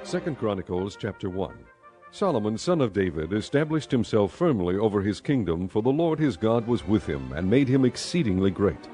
2 Chronicles chapter 1. Solomon, son of David, established himself firmly over his kingdom, for the Lord his God was with him, and made him exceedingly great.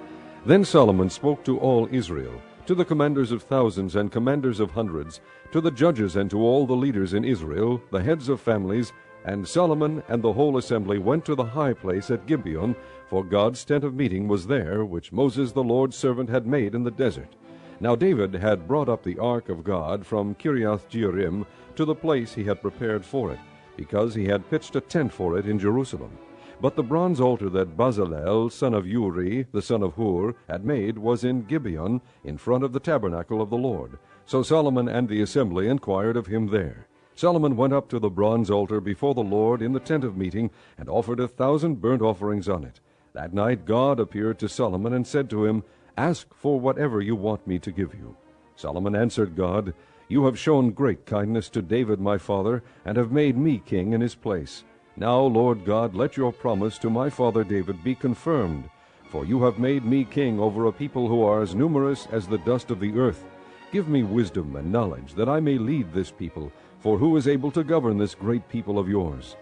Then Solomon spoke to all Israel, to the commanders of thousands and commanders of hundreds, to the judges and to all the leaders in Israel, the heads of families. And Solomon and the whole assembly went to the high place at Gibeon, for God's tent of meeting was there, which Moses the Lord's servant had made in the desert. Now David had brought up the ark of God from Kiriath-Jearim to the place he had prepared for it, because he had pitched a tent for it in Jerusalem. But the bronze altar that Bezalel, son of Uri, the son of Hur, had made was in Gibeon, in front of the tabernacle of the Lord. So Solomon and the assembly inquired of him there. Solomon went up to the bronze altar before the Lord in the tent of meeting, and offered 1,000 burnt offerings on it. That night God appeared to Solomon and said to him, "Ask for whatever you want me to give you." Solomon answered God, "You have shown great kindness to David my father, and have made me king in his place. Now, Lord God, let your promise to my father David be confirmed, for you have made me king over a people who are as numerous as the dust of the earth. Give me wisdom and knowledge, that I may lead this people, for who is able to govern this great people of yours?"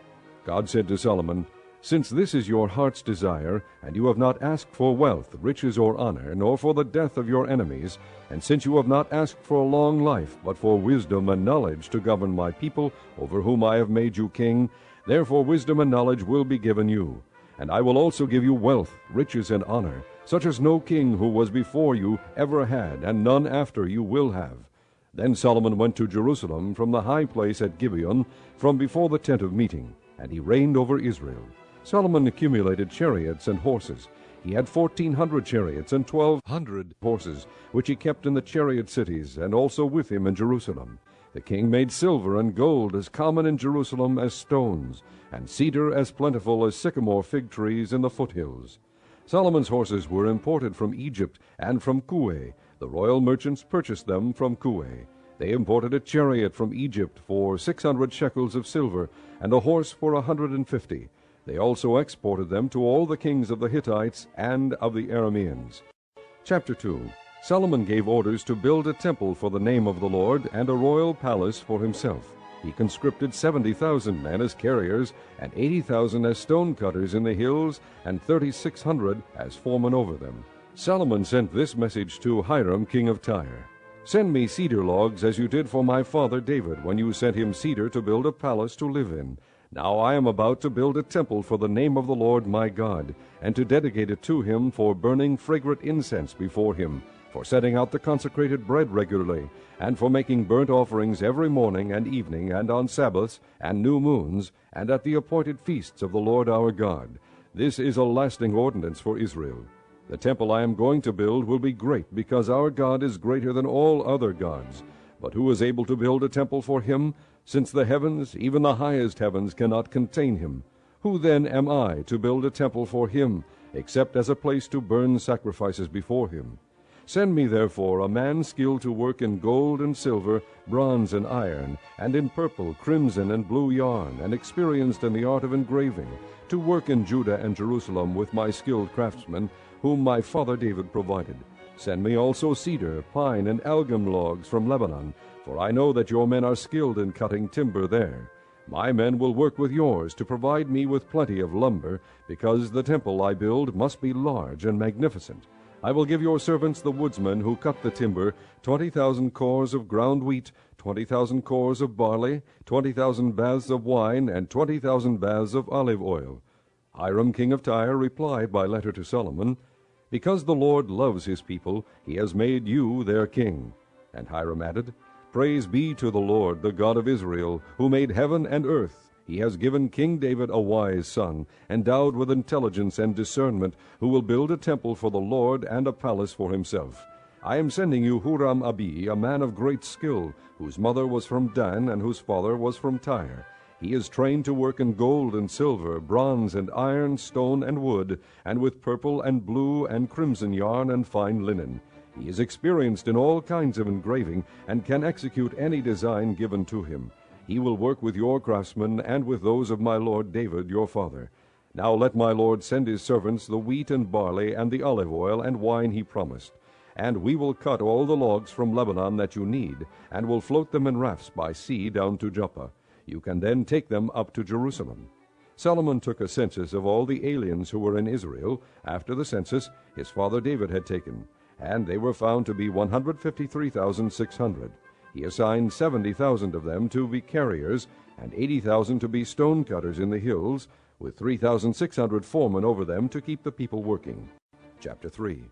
God said to Solomon, "Since this is your heart's desire, and you have not asked for wealth, riches, or honor, nor for the death of your enemies, and since you have not asked for a long life, but for wisdom and knowledge to govern my people, over whom I have made you king, therefore wisdom and knowledge will be given you. And I will also give you wealth, riches, and honor, such as no king who was before you ever had, and none after you will have." Then Solomon went to Jerusalem from the high place at Gibeon, from before the tent of meeting, and he reigned over Israel. Solomon accumulated chariots and horses. He had 1,400 chariots and 1,200 horses, which he kept in the chariot cities, and also with him in Jerusalem. The king made silver and gold as common in Jerusalem as stones, and cedar as plentiful as sycamore fig trees in the foothills. Solomon's horses were imported from Egypt and from Kue. The royal merchants purchased them from Kue. They imported a chariot from Egypt for 600 shekels of silver, and a horse for 150. They also exported them to all the kings of the Hittites and of the Arameans. Chapter 2. Solomon gave orders to build a temple for the name of the Lord, and a royal palace for himself. He conscripted 70,000 men as carriers, and 80,000 as stone cutters in the hills, and 3,600 as foremen over them. Solomon sent this message to Hiram king of Tyre: "Send me cedar logs as you did for my father David, when you sent him cedar to build a palace to live in. Now I am about to build a temple for the name of the Lord my God, and to dedicate it to him for burning fragrant incense before him, for setting out the consecrated bread regularly, and for making burnt offerings every morning and evening, and on Sabbaths and new moons, and at the appointed feasts of the Lord our God. This is a lasting ordinance for Israel. The temple I am going to build will be great, because our God is greater than all other gods. But who is able to build a temple for him, since the heavens, even the highest heavens, cannot contain him? Who then am I to build a temple for him, except as a place to burn sacrifices before him? Send me therefore a man skilled to work in gold and silver, bronze and iron, and in purple, crimson, and blue yarn, and experienced in the art of engraving, to work in Judah and Jerusalem with my skilled craftsmen, whom my father David provided. Send me also cedar, pine, and algum logs from Lebanon, for I know that your men are skilled in cutting timber there. My men will work with yours to provide me with plenty of lumber, because the temple I build must be large and magnificent. I will give your servants the woodsmen who cut the timber 20,000 cors of ground wheat, 20,000 cors of barley, 20,000 baths of wine, and 20,000 baths of olive oil." Hiram king of Tyre replied by letter to Solomon, "Because the Lord loves his people, he has made you their king." And Hiram added, "Praise be to the Lord, the God of Israel, who made heaven and earth. He has given King David a wise son, endowed with intelligence and discernment, who will build a temple for the Lord and a palace for himself. I am sending you Huram-Abi, a man of great skill, whose mother was from Dan and whose father was from Tyre. He is trained to work in gold and silver, bronze and iron, stone and wood, and with purple and blue and crimson yarn and fine linen. He is experienced in all kinds of engraving, and can execute any design given to him. He will work with your craftsmen and with those of my lord David your father. Now let my lord send his servants the wheat and barley and the olive oil and wine he promised. and we will cut all the logs from Lebanon that you need, and will float them in rafts by sea down to Joppa. You can then take them up to Jerusalem." Solomon took a census of all the aliens who were in Israel after the census his father David had taken, and they were found to be 153,600. He assigned 70,000 of them to be carriers, and 80,000 to be stone cutters in the hills, with 3,600 foremen over them to keep the people working. Chapter 3.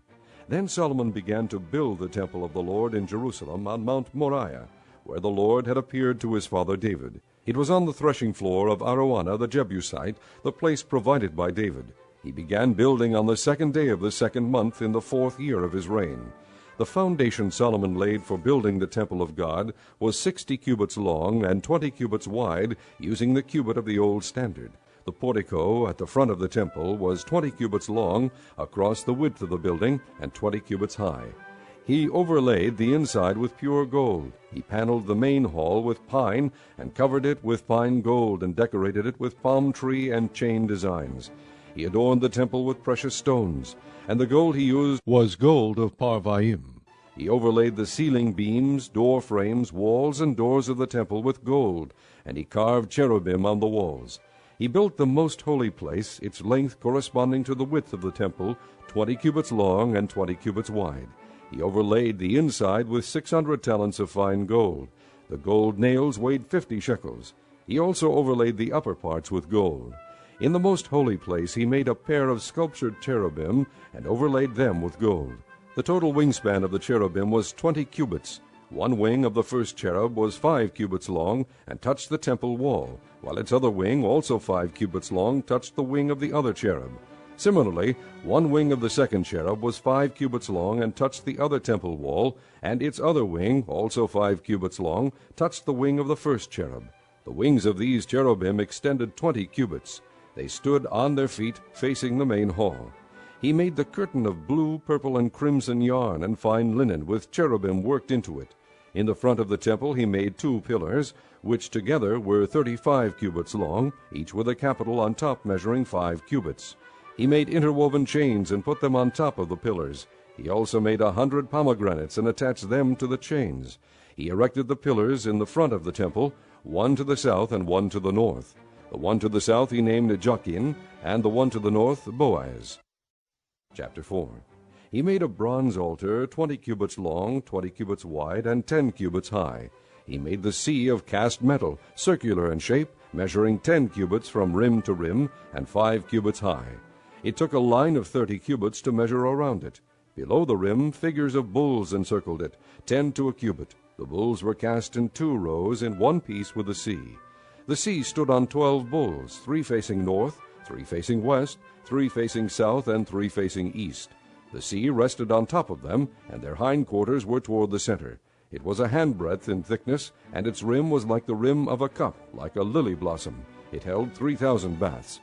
Then Solomon began to build the temple of the Lord in Jerusalem on Mount Moriah, where the Lord had appeared to his father David. It was on the threshing floor of Araunah the Jebusite, the place provided by David. He began building on the 2nd day of the 2nd month in the 4th year of his reign. The foundation Solomon laid for building the temple of God was 60 cubits long and 20 cubits wide, using the cubit of the old standard. The portico at the front of the temple was 20 cubits long across the width of the building and 20 cubits high. He overlaid the inside with pure gold. He paneled the main hall with pine and covered it with fine gold and decorated it with palm tree and chain designs. He adorned the temple with precious stones, and the gold he used was gold of Parvaim. He overlaid the ceiling beams, door frames, walls, and doors of the temple with gold, and he carved cherubim on the walls. He built the most holy place, its length corresponding to the width of the temple, 20 cubits long and 20 cubits wide. He overlaid the inside with 600 talents of fine gold. The gold nails weighed 50 shekels. He also overlaid the upper parts with gold. In the most holy place he made a pair of sculptured cherubim and overlaid them with gold. The total wingspan of the cherubim was 20 cubits. One wing of the first cherub was 5 cubits long and touched the temple wall, while its other wing, also 5 cubits long, touched the wing of the other cherub. Similarly, one wing of the second cherub was 5 cubits long and touched the other temple wall, and its other wing, also 5 cubits long, touched the wing of the first cherub. The wings of these cherubim extended 20 cubits. They stood on their feet, facing the main hall. He made the curtain of blue, purple, and crimson yarn and fine linen, with cherubim worked into it. In the front of the temple he made 2 pillars, which together were 35 cubits long, each with a capital on top measuring 5 cubits. He made interwoven chains and put them on top of the pillars. He also made 100 pomegranates and attached them to the chains. He erected the pillars in the front of the temple, one to the south and one to the north. The one to the south he named Jachin, and the one to the north Boaz. Chapter 4. He made a bronze altar 20 cubits long, 20 cubits wide, and 10 cubits high. He made the sea of cast metal, circular in shape, measuring 10 cubits from rim to rim, and 5 cubits high. It took a line of 30 cubits to measure around it. Below the rim, figures of bulls encircled it, 10 to a cubit. The bulls were cast in 2 rows in one piece with the sea. The sea stood on 12 bulls, 3 facing north, 3 facing west, 3 facing south, and 3 facing east. The sea rested on top of them, and their hindquarters were toward the center. It was a handbreadth in thickness, and its rim was like the rim of a cup, like a lily blossom. It held 3,000 baths.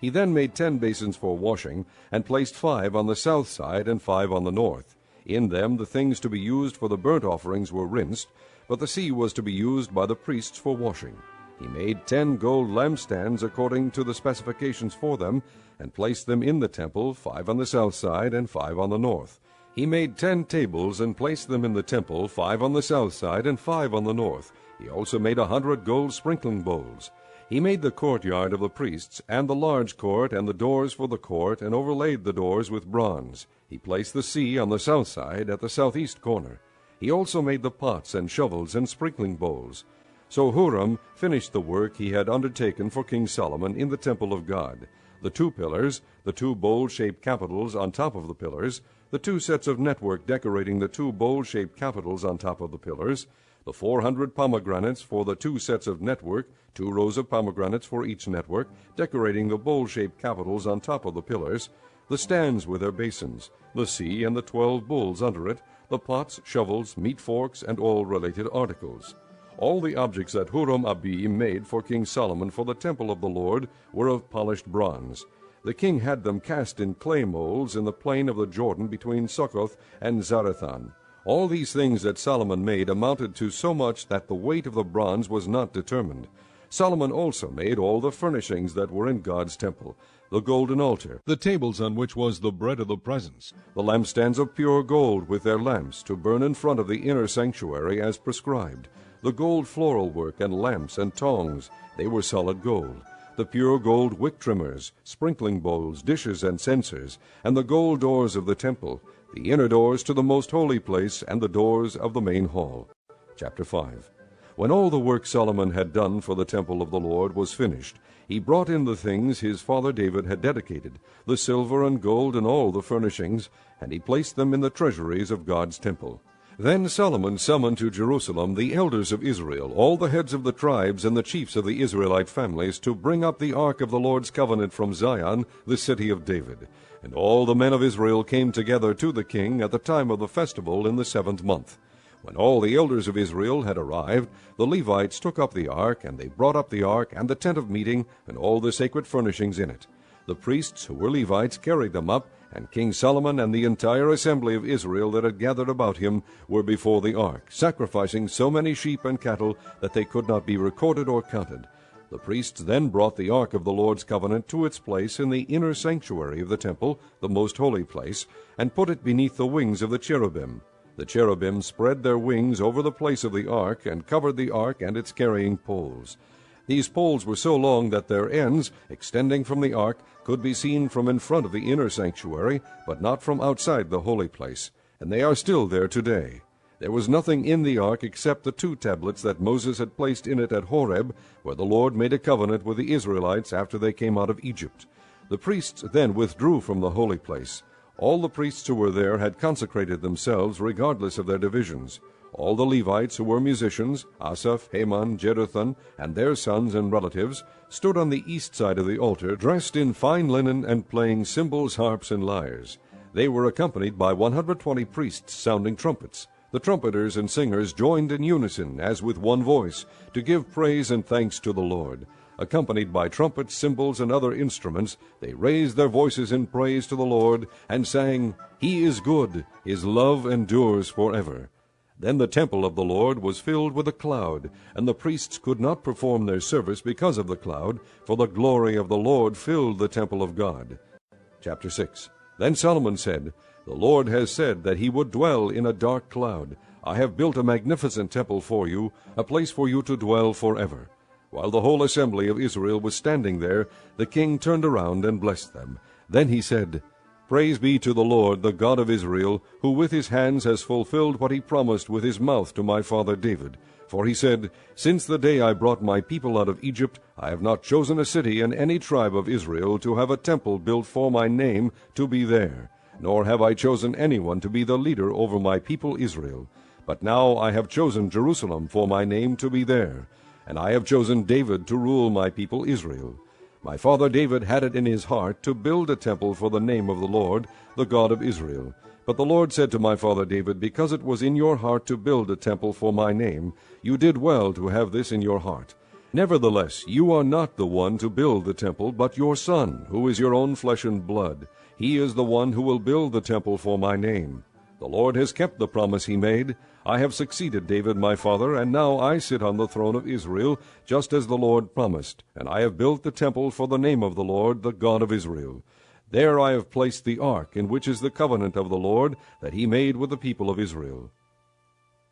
He then made 10 basins for washing, and placed 5 on the south side and 5 on the north. In them the things to be used for the burnt offerings were rinsed, but the sea was to be used by the priests for washing. He made 10 gold lampstands according to the specifications for them, and placed them in the temple, 5 on the south side and 5 on the north. He made 10 tables and placed them in the temple, 5 on the south side and 5 on the north. He also made 100 gold sprinkling bowls. He made the courtyard of the priests, and the large court, and the doors for the court, and overlaid the doors with bronze. He placed the sea on the south side at the southeast corner. He also made the pots and shovels and sprinkling bowls. So Huram finished the work he had undertaken for King Solomon in the temple of God: the 2 pillars, the 2 bowl-shaped capitals on top of the pillars, the 2 sets of network decorating the 2 bowl-shaped capitals on top of the pillars, the 400 pomegranates for the 2 sets of network, 2 rows of pomegranates for each network, decorating the bowl-shaped capitals on top of the pillars, the stands with their basins, the sea and the 12 bulls under it, the pots, shovels, meat forks, and all related articles. All the objects that Huram-Abi made for King Solomon for the temple of the Lord were of polished bronze. The king had them cast in clay molds in the plain of the Jordan between Succoth and Zarethan. All these things that Solomon made amounted to so much that the weight of the bronze was not determined. Solomon also made all the furnishings that were in God's temple: the golden altar, the tables on which was the bread of the presence, the lampstands of pure gold with their lamps to burn in front of the inner sanctuary as prescribed, the gold floral work and lamps and tongs, they were solid gold, the pure gold wick trimmers, sprinkling bowls, dishes, and censers, and the gold doors of the temple, the inner doors to the most holy place, and the doors of the main hall. Chapter 5. When all the work Solomon had done for the temple of the Lord was finished, he brought in the things his father David had dedicated, the silver and gold and all the furnishings, and he placed them in the treasuries of God's temple. Then Solomon summoned to Jerusalem the elders of Israel, all the heads of the tribes and the chiefs of the Israelite families, to bring up the ark of the Lord's covenant from Zion, the city of David. And all the men of Israel came together to the king at the time of the festival in the 7th month. When all the elders of Israel had arrived, the Levites took up the ark, and they brought up the ark and the tent of meeting and all the sacred furnishings in it. The priests, who were Levites, carried them up, and King Solomon and the entire assembly of Israel that had gathered about him were before the ark, sacrificing so many sheep and cattle that they could not be recorded or counted. The priests then brought the ark of the Lord's covenant to its place in the inner sanctuary of the temple, the most holy place, and put it beneath the wings of the cherubim. The cherubim spread their wings over the place of the ark, and covered the ark and its carrying poles. These poles were so long that their ends, extending from the ark, could be seen from in front of the inner sanctuary, but not from outside the holy place, and they are still there today. There was nothing in the ark except the 2 tablets that Moses had placed in it at Horeb, where the Lord made a covenant with the Israelites after they came out of Egypt. The priests then withdrew from the holy place. All the priests who were there had consecrated themselves regardless of their divisions. All the Levites who were musicians, Asaph, Heman, Jeduthun, and their sons and relatives, stood on the east side of the altar, dressed in fine linen and playing cymbals, harps, and lyres. They were accompanied by 120 priests sounding trumpets. The trumpeters and singers joined in unison, as with one voice, to give praise and thanks to the Lord. Accompanied by trumpets, cymbals, and other instruments, they raised their voices in praise to the Lord, and sang, "He is good, his love endures forever." Then the temple of the Lord was filled with a cloud, and the priests could not perform their service because of the cloud, for the glory of the Lord filled the temple of God. Chapter 6. Then Solomon said, "The Lord has said that he would dwell in a dark cloud. I have built a magnificent temple for you, a place for you to dwell forever." While the whole assembly of Israel was standing there, the king turned around and blessed them. Then he said, "Praise be to the Lord, the God of Israel, who with his hands has fulfilled what he promised with his mouth to my father David. For he said, 'Since the day I brought my people out of Egypt, I have not chosen a city in any tribe of Israel to have a temple built for my name to be there, nor have I chosen anyone to be the leader over my people Israel. But now I have chosen Jerusalem for my name to be there, and I have chosen David to rule my people Israel.' My father David had it in his heart to build a temple for the name of the Lord, the God of Israel. But the Lord said to my father David, 'Because it was in your heart to build a temple for my name, you did well to have this in your heart. Nevertheless, you are not the one to build the temple, but your son, who is your own flesh and blood. He is the one who will build the temple for my name.' The Lord has kept the promise he made. I have succeeded David my father, and now I sit on the throne of Israel, just as the Lord promised, and I have built the temple for the name of the Lord, the God of Israel. There I have placed the ark, in which is the covenant of the Lord that he made with the people of Israel."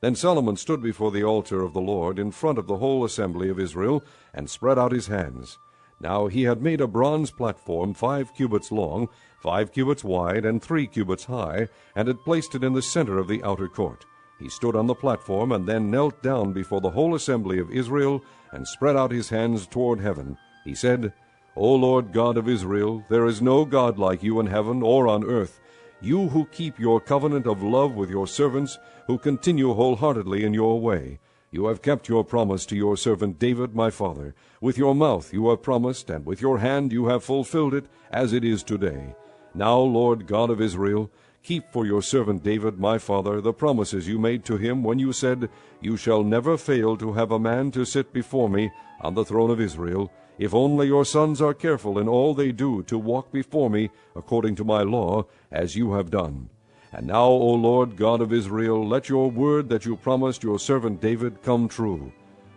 Then Solomon stood before the altar of the Lord in front of the whole assembly of Israel, and spread out his hands. Now he had made a bronze platform 5 cubits long, 5 cubits wide, and 3 cubits high, and had placed it in the center of the outer court. He stood on the platform, and then knelt down before the whole assembly of Israel, and spread out his hands toward heaven. He said, "O Lord God of Israel, there is no God like you in heaven or on earth, you who keep your covenant of love with your servants, who continue wholeheartedly in your way. You have kept your promise to your servant David my father. With your mouth you have promised, and with your hand you have fulfilled it, as it is today. Now, Lord God of Israel, keep for your servant David my father the promises you made to him when you said, 'You shall never fail to have a man to sit before me on the throne of Israel, if only your sons are careful in all they do to walk before me according to my law, as you have done.' And now, O Lord God of Israel, let your word that you promised your servant David come true.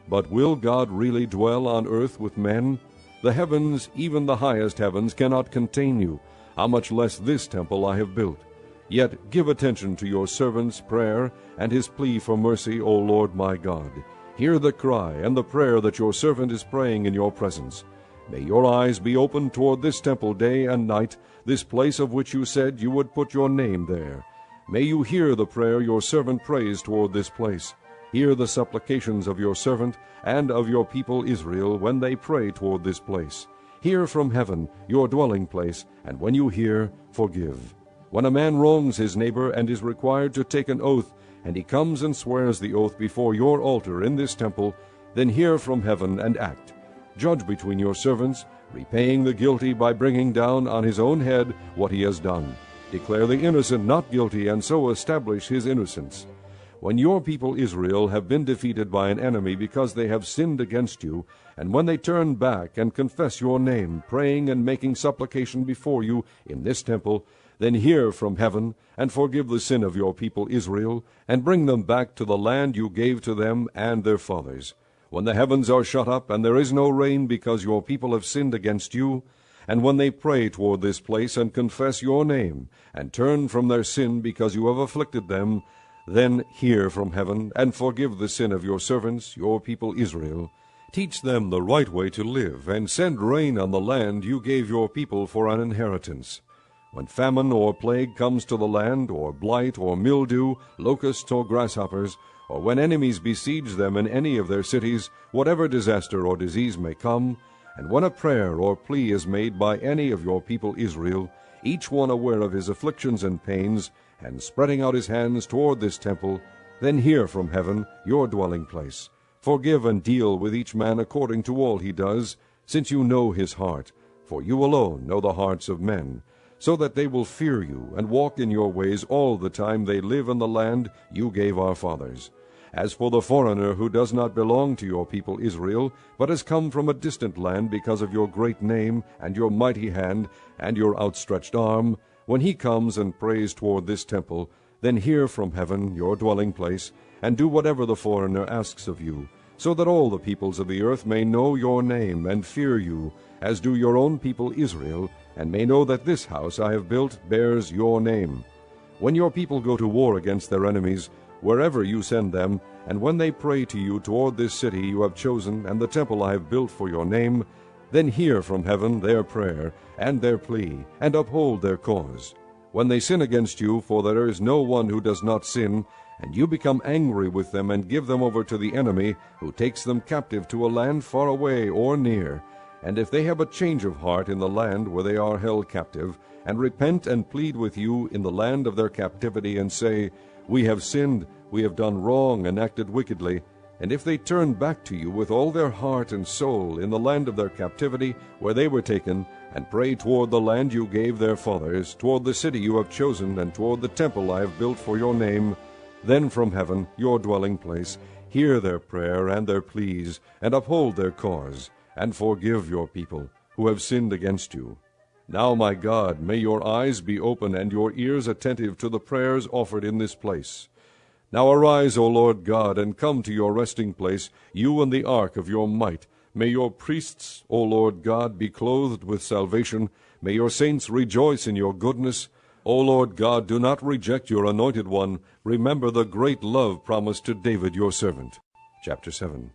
But will God really dwell on earth with men? The heavens, even the highest heavens, cannot contain you. How much less this temple I have built? Yet give attention to your servant's prayer and his plea for mercy, O Lord my God. Hear the cry and the prayer that your servant is praying in your presence. May your eyes be open toward this temple day and night, this place of which you said you would put your name there. May you hear the prayer your servant prays toward this place. Hear the supplications of your servant and of your people Israel when they pray toward this place. Hear from heaven, your dwelling place, and when you hear, forgive. When a man wrongs his neighbor and is required to take an oath, and he comes and swears the oath before your altar in this temple, then hear from heaven and act. Judge between your servants, repaying the guilty by bringing down on his own head what he has done. Declare the innocent not guilty, and so establish his innocence. When your people Israel have been defeated by an enemy because they have sinned against you, and when they turn back and confess your name, praying and making supplication before you in this temple, then hear from heaven, and forgive the sin of your people Israel, and bring them back to the land you gave to them and their fathers. When the heavens are shut up, and there is no rain because your people have sinned against you, and when they pray toward this place and confess your name, and turn from their sin because you have afflicted them, then hear from heaven, and forgive the sin of your servants, your people Israel. Teach them the right way to live, and send rain on the land you gave your people for an inheritance. When famine or plague comes to the land, or blight or mildew, locusts or grasshoppers, or when enemies besiege them in any of their cities, whatever disaster or disease may come, and when a prayer or plea is made by any of your people Israel, each one aware of his afflictions and pains, and spreading out his hands toward this temple, then hear from heaven, your dwelling place. Forgive and deal with each man according to all he does, since you know his heart, for you alone know the hearts of men, so that they will fear you and walk in your ways all the time they live in the land you gave our fathers. As for the foreigner who does not belong to your people Israel, but has come from a distant land because of your great name and your mighty hand and your outstretched arm, when he comes and prays toward this temple, then hear from heaven, your dwelling place, and do whatever the foreigner asks of you, so that all the peoples of the earth may know your name and fear you, as do your own people Israel, and may know that this house I have built bears your name. When your people go to war against their enemies, wherever you send them, and when they pray to you toward this city you have chosen, and the temple I have built for your name, then hear from heaven their prayer and their plea, and uphold their cause. When they sin against you, for there is no one who does not sin, and you become angry with them and give them over to the enemy, who takes them captive to a land far away or near, and if they have a change of heart in the land where they are held captive, and repent and plead with you in the land of their captivity, and say, We have sinned, we have done wrong and acted wickedly, and if they turn back to you with all their heart and soul in the land of their captivity where they were taken, and pray toward the land you gave their fathers, toward the city you have chosen, and toward the temple I have built for your name, then from heaven, your dwelling place, hear their prayer and their pleas, and uphold their cause, and forgive your people who have sinned against you. Now, my God, may your eyes be open and your ears attentive to the prayers offered in this place. Now arise, O Lord God, and come to your resting place, you and the ark of your might. May your priests, O Lord God, be clothed with salvation. May your saints rejoice in your goodness. O Lord God, do not reject your anointed one. Remember the great love promised to David your servant. Chapter 7.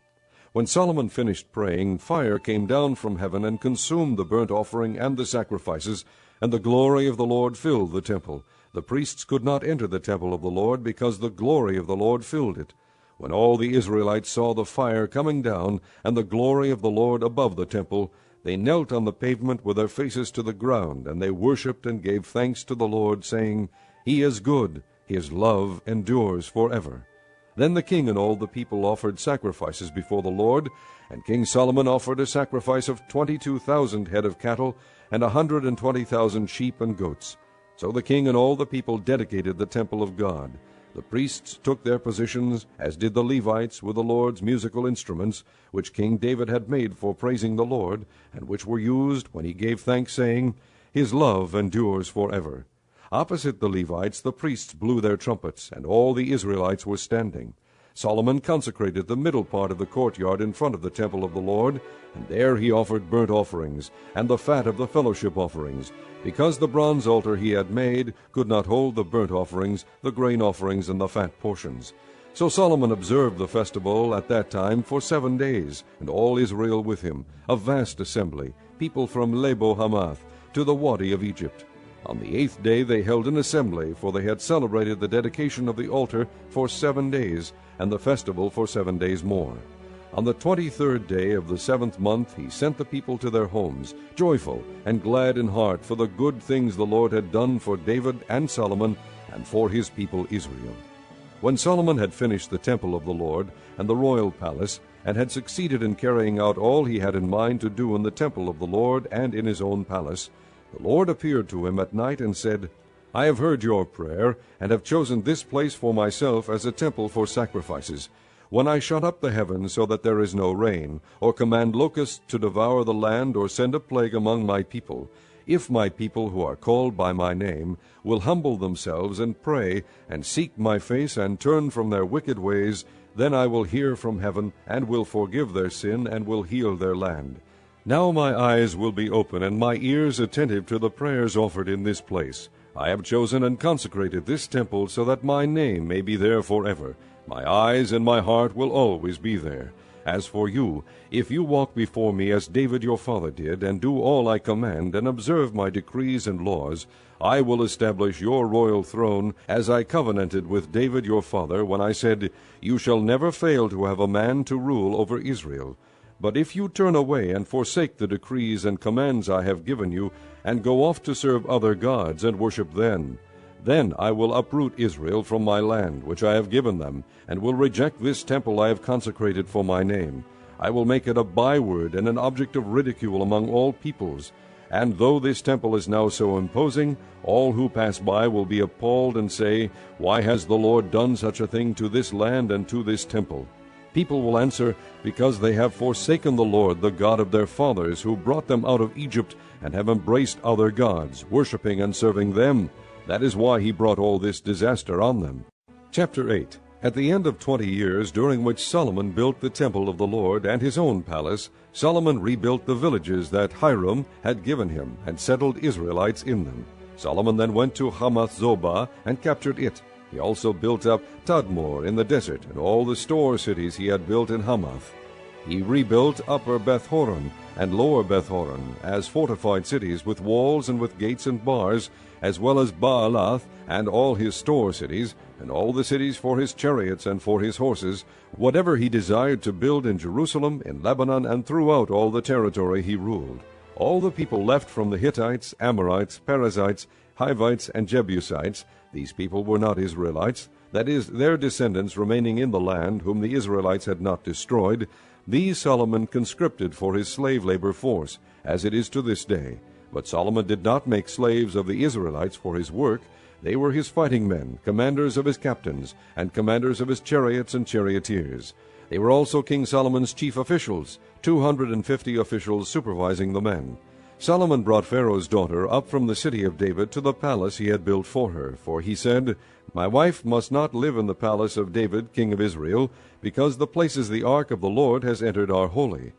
When Solomon finished praying, fire came down from heaven and consumed the burnt offering and the sacrifices, and the glory of the Lord filled the temple. The priests could not enter the temple of the Lord, because the glory of the Lord filled it. When all the Israelites saw the fire coming down, and the glory of the Lord above the temple, they knelt on the pavement with their faces to the ground, and they worshipped and gave thanks to the Lord, saying, He is good, His love endures forever. Then the king and all the people offered sacrifices before the Lord, and King Solomon offered a sacrifice of 22,000 head of cattle, and 120,000 sheep and goats. So the king and all the people dedicated the temple of God. The priests took their positions, as did the Levites, with the Lord's musical instruments, which King David had made for praising the Lord, and which were used when he gave thanks, saying, His love endures forever. Opposite the Levites the priests blew their trumpets, and all the Israelites were standing. Solomon consecrated the middle part of the courtyard in front of the temple of the Lord, and there he offered burnt offerings, and the fat of the fellowship offerings, because the bronze altar he had made could not hold the burnt offerings, the grain offerings, and the fat portions. So Solomon observed the festival at that time for 7 days, and all Israel with him, a vast assembly, people from Lebo Hamath to the Wadi of Egypt. On the 8th day they held an assembly, for they had celebrated the dedication of the altar for 7 days, and the festival for 7 days more. On the 23rd day of the 7th month he sent the people to their homes, joyful and glad in heart for the good things the Lord had done for David and Solomon, and for his people Israel. When Solomon had finished the temple of the Lord and the royal palace, and had succeeded in carrying out all he had in mind to do in the temple of the Lord and in his own palace, the Lord appeared to him at night and said, I have heard your prayer, and have chosen this place for myself as a temple for sacrifices. When I shut up the heavens so that there is no rain, or command locusts to devour the land, or send a plague among my people, if my people who are called by my name will humble themselves and pray, and seek my face, and turn from their wicked ways, then I will hear from heaven, and will forgive their sin, and will heal their land. Now my eyes will be open, and my ears attentive to the prayers offered in this place. I have chosen and consecrated this temple so that my name may be there forever. My eyes and my heart will always be there. As for you, if you walk before me as David your father did, and do all I command, and observe my decrees and laws, I will establish your royal throne, as I covenanted with David your father, when I said, You shall never fail to have a man to rule over Israel. But if you turn away and forsake the decrees and commands I have given you, and go off to serve other gods and worship them, then I will uproot Israel from my land, which I have given them, and will reject this temple I have consecrated for my name. I will make it a byword and an object of ridicule among all peoples. And though this temple is now so imposing, all who pass by will be appalled and say, Why has the Lord done such a thing to this land and to this temple? People will answer, Because they have forsaken the Lord, the God of their fathers, who brought them out of Egypt, and have embraced other gods, worshipping and serving them. That is why he brought all this disaster on them. Chapter 8. At the end of 20 years, during which Solomon built the temple of the Lord and his own palace, Solomon rebuilt the villages that Hiram had given him, and settled Israelites in them. Solomon then went to Hamath-zobah and captured it. He also built up Tadmor in the desert, and all the store cities he had built in Hamath. He rebuilt Upper Beth-horon and Lower Beth-horon as fortified cities, with walls and with gates and bars, as well as Baalath and all his store cities, and all the cities for his chariots and for his horses, whatever he desired to build in Jerusalem, in Lebanon, and throughout all the territory he ruled. All the people left from the Hittites, Amorites, Perizzites, Hivites, and Jebusites, these people were not Israelites, that is, their descendants remaining in the land, whom the Israelites had not destroyed, these Solomon conscripted for his slave labor force, as it is to this day. But Solomon did not make slaves of the Israelites for his work. They were his fighting men, commanders of his captains, and commanders of his chariots and charioteers. They were also King Solomon's chief officials, 250 officials supervising the men. Solomon brought Pharaoh's daughter up from the city of David to the palace he had built for her, for he said, My wife must not live in the palace of David, king of Israel, because the places the ark of the Lord has entered are holy.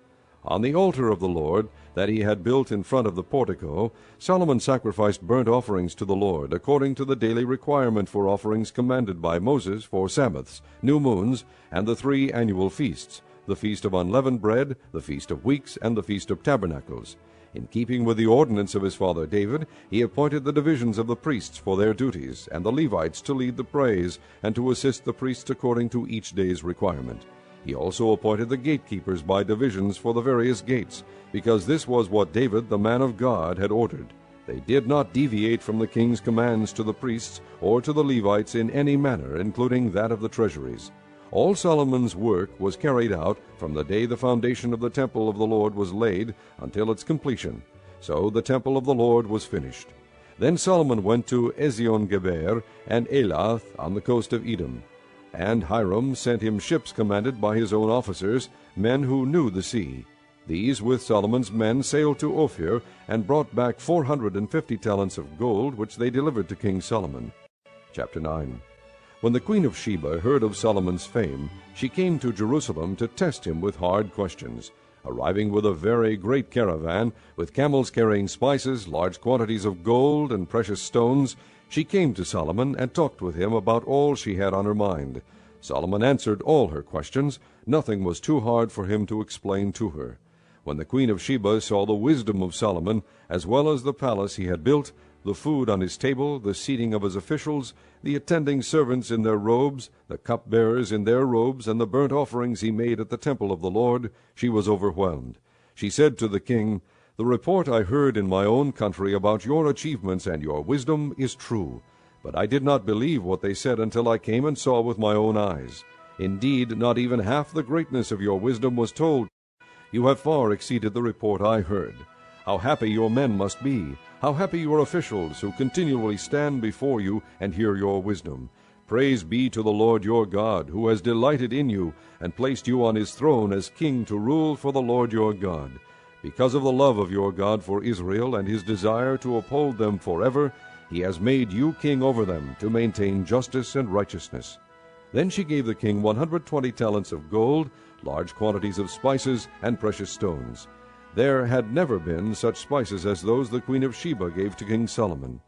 On the altar of the Lord, that he had built in front of the portico, Solomon sacrificed burnt offerings to the Lord, according to the daily requirement for offerings commanded by Moses for Sabbaths, new moons, and the 3 annual feasts, the Feast of Unleavened Bread, the Feast of Weeks, and the Feast of Tabernacles. In keeping with the ordinance of his father David, he appointed the divisions of the priests for their duties, and the Levites to lead the praise, and to assist the priests according to each day's requirement. He also appointed the gatekeepers by divisions for the various gates, because this was what David, the man of God, had ordered. They did not deviate from the king's commands to the priests or to the Levites in any manner, including that of the treasuries. All Solomon's work was carried out from the day the foundation of the temple of the Lord was laid until its completion. So the temple of the Lord was finished. Then Solomon went to Ezion-Geber and Elath on the coast of Edom. And Hiram sent him ships commanded by his own officers, men who knew the sea. These with Solomon's men sailed to Ophir, and brought back 450 talents of gold, which they delivered to King Solomon. Chapter 9. When the queen of Sheba heard of Solomon's fame, she came to Jerusalem to test him with hard questions. Arriving with a very great caravan, with camels carrying spices, large quantities of gold, and precious stones, she came to Solomon and talked with him about all she had on her mind. Solomon answered all her questions. Nothing was too hard for him to explain to her. When the queen of Sheba saw the wisdom of Solomon, as well as the palace he had built, the food on his table, the seating of his officials, the attending servants in their robes, the cupbearers in their robes, and the burnt offerings he made at the temple of the Lord, she was overwhelmed. She said to the king, "The report I heard in my own country about your achievements and your wisdom is true. But I did not believe what they said until I came and saw with my own eyes. Indeed, not even half the greatness of your wisdom was told. You have far exceeded the report I heard. How happy your men must be! How happy your officials who continually stand before you and hear your wisdom! Praise be to the Lord your God, who has delighted in you and placed you on his throne as king to rule for the Lord your God. Because of the love of your God for Israel and his desire to uphold them forever, he has made you king over them to maintain justice and righteousness." Then she gave the king 120 talents of gold, large quantities of spices, and precious stones. There had never been such spices as those the queen of Sheba gave to King Solomon.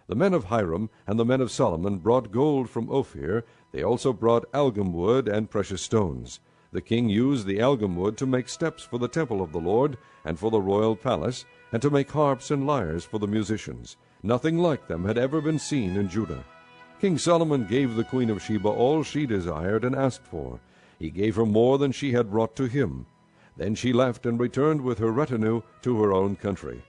The men of Hiram and the men of Solomon brought gold from Ophir. They also brought algum wood and precious stones. The king used the algum wood to make steps for the temple of the Lord and for the royal palace, and to make harps and lyres for the musicians. Nothing like them had ever been seen in Judah. King Solomon gave the queen of Sheba all she desired and asked for. He gave her more than she had brought to him. Then she left and returned with her retinue to her own country.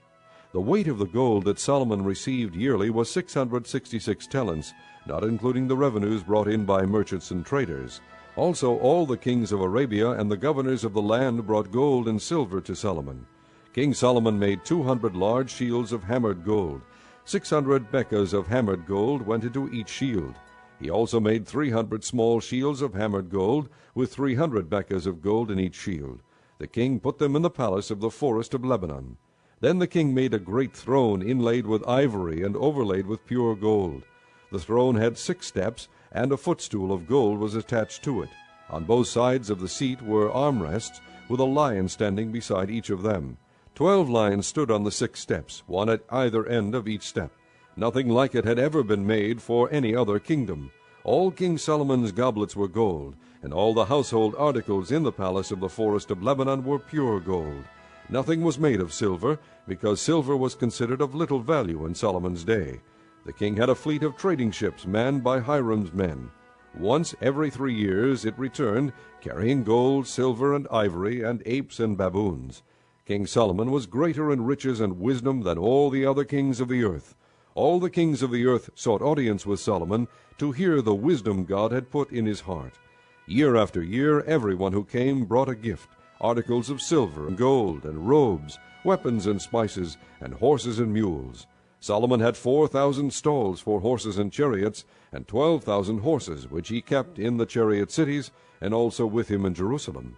The weight of the gold that Solomon received yearly was 666 talents, not including the revenues brought in by merchants and traders. Also all the kings of Arabia and the governors of the land brought gold and silver to Solomon. King Solomon made 200 large shields of hammered gold. 600 bekas of hammered gold went into each shield. He also made 300 small shields of hammered gold, with 300 bekas of gold in each shield. The king put them in the palace of the forest of Lebanon. Then the king made a great throne inlaid with ivory and overlaid with pure gold. The throne had 6 steps, and a footstool of gold was attached to it. On both sides of the seat were armrests, with a lion standing beside each of them. 12 lions stood on the 6 steps, one at either end of each step. Nothing like it had ever been made for any other kingdom. All King Solomon's goblets were gold, and all the household articles in the palace of the forest of Lebanon were pure gold. Nothing was made of silver, because silver was considered of little value in Solomon's day. The king had a fleet of trading ships manned by Hiram's men. Once every 3 years it returned, carrying gold, silver, and ivory, and apes and baboons. King Solomon was greater in riches and wisdom than all the other kings of the earth. All the kings of the earth sought audience with Solomon to hear the wisdom God had put in his heart. Year after year everyone who came brought a gift, articles of silver and gold and robes, weapons and spices, and horses and mules. Solomon had 4,000 stalls for horses and chariots, and 12,000 horses, which he kept in the chariot cities, and also with him in Jerusalem.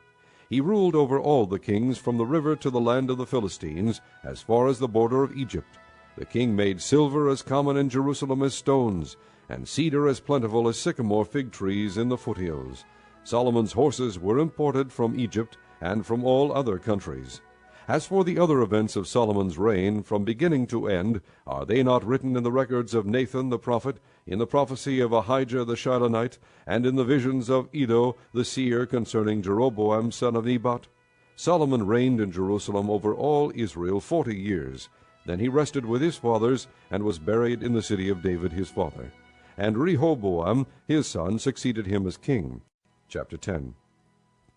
He ruled over all the kings from the river to the land of the Philistines, as far as the border of Egypt. The king made silver as common in Jerusalem as stones, and cedar as plentiful as sycamore fig trees in the foothills. Solomon's horses were imported from Egypt and from all other countries. As for the other events of Solomon's reign, from beginning to end, are they not written in the records of Nathan the prophet, in the prophecy of Ahijah the Shilonite, and in the visions of Iddo the seer concerning Jeroboam son of Nebat? Solomon reigned in Jerusalem over all Israel 40 years. Then he rested with his fathers, and was buried in the city of David his father. And Rehoboam his son succeeded him as king. Chapter 10.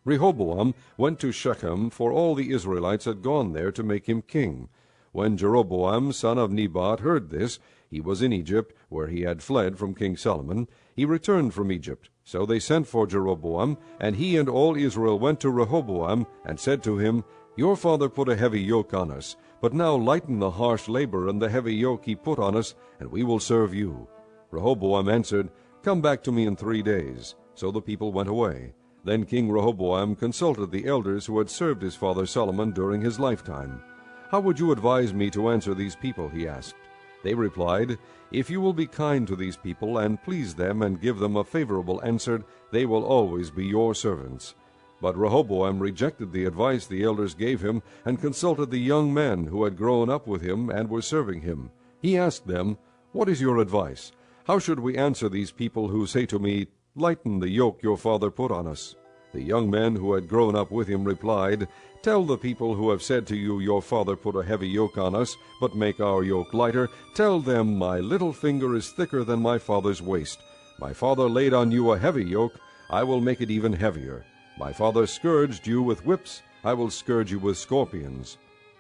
Rehoboam went to Shechem, for all the Israelites had gone there to make him king. When Jeroboam son of Nebat heard this, he was in Egypt, where he had fled from King Solomon. He returned from Egypt. So they sent for Jeroboam, and he and all Israel went to Rehoboam, and said to him, Your father put a heavy yoke on us, but now lighten the harsh labor and the heavy yoke he put on us, and we will serve you. Rehoboam answered, Come back to me in 3 days. So the people went away. Then King Rehoboam consulted the elders who had served his father Solomon during his lifetime. How would you advise me to answer these people, he asked. They replied, "If you will be kind to these people, and please them, and give them a favorable answer, they will always be your servants." But Rehoboam rejected the advice the elders gave him, and consulted the young men who had grown up with him and were serving him. He asked them, "What is your advice? How should we answer these people who say to me, 'Lighten the yoke your father put on us'?" The young men who had grown up with him replied, "Tell the people who have said to you, 'Your father put a heavy yoke on us, but make our yoke lighter,' tell them, 'My little finger is thicker than my father's waist. My father laid on you a heavy yoke, I will make it even heavier. My father scourged you with whips, I will scourge you with scorpions."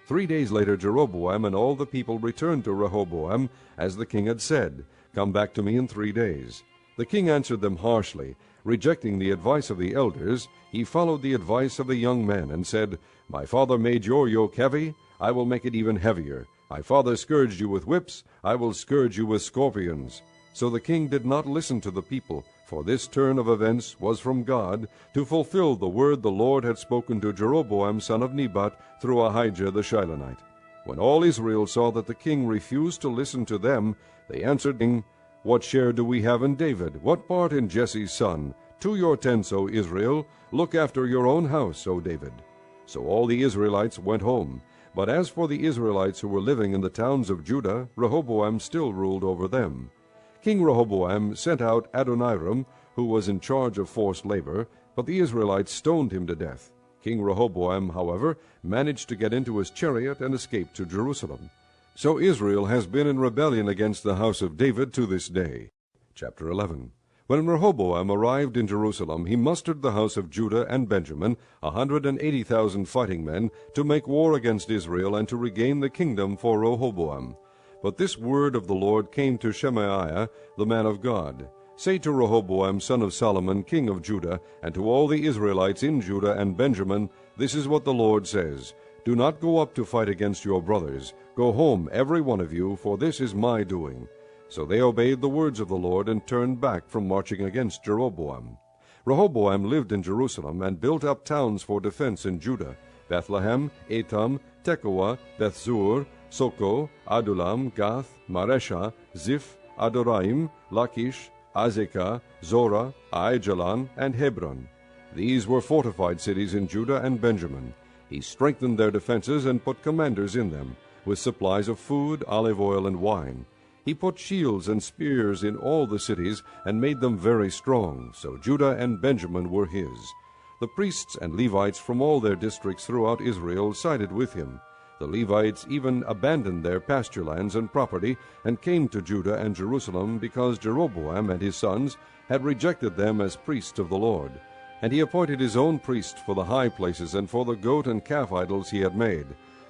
3 days later Jeroboam and all the people returned to Rehoboam, as the king had said, "Come back to me in 3 days." The king answered them harshly. Rejecting the advice of the elders, he followed the advice of the young men, and said, "My father made your yoke heavy, I will make it even heavier. My father scourged you with whips, I will scourge you with scorpions." So the king did not listen to the people, for this turn of events was from God, to fulfill the word the Lord had spoken to Jeroboam son of Nebat through Ahijah the Shilonite. When all Israel saw that the king refused to listen to them, they answered him, "What share do we have in David? What part in Jesse's son? To your tents, O Israel! Look after your own house, O David." So all the Israelites went home. But as for the Israelites who were living in the towns of Judah, Rehoboam still ruled over them. King Rehoboam sent out Adoniram, who was in charge of forced labor, but the Israelites stoned him to death. King Rehoboam, however, managed to get into his chariot and escape to Jerusalem. So Israel has been in rebellion against the house of David to this day. Chapter 11. When Rehoboam arrived in Jerusalem, he mustered the house of Judah and Benjamin, 180,000 fighting men, to make war against Israel and to regain the kingdom for Rehoboam. But this word of the Lord came to Shemaiah, the man of God. "Say to Rehoboam, son of Solomon, king of Judah, and to all the Israelites in Judah and Benjamin, this is what the Lord says. Do not go up to fight against your brothers. Go home, every one of you, for this is my doing." So they obeyed the words of the Lord and turned back from marching against Jeroboam. Rehoboam lived in Jerusalem and built up towns for defense in Judah: Bethlehem, Etam, Tekoa, Bethzur, Soko, Adulam, Gath, Maresha, Ziph, Adoraim, Lachish, Azekah, Zorah, Aijalon, and Hebron. These were fortified cities in Judah and Benjamin. He strengthened their defenses and put commanders in them, with supplies of food, olive oil, and wine. He put shields and spears in all the cities, and made them very strong, so Judah and Benjamin were his. The priests and Levites from all their districts throughout Israel sided with him. The Levites even abandoned their pasture lands and property, and came to Judah and Jerusalem, because Jeroboam and his sons had rejected them as priests of the Lord. And he appointed his own priests for the high places and for the goat and calf idols he had made.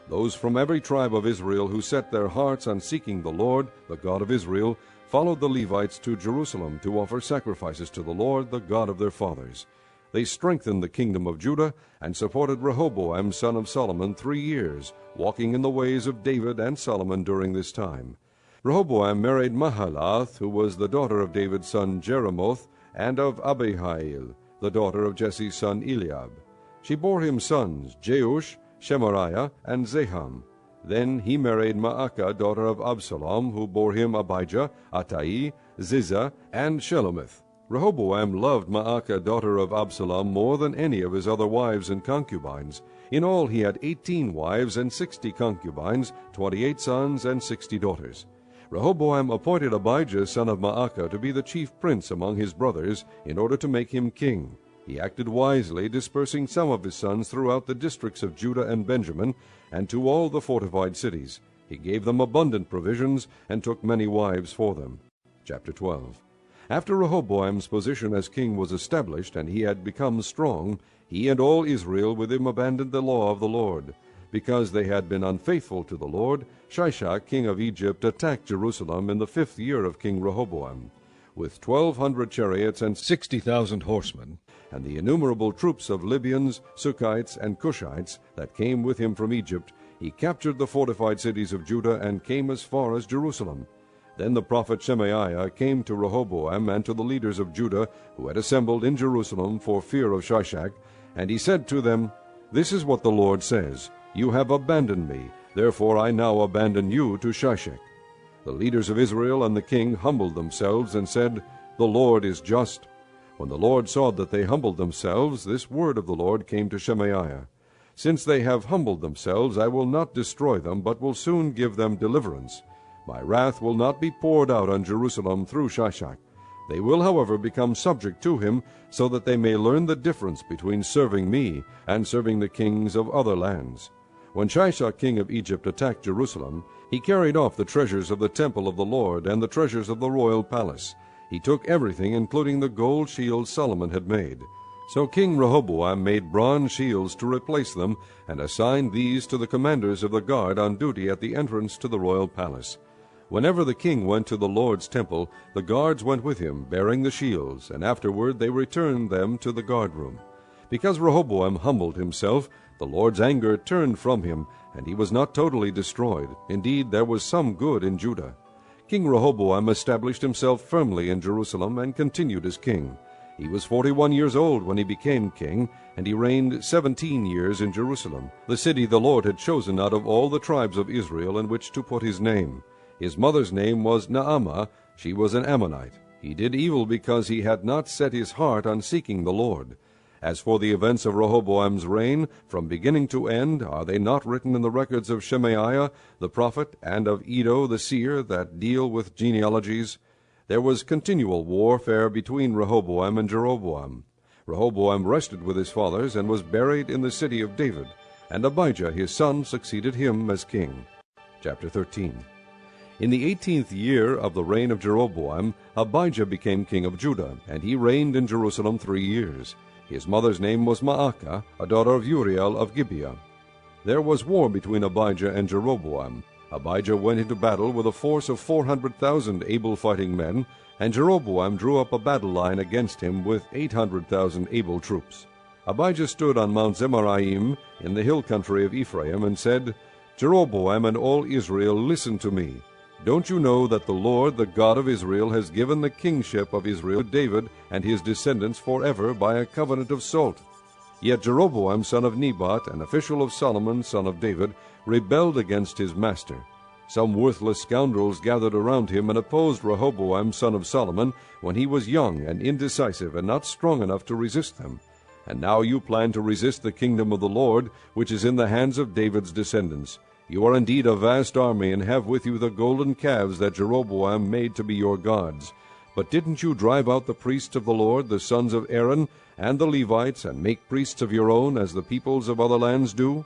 Those from every tribe of Israel who set their hearts on seeking the Lord, the God of Israel, followed the Levites to Jerusalem to offer sacrifices to the Lord, the God of their fathers. They strengthened the kingdom of Judah and supported Rehoboam son of Solomon 3 years, walking in the ways of David and Solomon during this time. Rehoboam married Mahalath, who was the daughter of David's son Jeremoth, and of Abihail, the daughter of Jesse's son Eliab. She bore him sons, Jeush, Shemariah, and Zaham. Then he married Maacah, daughter of Absalom, who bore him Abijah, Attai, Ziza, and Shelomith. Rehoboam loved Maacah, daughter of Absalom, more than any of his other wives and concubines. In all he had 18 wives and 60 concubines, 28 sons and 60 daughters. Rehoboam appointed Abijah, son of Maacah, to be the chief prince among his brothers, in order to make him king. He acted wisely, dispersing some of his sons throughout the districts of Judah and Benjamin, and to all the fortified cities. He gave them abundant provisions, and took many wives for them. Chapter 12. After Rehoboam's position as king was established, and he had become strong, he and all Israel with him abandoned the law of the Lord. Because they had been unfaithful to the Lord, Shishak, king of Egypt, attacked Jerusalem in the 5th year of King Rehoboam. With 1,200 chariots and 60,000 horsemen, and the innumerable troops of Libyans, Sukkites, and Cushites that came with him from Egypt, he captured the fortified cities of Judah and came as far as Jerusalem. Then the prophet Shemaiah came to Rehoboam and to the leaders of Judah, who had assembled in Jerusalem for fear of Shishak, and he said to them, "This is what the Lord says, You have abandoned me, therefore I now abandon you to Shishak." The leaders of Israel and the king humbled themselves and said, The Lord is just. When the Lord saw that they humbled themselves, this word of the Lord came to Shemaiah. Since they have humbled themselves, I will not destroy them, but will soon give them deliverance. My wrath will not be poured out on Jerusalem through Shishak. They will, however, become subject to him, so that they may learn the difference between serving me and serving the kings of other lands. When Shishak king of Egypt attacked Jerusalem, he carried off the treasures of the temple of the Lord and the treasures of the royal palace. He took everything, including the gold shields Solomon had made. So King Rehoboam made bronze shields to replace them, and assigned these to the commanders of the guard on duty at the entrance to the royal palace. Whenever the king went to the Lord's temple, the guards went with him, bearing the shields, and afterward they returned them to the guard-room. Because Rehoboam humbled himself, the Lord's anger turned from him, and he was not totally destroyed. Indeed, there was some good in Judah. King Rehoboam established himself firmly in Jerusalem and continued as king. He was 41 years old when he became king, and he reigned 17 years in Jerusalem, the city the Lord had chosen out of all the tribes of Israel in which to put his name. His mother's name was Naamah. She was an Ammonite. He did evil because he had not set his heart on seeking the Lord. As for the events of Rehoboam's reign, from beginning to end, are they not written in the records of Shemaiah the prophet and of Iddo the seer that deal with genealogies? There was continual warfare between Rehoboam and Jeroboam. Rehoboam rested with his fathers and was buried in the city of David, and Abijah his son succeeded him as king. Chapter 13. In the 18th year of the reign of Jeroboam, Abijah became king of Judah, and he reigned in Jerusalem 3 years. His mother's name was Maacah, a daughter of Uriel of Gibeah. There was war between Abijah and Jeroboam. Abijah went into battle with a force of 400,000 able fighting men, and Jeroboam drew up a battle line against him with 800,000 able troops. Abijah stood on Mount Zemaraim in the hill country of Ephraim and said, Jeroboam and all Israel, listen to me. Don't you know that the Lord, the God of Israel, has given the kingship of Israel to David and his descendants forever by a covenant of salt? Yet Jeroboam son of Nebat, an official of Solomon son of David, rebelled against his master. Some worthless scoundrels gathered around him and opposed Rehoboam son of Solomon when he was young and indecisive and not strong enough to resist them. And now you plan to resist the kingdom of the Lord, which is in the hands of David's descendants. You are indeed a vast army, and have with you the golden calves that Jeroboam made to be your gods. But didn't you drive out the priests of the Lord, the sons of Aaron, and the Levites, and make priests of your own, as the peoples of other lands do?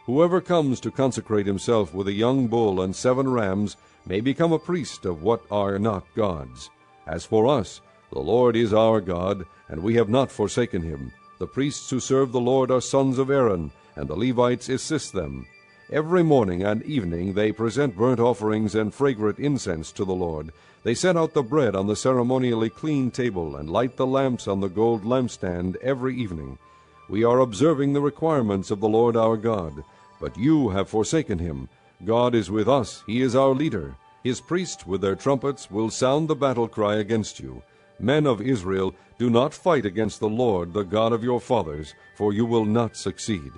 Whoever comes to consecrate himself with a young bull and 7 rams may become a priest of what are not gods. As for us, the Lord is our God, and we have not forsaken him. The priests who serve the Lord are sons of Aaron, and the Levites assist them. Every morning and evening they present burnt offerings and fragrant incense to the Lord. They set out the bread on the ceremonially clean table and light the lamps on the gold lampstand every evening. We are observing the requirements of the Lord our God. But you have forsaken him. God is with us. He is our leader. His priests with their trumpets will sound the battle cry against you. Men of Israel, do not fight against the Lord, the God of your fathers, for you will not succeed.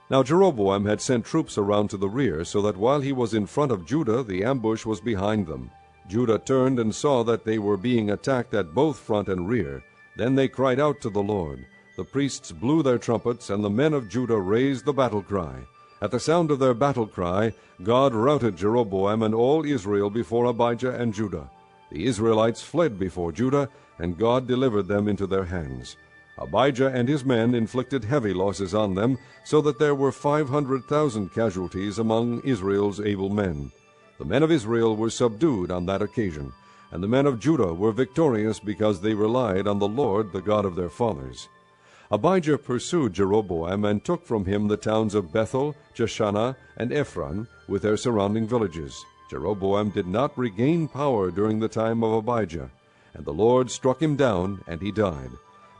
Now Jeroboam had sent troops around to the rear, so that while he was in front of Judah, the ambush was behind them. Judah turned and saw that they were being attacked at both front and rear. Then they cried out to the Lord. The priests blew their trumpets, and the men of Judah raised the battle cry. At the sound of their battle cry, God routed Jeroboam and all Israel before Abijah and Judah. The Israelites fled before Judah, and God delivered them into their hands. Abijah and his men inflicted heavy losses on them, so that there were 500,000 casualties among Israel's able men. The men of Israel were subdued on that occasion, and the men of Judah were victorious because they relied on the Lord, the God of their fathers. Abijah pursued Jeroboam and took from him the towns of Bethel, Jeshanah, and Ephron, with their surrounding villages. Jeroboam did not regain power during the time of Abijah, and the Lord struck him down, and he died.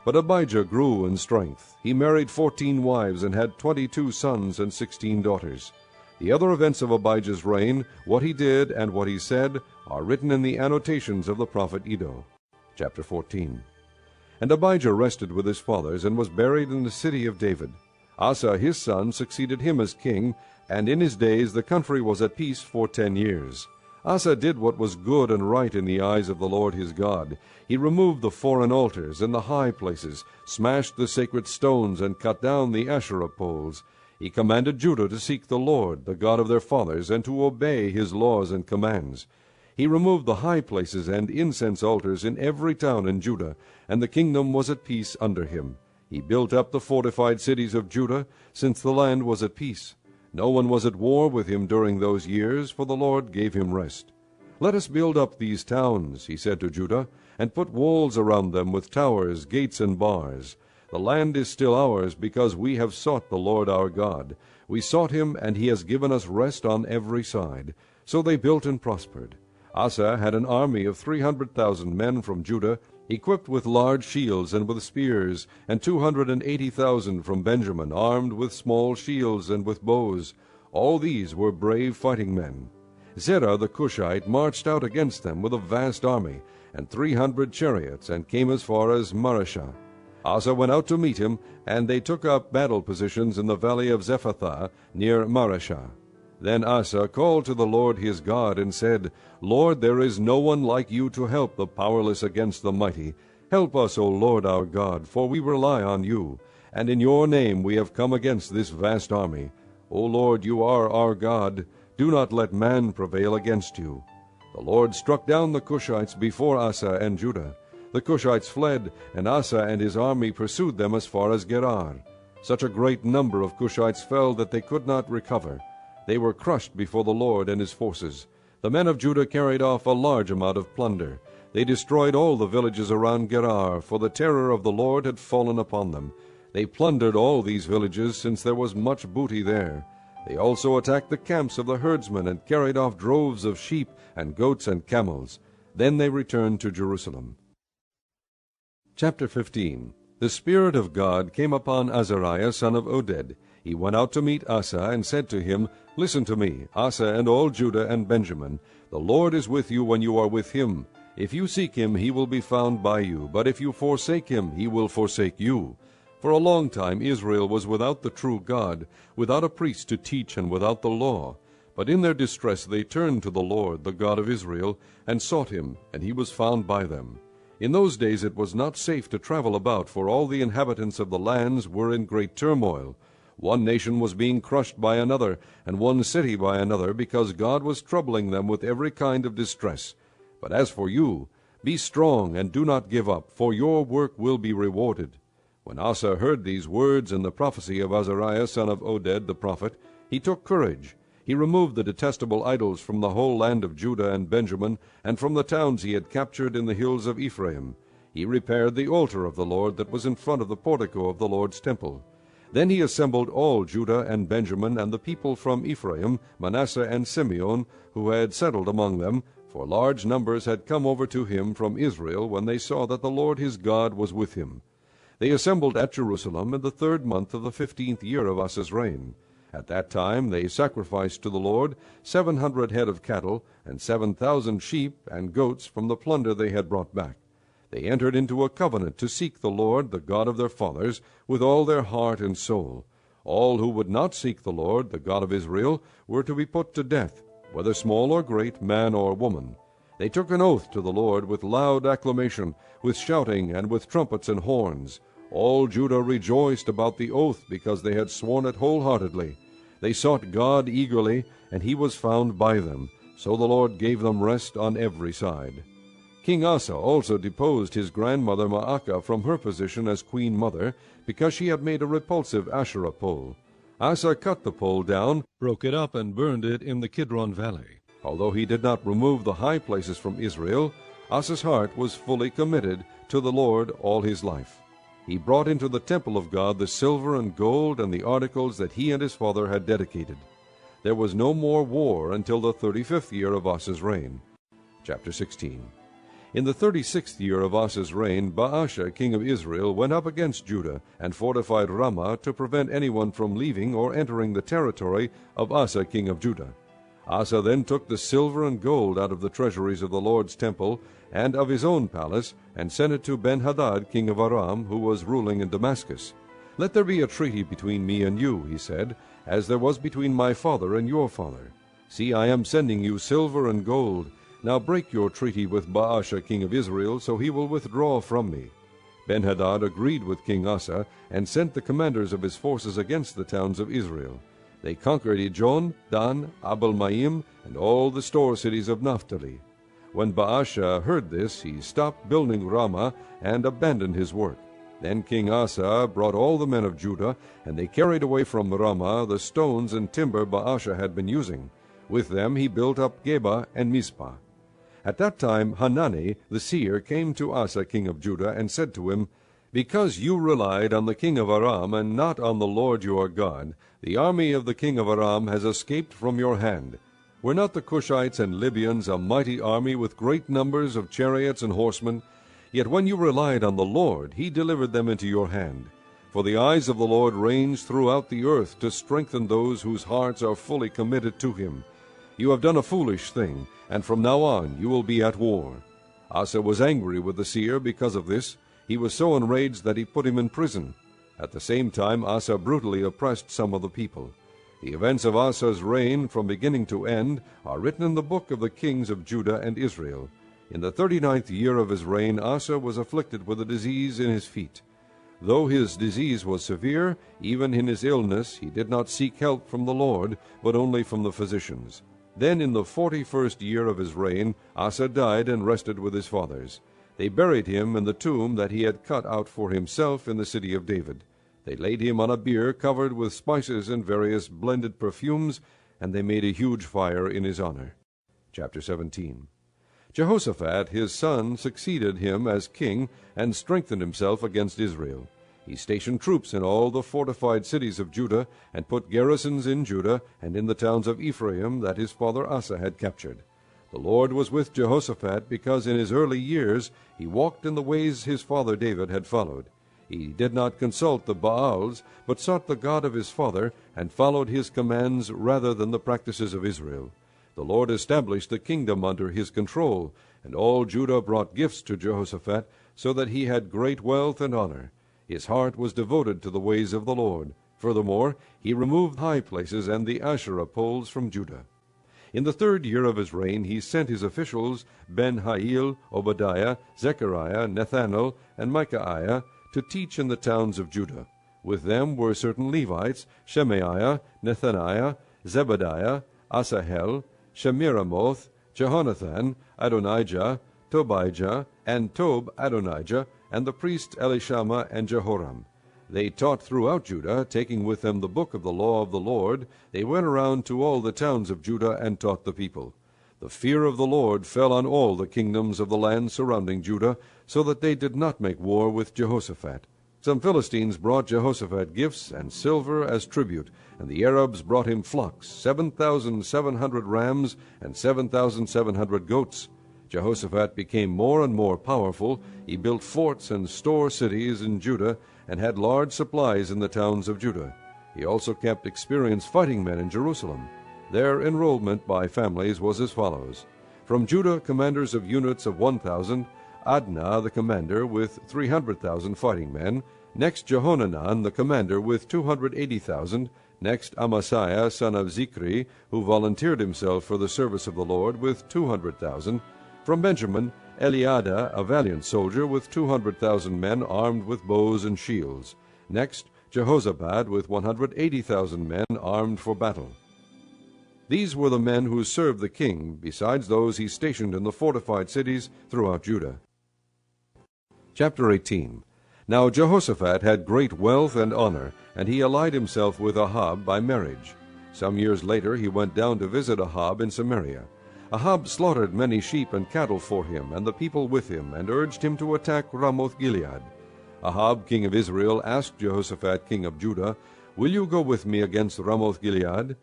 But Abijah grew in strength. He married 14 wives and had 22 sons and 16 daughters. The other events of Abijah's reign, what he did and what he said, are written in the annotations of the prophet Iddo. Chapter 14. And Abijah rested with his fathers, and was buried in the city of David. Asa his son succeeded him as king, and in his days the country was at peace for 10 years. Asa did what was good and right in the eyes of the Lord his God. He removed the foreign altars and the high places, smashed the sacred stones, and cut down the Asherah poles. He commanded Judah to seek the Lord, the God of their fathers, and to obey his laws and commands. He removed the high places and incense altars in every town in Judah, and the kingdom was at peace under him. He built up the fortified cities of Judah, since the land was at peace. No one was at war with him during those years, for the Lord gave him rest. "Let us build up these towns," he said to Judah, "and put walls around them with towers, gates, and bars. The land is still ours, because we have sought the Lord our God. We sought him, and he has given us rest on every side." So they built and prospered. Asa had an army of 300,000 men from Judah, equipped with large shields and with spears, and 280,000 from Benjamin, armed with small shields and with bows. All these were brave fighting men. Zerah the Cushite marched out against them with a vast army, and 300 chariots, and came as far as Mareshah. Asa went out to meet him, and they took up battle positions in the valley of Zephathah, near Mareshah. Then Asa called to the Lord his God, and said, "Lord, there is no one like you to help the powerless against the mighty. Help us, O Lord our God, for we rely on you, and in your name we have come against this vast army. O Lord, you are our God. Do not let man prevail against you." The Lord struck down the Cushites before Asa and Judah. The Cushites fled, and Asa and his army pursued them as far as Gerar. Such a great number of Cushites fell that they could not recover. They were crushed before the Lord and his forces. The men of Judah carried off a large amount of plunder. They destroyed all the villages around Gerar, for the terror of the Lord had fallen upon them. They plundered all these villages, since there was much booty there. They also attacked the camps of the herdsmen, and carried off droves of sheep and goats and camels. Then they returned to Jerusalem. Chapter 15. The Spirit of God came upon Azariah son of Oded. He went out to meet Asa, and said to him, "Listen to me, Asa and all Judah and Benjamin. The Lord is with you when you are with him. If you seek him, he will be found by you. But if you forsake him, he will forsake you." For a long time Israel was without the true God, without a priest to teach, and without the law. But in their distress they turned to the Lord, the God of Israel, and sought him, and he was found by them. In those days it was not safe to travel about, for all the inhabitants of the lands were in great turmoil. One nation was being crushed by another, and one city by another, because God was troubling them with every kind of distress. But as for you, be strong and do not give up, for your work will be rewarded. When Asa heard these words and the prophecy of Azariah son of Oded the prophet, he took courage. He removed the detestable idols from the whole land of Judah and Benjamin, and from the towns he had captured in the hills of Ephraim. He repaired the altar of the Lord that was in front of the portico of the Lord's temple. Then he assembled all Judah and Benjamin, and the people from Ephraim, Manasseh, and Simeon, who had settled among them, for large numbers had come over to him from Israel when they saw that the Lord his God was with him. They assembled at Jerusalem in the 3rd month of the 15th year of Asa's reign. At that time they sacrificed to the Lord 700 head of cattle, and 7,000 sheep and goats from the plunder they had brought back. They entered into a covenant to seek the Lord, the God of their fathers, with all their heart and soul. All who would not seek the Lord, the God of Israel, were to be put to death, whether small or great, man or woman. They took an oath to the Lord with loud acclamation, with shouting, and with trumpets and horns. All Judah rejoiced about the oath, because they had sworn it wholeheartedly. They sought God eagerly, and he was found by them. So the Lord gave them rest on every side. King Asa also deposed his grandmother Maacah from her position as queen mother, because she had made a repulsive Asherah pole. Asa cut the pole down, broke it up, and burned it in the Kidron valley. Although he did not remove the high places from Israel, Asa's heart was fully committed to the Lord all his life. He brought into the temple of God the silver and gold and the articles that he and his father had dedicated. There was no more war until the 35th year of Asa's reign. Chapter 16. In the 36th year of Asa's reign, Baasha king of Israel went up against Judah, and fortified Ramah to prevent anyone from leaving or entering the territory of Asa king of Judah. Asa then took the silver and gold out of the treasuries of the Lord's temple and of his own palace, and sent it to Ben-Hadad king of Aram, who was ruling in Damascus. "Let there be a treaty between me and you," he said, "as there was between my father and your father. See, I am sending you silver and gold. Now break your treaty with Baasha king of Israel, so he will withdraw from me." Ben-Hadad agreed with King Asa, and sent the commanders of his forces against the towns of Israel. They conquered Ijon, Dan, Abel-Maim, and all the store cities of Naphtali. When Baasha heard this, he stopped building Ramah and abandoned his work. Then King Asa brought all the men of Judah, and they carried away from Ramah the stones and timber Baasha had been using. With them he built up Geba and Mizpah. At that time Hanani the seer came to Asa king of Judah, and said to him, "Because you relied on the king of Aram, and not on the Lord your God, the army of the king of Aram has escaped from your hand. Were not the Cushites and Libyans a mighty army with great numbers of chariots and horsemen? Yet when you relied on the Lord, he delivered them into your hand. For the eyes of the Lord range throughout the earth to strengthen those whose hearts are fully committed to him. You have done a foolish thing, and from now on you will be at war." Asa was angry with the seer because of this. He was so enraged that he put him in prison. At the same time Asa brutally oppressed some of the people. The events of Asa's reign from beginning to end are written in the book of the kings of Judah and Israel. In the 39th year of his reign Asa was afflicted with a disease in his feet. Though his disease was severe, even in his illness he did not seek help from the Lord, but only from the physicians. Then in the 41st year of his reign Asa died and rested with his fathers. They buried him in the tomb that he had cut out for himself in the city of David. They laid him on a bier covered with spices and various blended perfumes, and they made a huge fire in his honor. Chapter 17. Jehoshaphat his son succeeded him as king, and strengthened himself against Israel. He stationed troops in all the fortified cities of Judah, and put garrisons in Judah and in the towns of Ephraim that his father Asa had captured. The Lord was with Jehoshaphat, because in his early years he walked in the ways his father David had followed. He did not consult the Baals, but sought the God of his father, and followed his commands rather than the practices of Israel. The Lord established the kingdom under his control, and all Judah brought gifts to Jehoshaphat, so that he had great wealth and honor. His heart was devoted to the ways of the Lord. Furthermore, he removed high places and the Asherah poles from Judah. In the 3rd year of his reign he sent his officials, Ben-Hail, Obadiah, Zechariah, Nethanel, and Micaiah, to teach in the towns of Judah. With them were certain Levites, Shemaiah, Nethaniah, Zebadiah, Asahel, Shemiramoth, Jehonathan, Adonijah, Tobijah, and Tob-Adonijah, and the priests Elishama and Jehoram. They taught throughout Judah, taking with them the book of the law of the Lord. They went around to all the towns of Judah and taught the people. The fear of the Lord fell on all the kingdoms of the land surrounding Judah, so that they did not make war with Jehoshaphat. Some Philistines brought Jehoshaphat gifts and silver as tribute, and the Arabs brought him flocks, 7,700 rams and 7,700 goats. Jehoshaphat became more and more powerful. He built forts and store cities in Judah, and had large supplies in the towns of Judah. He also kept experienced fighting men in Jerusalem. Their enrollment by families was as follows. From Judah, commanders of units of 1,000, Adnah the commander with 300,000 fighting men. Next Jehohanan the commander with 280,000. Next Amasiah son of Zikri, who volunteered himself for the service of the Lord, with 200,000. From Benjamin, Eliada, a valiant soldier, with 200,000 men armed with bows and shields. Next, Jehozabad, with 180,000 men armed for battle. These were the men who served the king, besides those he stationed in the fortified cities throughout Judah. Chapter 18. Now Jehoshaphat had great wealth and honor, and he allied himself with Ahab by marriage. Some years later he went down to visit Ahab in Samaria. Ahab slaughtered many sheep and cattle for him, and the people with him, and urged him to attack Ramoth-Gilead. Ahab, king of Israel, asked Jehoshaphat, king of Judah, "Will you go with me against Ramoth-Gilead?"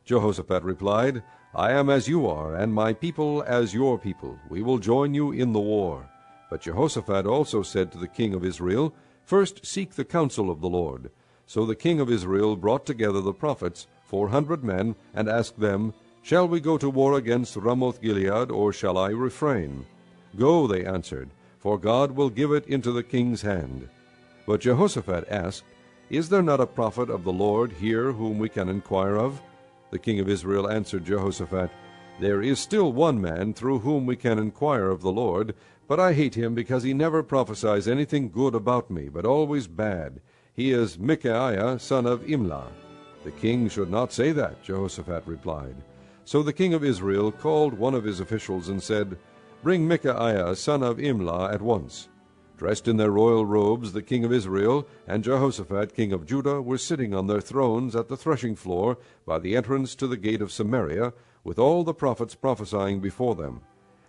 Jehoshaphat replied, "I am as you are, and my people as your people. We will join you in the war." But Jehoshaphat also said to the king of Israel, "First seek the counsel of the Lord." So the king of Israel brought together the prophets, 400 men, and asked them, "Shall we go to war against Ramoth-Gilead, or shall I refrain?" "Go," they answered, "for God will give it into the king's hand." But Jehoshaphat asked, "Is there not a prophet of the Lord here whom we can inquire of?" The king of Israel answered Jehoshaphat, There is still one man through whom we can inquire of the Lord, but I hate him because he never prophesies anything good about me, but always bad. He is Micaiah, son of Imlah. The king should not say that, Jehoshaphat replied. So the king of Israel called one of his officials and said, Bring Micaiah, son of Imlah, at once. Dressed in their royal robes, the king of Israel and Jehoshaphat, king of Judah, were sitting on their thrones at the threshing floor by the entrance to the gate of Samaria, with all the prophets prophesying before them.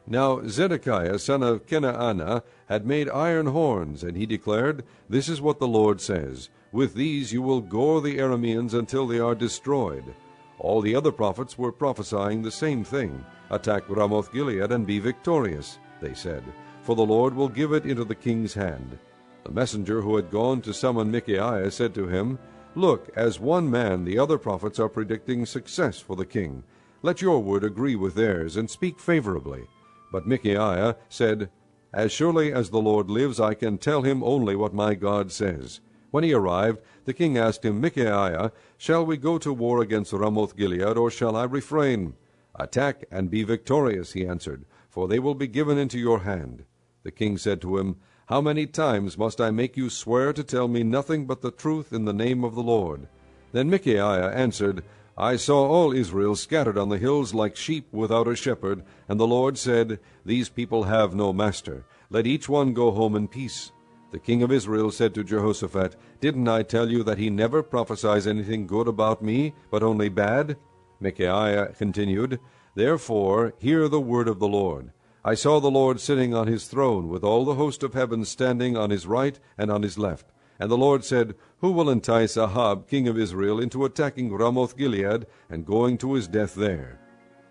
Now Zedekiah, son of Kenaanah, had made iron horns, and he declared, This is what the Lord says, With these you will gore the Arameans until they are destroyed. All the other prophets were prophesying the same thing. Attack Ramoth-Gilead and be victorious, they said, for the Lord will give it into the king's hand. The messenger who had gone to summon Micaiah said to him, Look, as one man the other prophets are predicting success for the king. Let your word agree with theirs, and speak favorably. But Micaiah said, As surely as the Lord lives, I can tell him only what my God says. When he arrived, the king asked him, Micaiah, shall we go to war against Ramoth-Gilead, or shall I refrain? Attack and be victorious, he answered, for they will be given into your hand. The king said to him, How many times must I make you swear to tell me nothing but the truth in the name of the Lord? Then Micaiah answered, I saw all Israel scattered on the hills like sheep without a shepherd, and the Lord said, These people have no master. Let each one go home in peace. The king of Israel said to Jehoshaphat, Didn't I tell you that he never prophesies anything good about me, but only bad? Micaiah continued, Therefore hear the word of the Lord. I saw the Lord sitting on his throne, with all the host of heaven standing on his right and on his left. And the Lord said, Who will entice Ahab, king of Israel, into attacking Ramoth-Gilead and going to his death there?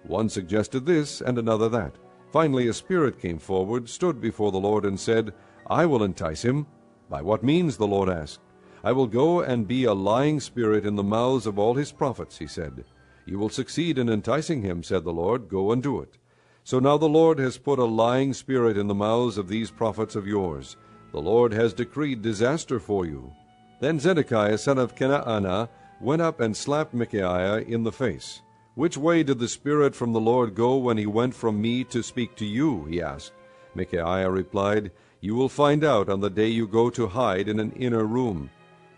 One suggested this, and another that. Finally a spirit came forward, stood before the Lord, and said, I will entice him. By what means? The Lord asked. I will go and be a lying spirit in the mouths of all his prophets, he said. You will succeed in enticing him, said the Lord. Go and do it. So now the Lord has put a lying spirit in the mouths of these prophets of yours. The Lord has decreed disaster for you. Then Zedekiah, son of Kenaanah, went up and slapped Micaiah in the face. Which way did the Spirit from the Lord go when he went from me to speak to you? He asked. Micaiah replied, You will find out on the day you go to hide in an inner room.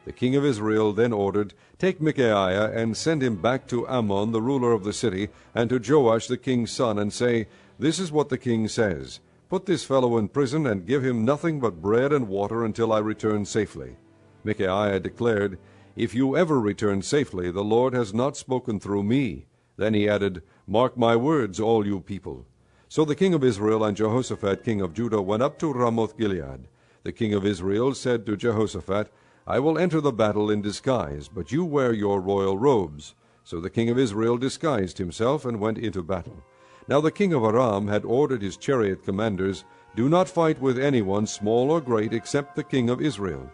The king of Israel then ordered, Take Micaiah and send him back to Ammon, the ruler of the city, and to Joash the king's son, and say, This is what the king says. Put this fellow in prison, and give him nothing but bread and water until I return safely. Micaiah declared, If you ever return safely, the Lord has not spoken through me. Then he added, Mark my words, all you people. So the king of Israel and Jehoshaphat, king of Judah, went up to Ramoth-Gilead. The king of Israel said to Jehoshaphat, I will enter the battle in disguise, but you wear your royal robes. So the king of Israel disguised himself and went into battle. Now the king of Aram had ordered his chariot commanders, Do not fight with anyone, small or great, except the king of Israel.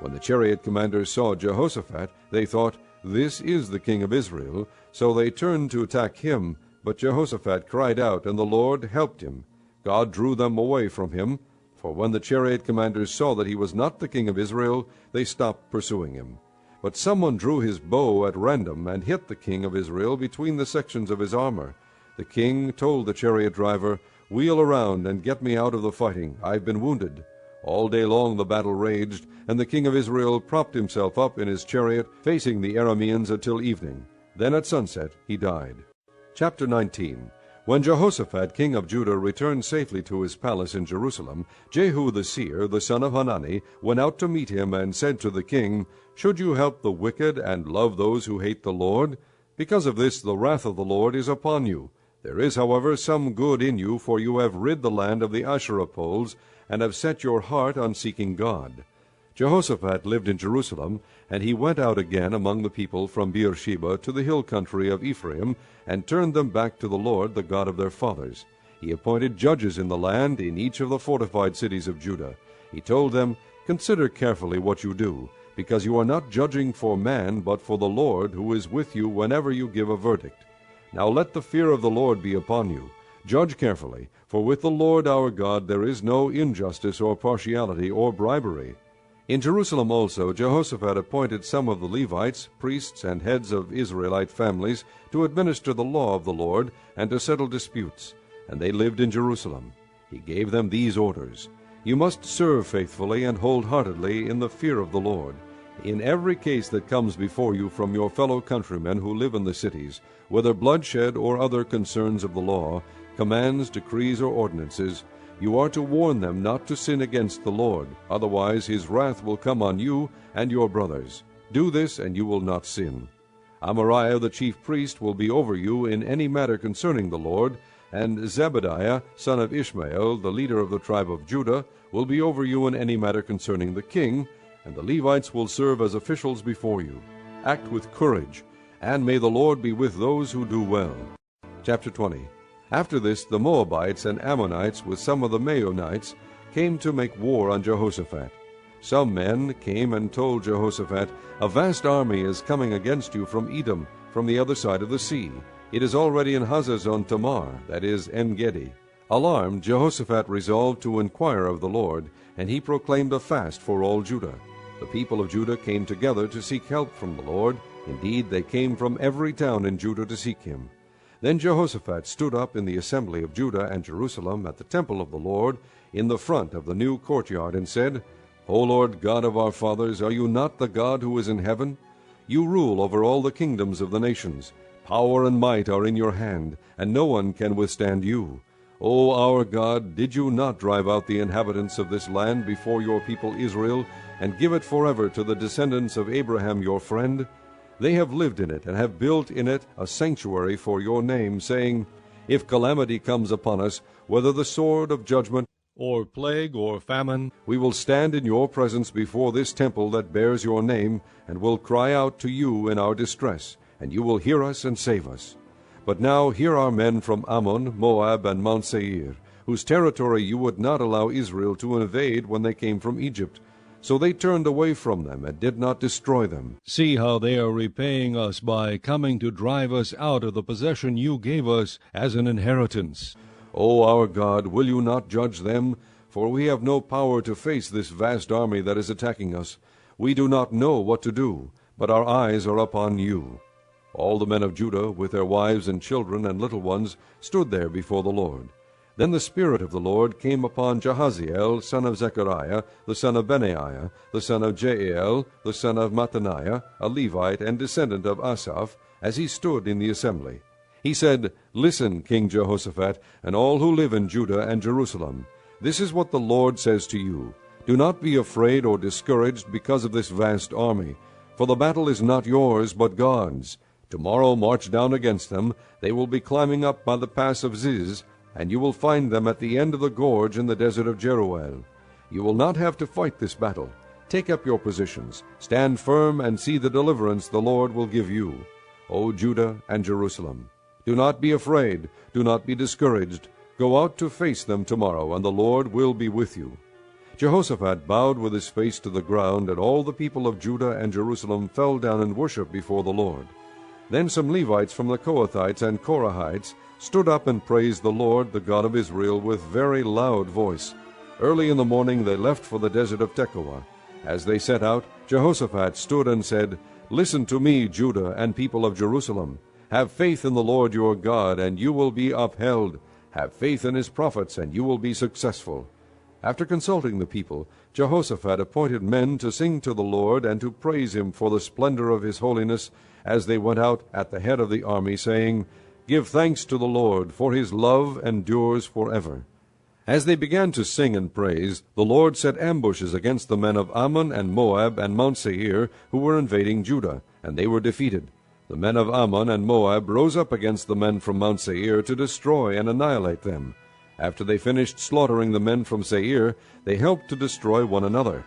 When the chariot commanders saw Jehoshaphat, they thought, This is the king of Israel. So they turned to attack him, but Jehoshaphat cried out, and the Lord helped him. God drew them away from him, for when the chariot commanders saw that he was not the king of Israel, they stopped pursuing him. But someone drew his bow at random and hit the king of Israel between the sections of his armor. The king told the chariot driver, Wheel around and get me out of the fighting. I've been wounded. All day long the battle raged, and the king of Israel propped himself up in his chariot, facing the Arameans until evening. Then at sunset he died. Chapter 19. When Jehoshaphat, king of Judah, returned safely to his palace in Jerusalem, Jehu the seer, the son of Hanani, went out to meet him and said to the king, Should you help the wicked and love those who hate the Lord? Because of this the wrath of the Lord is upon you. There is, however, some good in you, for you have rid the land of the Asherah poles, and have set your heart on seeking God. Jehoshaphat lived in Jerusalem, and he went out again among the people from Beersheba to the hill country of Ephraim, and turned them back to the Lord, the God of their fathers. He appointed judges in the land, in each of the fortified cities of Judah. He told them, Consider carefully what you do, because you are not judging for man, but for the Lord, who is with you whenever you give a verdict. Now let the fear of the Lord be upon you. Judge carefully, for with the Lord our God there is no injustice or partiality or bribery. In Jerusalem also Jehoshaphat appointed some of the Levites, priests, and heads of Israelite families to administer the law of the Lord and to settle disputes, and they lived in Jerusalem. He gave them these orders: You must serve faithfully and wholeheartedly in the fear of the Lord. In every case that comes before you from your fellow countrymen who live in the cities, whether bloodshed or other concerns of the law, commands, decrees, or ordinances, you are to warn them not to sin against the Lord, otherwise his wrath will come on you and your brothers. Do this, and you will not sin. Amariah the chief priest will be over you in any matter concerning the Lord, and Zebadiah, son of Ishmael, the leader of the tribe of Judah, will be over you in any matter concerning the king, and the Levites will serve as officials before you. Act with courage, and may the Lord be with those who do well. Chapter 20. After this, the Moabites and Ammonites with some of the Maonites came to make war on Jehoshaphat. Some men came and told Jehoshaphat, A vast army is coming against you from Edom, from the other side of the sea. It is already in Hazazon Tamar, that is, En-Gedi. Alarmed, Jehoshaphat resolved to inquire of the Lord, and he proclaimed a fast for all Judah. The people of Judah came together to seek help from the Lord. Indeed, they came from every town in Judah to seek him. Then Jehoshaphat stood up in the assembly of Judah and Jerusalem at the temple of the Lord, in the front of the new courtyard, and said, O Lord God of our fathers, are you not the God who is in heaven? You rule over all the kingdoms of the nations. Power and might are in your hand, and no one can withstand you. O our God, did you not drive out the inhabitants of this land before your people Israel, and give it forever to the descendants of Abraham your friend? They have lived in it, and have built in it a sanctuary for your name, saying, If calamity comes upon us, whether the sword of judgment, or plague, or famine, we will stand in your presence before this temple that bears your name, and will cry out to you in our distress, and you will hear us and save us. But now here are men from Ammon, Moab, and Mount Seir, whose territory you would not allow Israel to invade when they came from Egypt. So they turned away from them and did not destroy them. See how they are repaying us by coming to drive us out of the possession you gave us as an inheritance. O our God, will you not judge them? For we have no power to face this vast army that is attacking us. We do not know what to do, but our eyes are upon you. All the men of Judah, with their wives and children and little ones, stood there before the Lord. Then the Spirit of the Lord came upon Jahaziel, son of Zechariah, the son of Benaiah, the son of Jael, the son of Mattaniah, a Levite and descendant of Asaph, as he stood in the assembly. He said, Listen, King Jehoshaphat, and all who live in Judah and Jerusalem. This is what the Lord says to you. Do not be afraid or discouraged because of this vast army, for the battle is not yours, but God's. Tomorrow march down against them. They will be climbing up by the pass of Ziz, and you will find them at the end of the gorge in the desert of Jeruel. You will not have to fight this battle. Take up your positions, stand firm, and see the deliverance the Lord will give you, O Judah and Jerusalem. Do not be afraid, do not be discouraged. Go out to face them tomorrow, and the Lord will be with you. Jehoshaphat bowed with his face to the ground, and all the people of Judah and Jerusalem fell down and worshipped before the Lord. Then some Levites from the Kohathites and Korahites stood up and praised the Lord, the God of Israel, with very loud voice. Early in the morning they left for the desert of Tekoa. As they set out, Jehoshaphat stood and said, Listen to me, Judah and people of Jerusalem. Have faith in the Lord your God, and you will be upheld. Have faith in his prophets, and you will be successful. After consulting the people, Jehoshaphat appointed men to sing to the Lord and to praise him for the splendor of his holiness, as they went out at the head of the army, saying, Give thanks to the Lord, for his love endures forever. As they began to sing and praise, the Lord set ambushes against the men of Ammon and Moab and Mount Seir, who were invading Judah, and they were defeated. The men of Ammon and Moab rose up against the men from Mount Seir to destroy and annihilate them. After they finished slaughtering the men from Seir, they helped to destroy one another.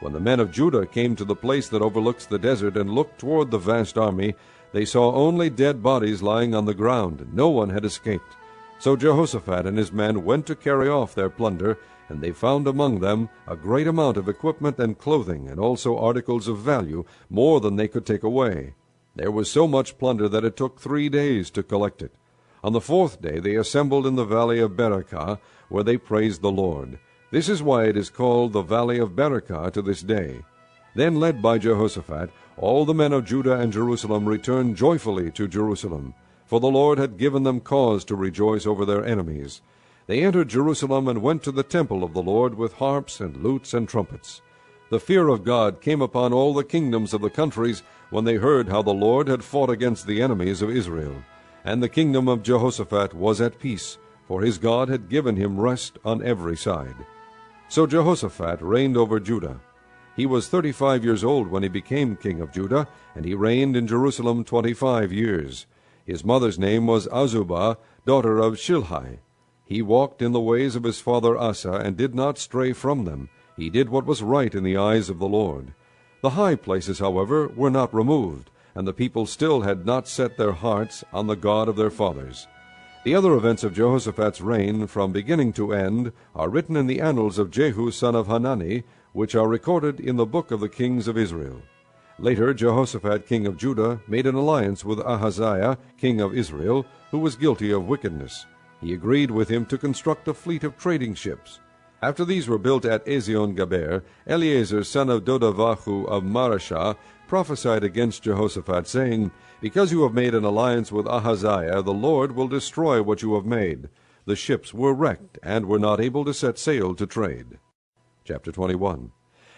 When the men of Judah came to the place that overlooks the desert and looked toward the vast army, they saw only dead bodies lying on the ground. No one had escaped. So Jehoshaphat and his men went to carry off their plunder, and they found among them a great amount of equipment and clothing, and also articles of value, more than they could take away. There was so much plunder that it took 3 days to collect it. On the 4th day they assembled in the valley of Berakah, where they praised the Lord. This is why it is called the Valley of Berakah to this day. Then, led by Jehoshaphat, all the men of Judah and Jerusalem returned joyfully to Jerusalem, for the Lord had given them cause to rejoice over their enemies. They entered Jerusalem and went to the temple of the Lord with harps and lutes and trumpets. The fear of God came upon all the kingdoms of the countries when they heard how the Lord had fought against the enemies of Israel. And the kingdom of Jehoshaphat was at peace, for his God had given him rest on every side. So Jehoshaphat reigned over Judah. He was 35 years old when he became king of Judah, and he reigned in Jerusalem 25 years. His mother's name was Azubah, daughter of Shilhi. He walked in the ways of his father Asa, and did not stray from them. He did what was right in the eyes of the Lord. The high places, however, were not removed, and the people still had not set their hearts on the God of their fathers. The other events of Jehoshaphat's reign, from beginning to end, are written in the annals of Jehu son of Hanani, which are recorded in the book of the kings of Israel. Later Jehoshaphat king of Judah made an alliance with Ahaziah king of Israel, who was guilty of wickedness. He agreed with him to construct a fleet of trading ships. After these were built at Ezion-Gaber, Eleazar son of Dodavahu of Marashah prophesied against Jehoshaphat, saying, Because you have made an alliance with Ahaziah, the Lord will destroy what you have made. The ships were wrecked, and were not able to set sail to trade. Chapter 21.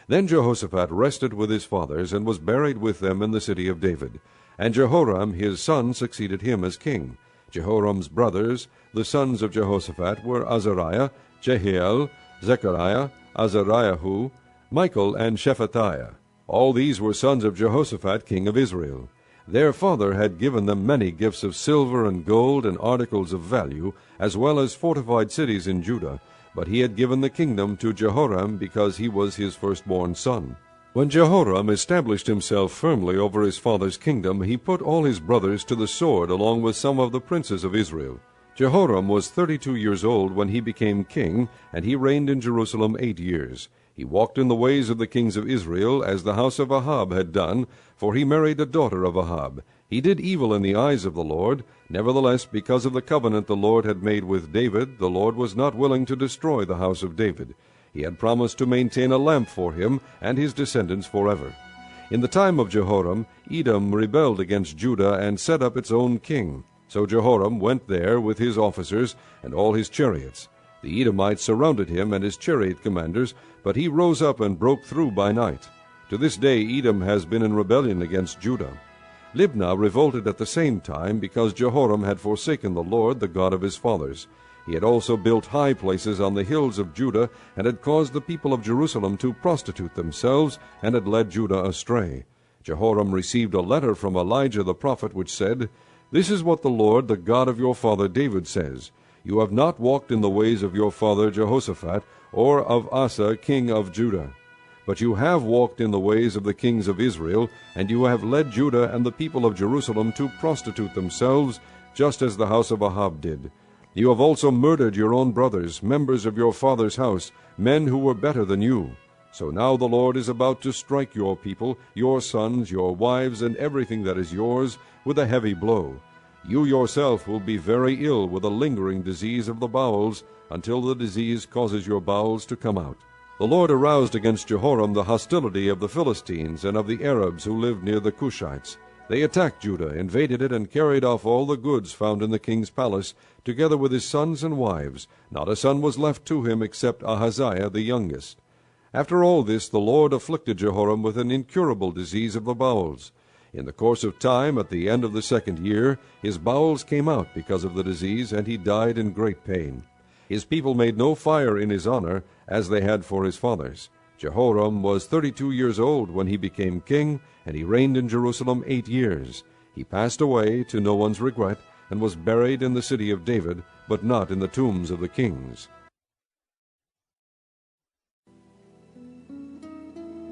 Then Jehoshaphat rested with his fathers, and was buried with them in the city of David. And Jehoram his son succeeded him as king. Jehoram's brothers, the sons of Jehoshaphat, were Azariah, Jehiel, Zechariah, Azariahu, Michael, and Shephatiah. All these were sons of Jehoshaphat king of Israel. Their father had given them many gifts of silver and gold and articles of value, as well as fortified cities in Judah, but he had given the kingdom to Jehoram because he was his firstborn son. When Jehoram established himself firmly over his father's kingdom, he put all his brothers to the sword along with some of the princes of Israel. Jehoram was 32 years old when he became king, and he reigned in Jerusalem 8 years. He walked in the ways of the kings of Israel, as the house of Ahab had done, for he married a daughter of Ahab. He did evil in the eyes of the Lord. Nevertheless, because of the covenant the Lord had made with David, the Lord was not willing to destroy the house of David. He had promised to maintain a lamp for him and his descendants forever. In the time of Jehoram, Edom rebelled against Judah and set up its own king. So Jehoram went there with his officers and all his chariots. The Edomites surrounded him and his chariot commanders, but he rose up and broke through by night. To this day Edom has been in rebellion against Judah. Libnah revolted at the same time, because Jehoram had forsaken the Lord, the God of his fathers. He had also built high places on the hills of Judah, and had caused the people of Jerusalem to prostitute themselves, and had led Judah astray. Jehoram received a letter from Elijah the prophet, which said, This is what the Lord, the God of your father David, says, You have not walked in the ways of your father Jehoshaphat, or of Asa king of Judah. But you have walked in the ways of the kings of Israel, and you have led Judah and the people of Jerusalem to prostitute themselves, just as the house of Ahab did. You have also murdered your own brothers, members of your father's house, men who were better than you. So now the Lord is about to strike your people, your sons, your wives, and everything that is yours, with a heavy blow. You yourself will be very ill with a lingering disease of the bowels, until the disease causes your bowels to come out. The Lord aroused against Jehoram the hostility of the Philistines and of the Arabs who lived near the Cushites. They attacked Judah, invaded it, and carried off all the goods found in the king's palace, together with his sons and wives. Not a son was left to him except Ahaziah the youngest. After all this, the Lord afflicted Jehoram with an incurable disease of the bowels. In the course of time, at the end of the 2nd year, his bowels came out because of the disease, and he died in great pain. His people made no fire in his honor, as they had for his fathers. Jehoram was 32 years old when he became king, and he reigned in Jerusalem 8 years. He passed away, to no one's regret, and was buried in the city of David, but not in the tombs of the kings.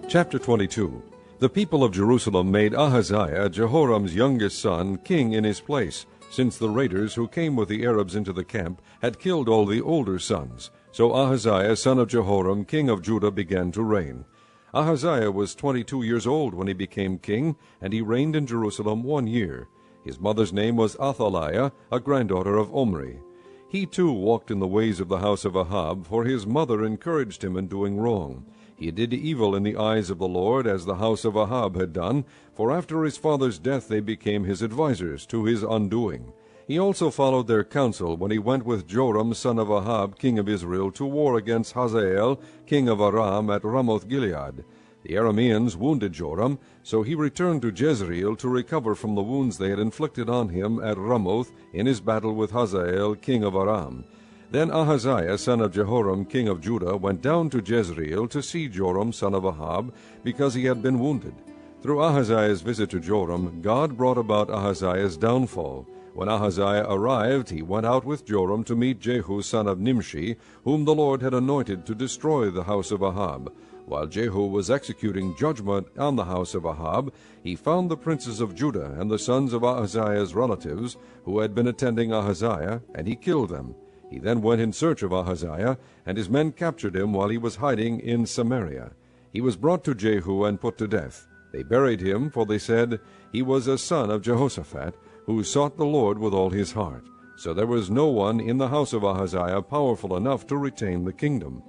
Chapter 22. The people of Jerusalem made Ahaziah, Jehoram's youngest son, king in his place, since the raiders who came with the Arabs into the camp had killed all the older sons. So Ahaziah, son of Jehoram, king of Judah, began to reign. Ahaziah was 22 years old when he became king, and he reigned in Jerusalem 1 year. His mother's name was Athaliah, a granddaughter of Omri. He too walked in the ways of the house of Ahab, for his mother encouraged him in doing wrong. He did evil in the eyes of the Lord, as the house of Ahab had done, for after his father's death they became his advisers, to his undoing. He also followed their counsel when he went with Joram son of Ahab, king of Israel, to war against Hazael, king of Aram, at Ramoth-Gilead. The Arameans wounded Joram, so he returned to Jezreel to recover from the wounds they had inflicted on him at Ramoth in his battle with Hazael, king of Aram. Then Ahaziah son of Jehoram, king of Judah, went down to Jezreel to see Joram son of Ahab, because he had been wounded. Through Ahaziah's visit to Joram, God brought about Ahaziah's downfall. When Ahaziah arrived, he went out with Joram to meet Jehu son of Nimshi, whom the Lord had anointed to destroy the house of Ahab. While Jehu was executing judgment on the house of Ahab, he found the princes of Judah and the sons of Ahaziah's relatives, who had been attending Ahaziah, and he killed them. He then went in search of Ahaziah, and his men captured him while he was hiding in Samaria. He was brought to Jehu and put to death. They buried him, for they said, "He was a son of Jehoshaphat, who sought the Lord with all his heart." So there was no one in the house of Ahaziah powerful enough to retain the kingdom.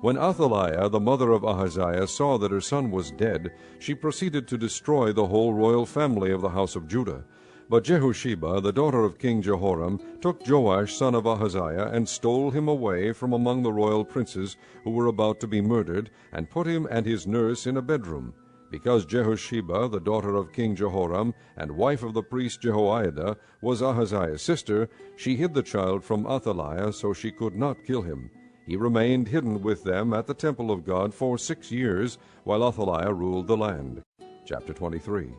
When Athaliah, the mother of Ahaziah, saw that her son was dead, she proceeded to destroy the whole royal family of the house of Judah. But Jehosheba, the daughter of King Jehoram, took Joash son of Ahaziah, and stole him away from among the royal princes who were about to be murdered, and put him and his nurse in a bedroom. Because Jehosheba, the daughter of King Jehoram, and wife of the priest Jehoiada, was Ahaziah's sister, she hid the child from Athaliah, so she could not kill him. He remained hidden with them at the temple of God for 6 years, while Athaliah ruled the land. Chapter 23.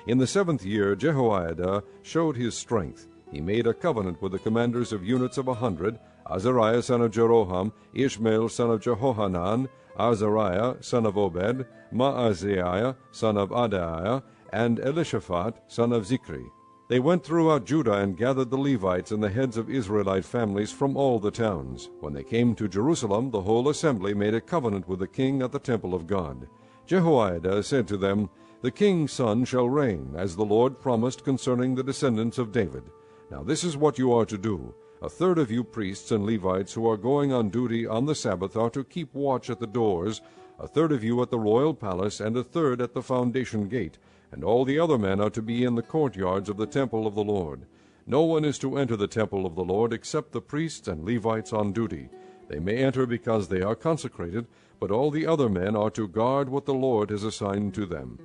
In the 7th year Jehoiada showed his strength. He made a covenant with the commanders of units of 100, Azariah son of Jeroham, Ishmael son of Jehohanan, Azariah son of Obed, Maaziah son of Adaiah, and Elishaphat son of Zikri. They went throughout Judah and gathered the Levites and the heads of Israelite families from all the towns. When they came to Jerusalem, the whole assembly made a covenant with the king at the temple of God. Jehoiada said to them, "The king's son shall reign, as the Lord promised concerning the descendants of David. Now this is what you are to do. A third of you priests and Levites who are going on duty on the Sabbath are to keep watch at the doors, a third of you at the royal palace, and a third at the foundation gate, and all the other men are to be in the courtyards of the temple of the Lord. No one is to enter the temple of the Lord except the priests and Levites on duty. They may enter because they are consecrated, but all the other men are to guard what the Lord has assigned to them.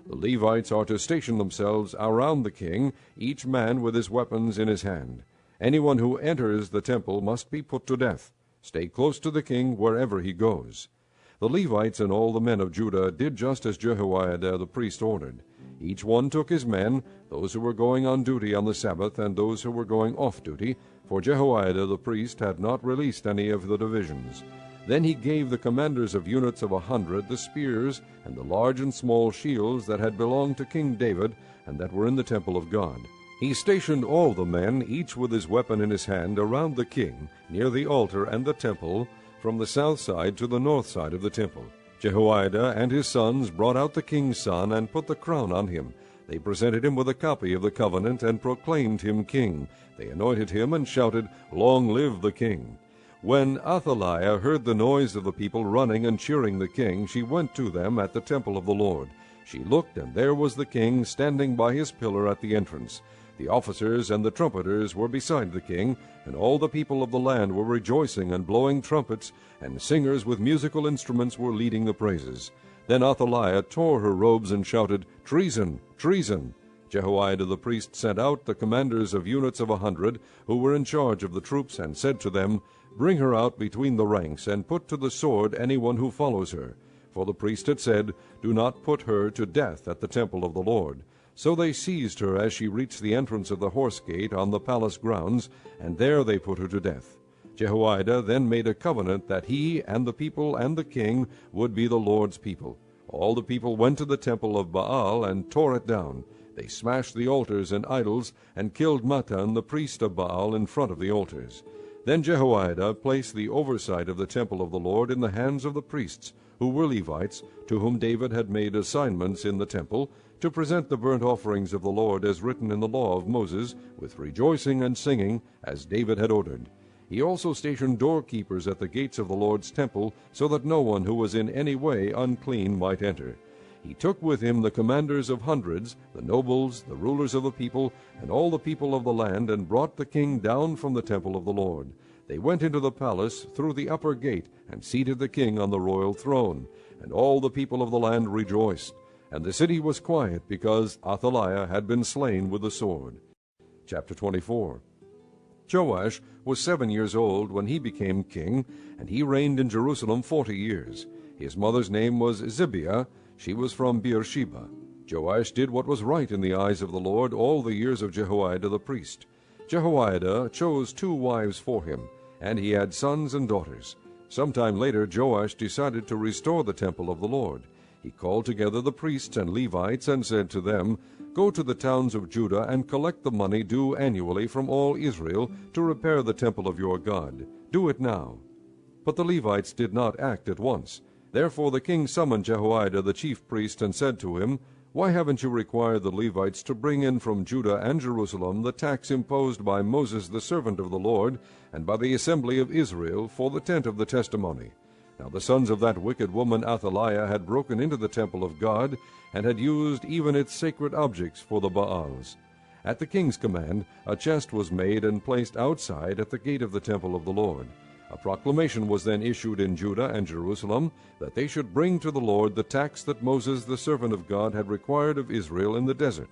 The Levites are to station themselves around the king, each man with his weapons in his hand. Anyone who enters the temple must be put to death. Stay close to the king wherever he goes." The Levites and all the men of Judah did just as Jehoiada the priest ordered. Each one took his men, those who were going on duty on the Sabbath and those who were going off duty, for Jehoiada the priest had not released any of the divisions. Then he gave the commanders of units of 100 the spears and the large and small shields that had belonged to King David and that were in the temple of God. He stationed all the men, each with his weapon in his hand, around the king, near the altar and the temple, from the south side to the north side of the temple. Jehoiada and his sons brought out the king's son and put the crown on him. They presented him with a copy of the covenant and proclaimed him king. They anointed him and shouted, "Long live the king!" When Athaliah heard the noise of the people running and cheering the king, she went to them at the temple of the Lord. She looked, and there was the king standing by his pillar at the entrance. The officers and the trumpeters were beside the king, and all the people of the land were rejoicing and blowing trumpets, and singers with musical instruments were leading the praises. Then Athaliah tore her robes and shouted, "Treason! Treason!" Jehoiada the priest sent out the commanders of units of 100, who were in charge of the troops, and said to them, "Bring her out between the ranks, and put to the sword anyone who follows her." For the priest had said, "Do not put her to death at the temple of the Lord." So they seized her as she reached the entrance of the horse gate on the palace grounds, and there they put her to death. Jehoiada then made a covenant that he and the people and the king would be the Lord's people. All the people went to the temple of Baal and tore it down. They smashed the altars and idols, and killed Mattan the priest of Baal in front of the altars. Then Jehoiada placed the oversight of the temple of the Lord in the hands of the priests, who were Levites, to whom David had made assignments in the temple, to present the burnt offerings of the Lord as written in the law of Moses, with rejoicing and singing, as David had ordered. He also stationed doorkeepers at the gates of the Lord's temple, so that no one who was in any way unclean might enter. He took with him the commanders of hundreds, the nobles, the rulers of the people, and all the people of the land, and brought the king down from the temple of the Lord. They went into the palace through the upper gate, and seated the king on the royal throne. And all the people of the land rejoiced. And the city was quiet, because Athaliah had been slain with the sword. Chapter 24. Joash was 7 years old when he became king, and he reigned in Jerusalem 40 years. His mother's name was Zibiah. She was from Beersheba. Joash did what was right in the eyes of the Lord all the years of Jehoiada the priest. Jehoiada chose 2 wives for him, and he had sons and daughters. Sometime later Joash decided to restore the temple of the Lord. He called together the priests and Levites and said to them, "Go to the towns of Judah and collect the money due annually from all Israel to repair the temple of your God. Do it now." But the Levites did not act at once. Therefore the king summoned Jehoiada the chief priest and said to him, "Why haven't you required the Levites to bring in from Judah and Jerusalem the tax imposed by Moses the servant of the Lord, and by the assembly of Israel, for the tent of the testimony?" Now the sons of that wicked woman Athaliah had broken into the temple of God, and had used even its sacred objects for the Baals. At the king's command, a chest was made and placed outside at the gate of the temple of the Lord. A proclamation was then issued in Judah and Jerusalem that they should bring to the Lord the tax that Moses the servant of God had required of Israel in the desert.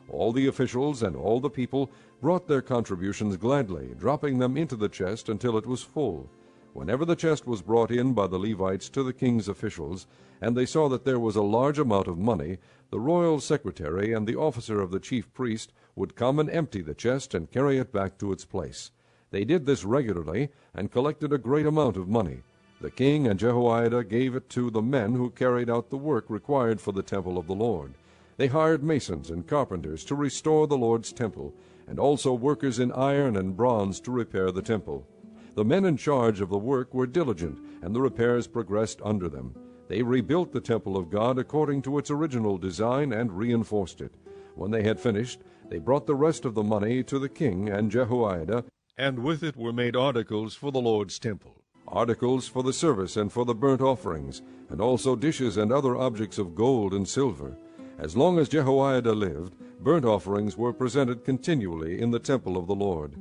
All the officials and all the people brought their contributions gladly, dropping them into the chest until it was full. Whenever the chest was brought in by the Levites to the king's officials, and they saw that there was a large amount of money, the royal secretary and the officer of the chief priest would come and empty the chest and carry it back to its place. They did this regularly, and collected a great amount of money. The king and Jehoiada gave it to the men who carried out the work required for the temple of the Lord. They hired masons and carpenters to restore the Lord's temple, and also workers in iron and bronze to repair the temple. The men in charge of the work were diligent, and the repairs progressed under them. They rebuilt the temple of God according to its original design and reinforced it. When they had finished, they brought the rest of the money to the king and Jehoiada, and with it were made articles for the Lord's temple, articles for the service and for the burnt offerings, and also dishes and other objects of gold and silver. As long as Jehoiada lived, burnt offerings were presented continually in the temple of the Lord.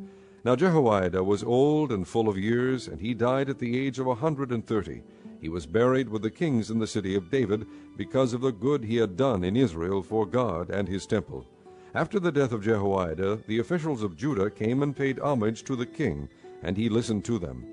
Now Jehoiada was old and full of years, and he died at the age of 130. He was buried with the kings in the city of David, because of the good he had done in Israel for God and his temple. After the death of Jehoiada, the officials of Judah came and paid homage to the king, and he listened to them.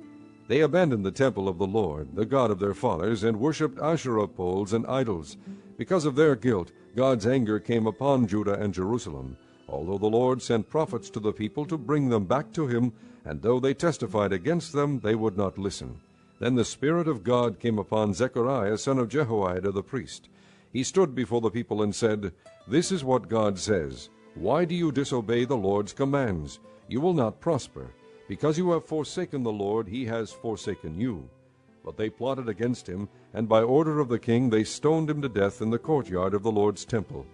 They abandoned the temple of the Lord, the God of their fathers, and worshipped Asherah poles and idols. Because of their guilt, God's anger came upon Judah and Jerusalem, although the Lord sent prophets to the people to bring them back to him, and though they testified against them, they would not listen. Then the Spirit of God came upon Zechariah, son of Jehoiada the priest. He stood before the people and said, "This is what God says, Why do you disobey the Lord's commands? You will not prosper. Because you have forsaken the Lord, he has forsaken you." But they plotted against him, and by order of the king they stoned him to death in the courtyard of the Lord's temple.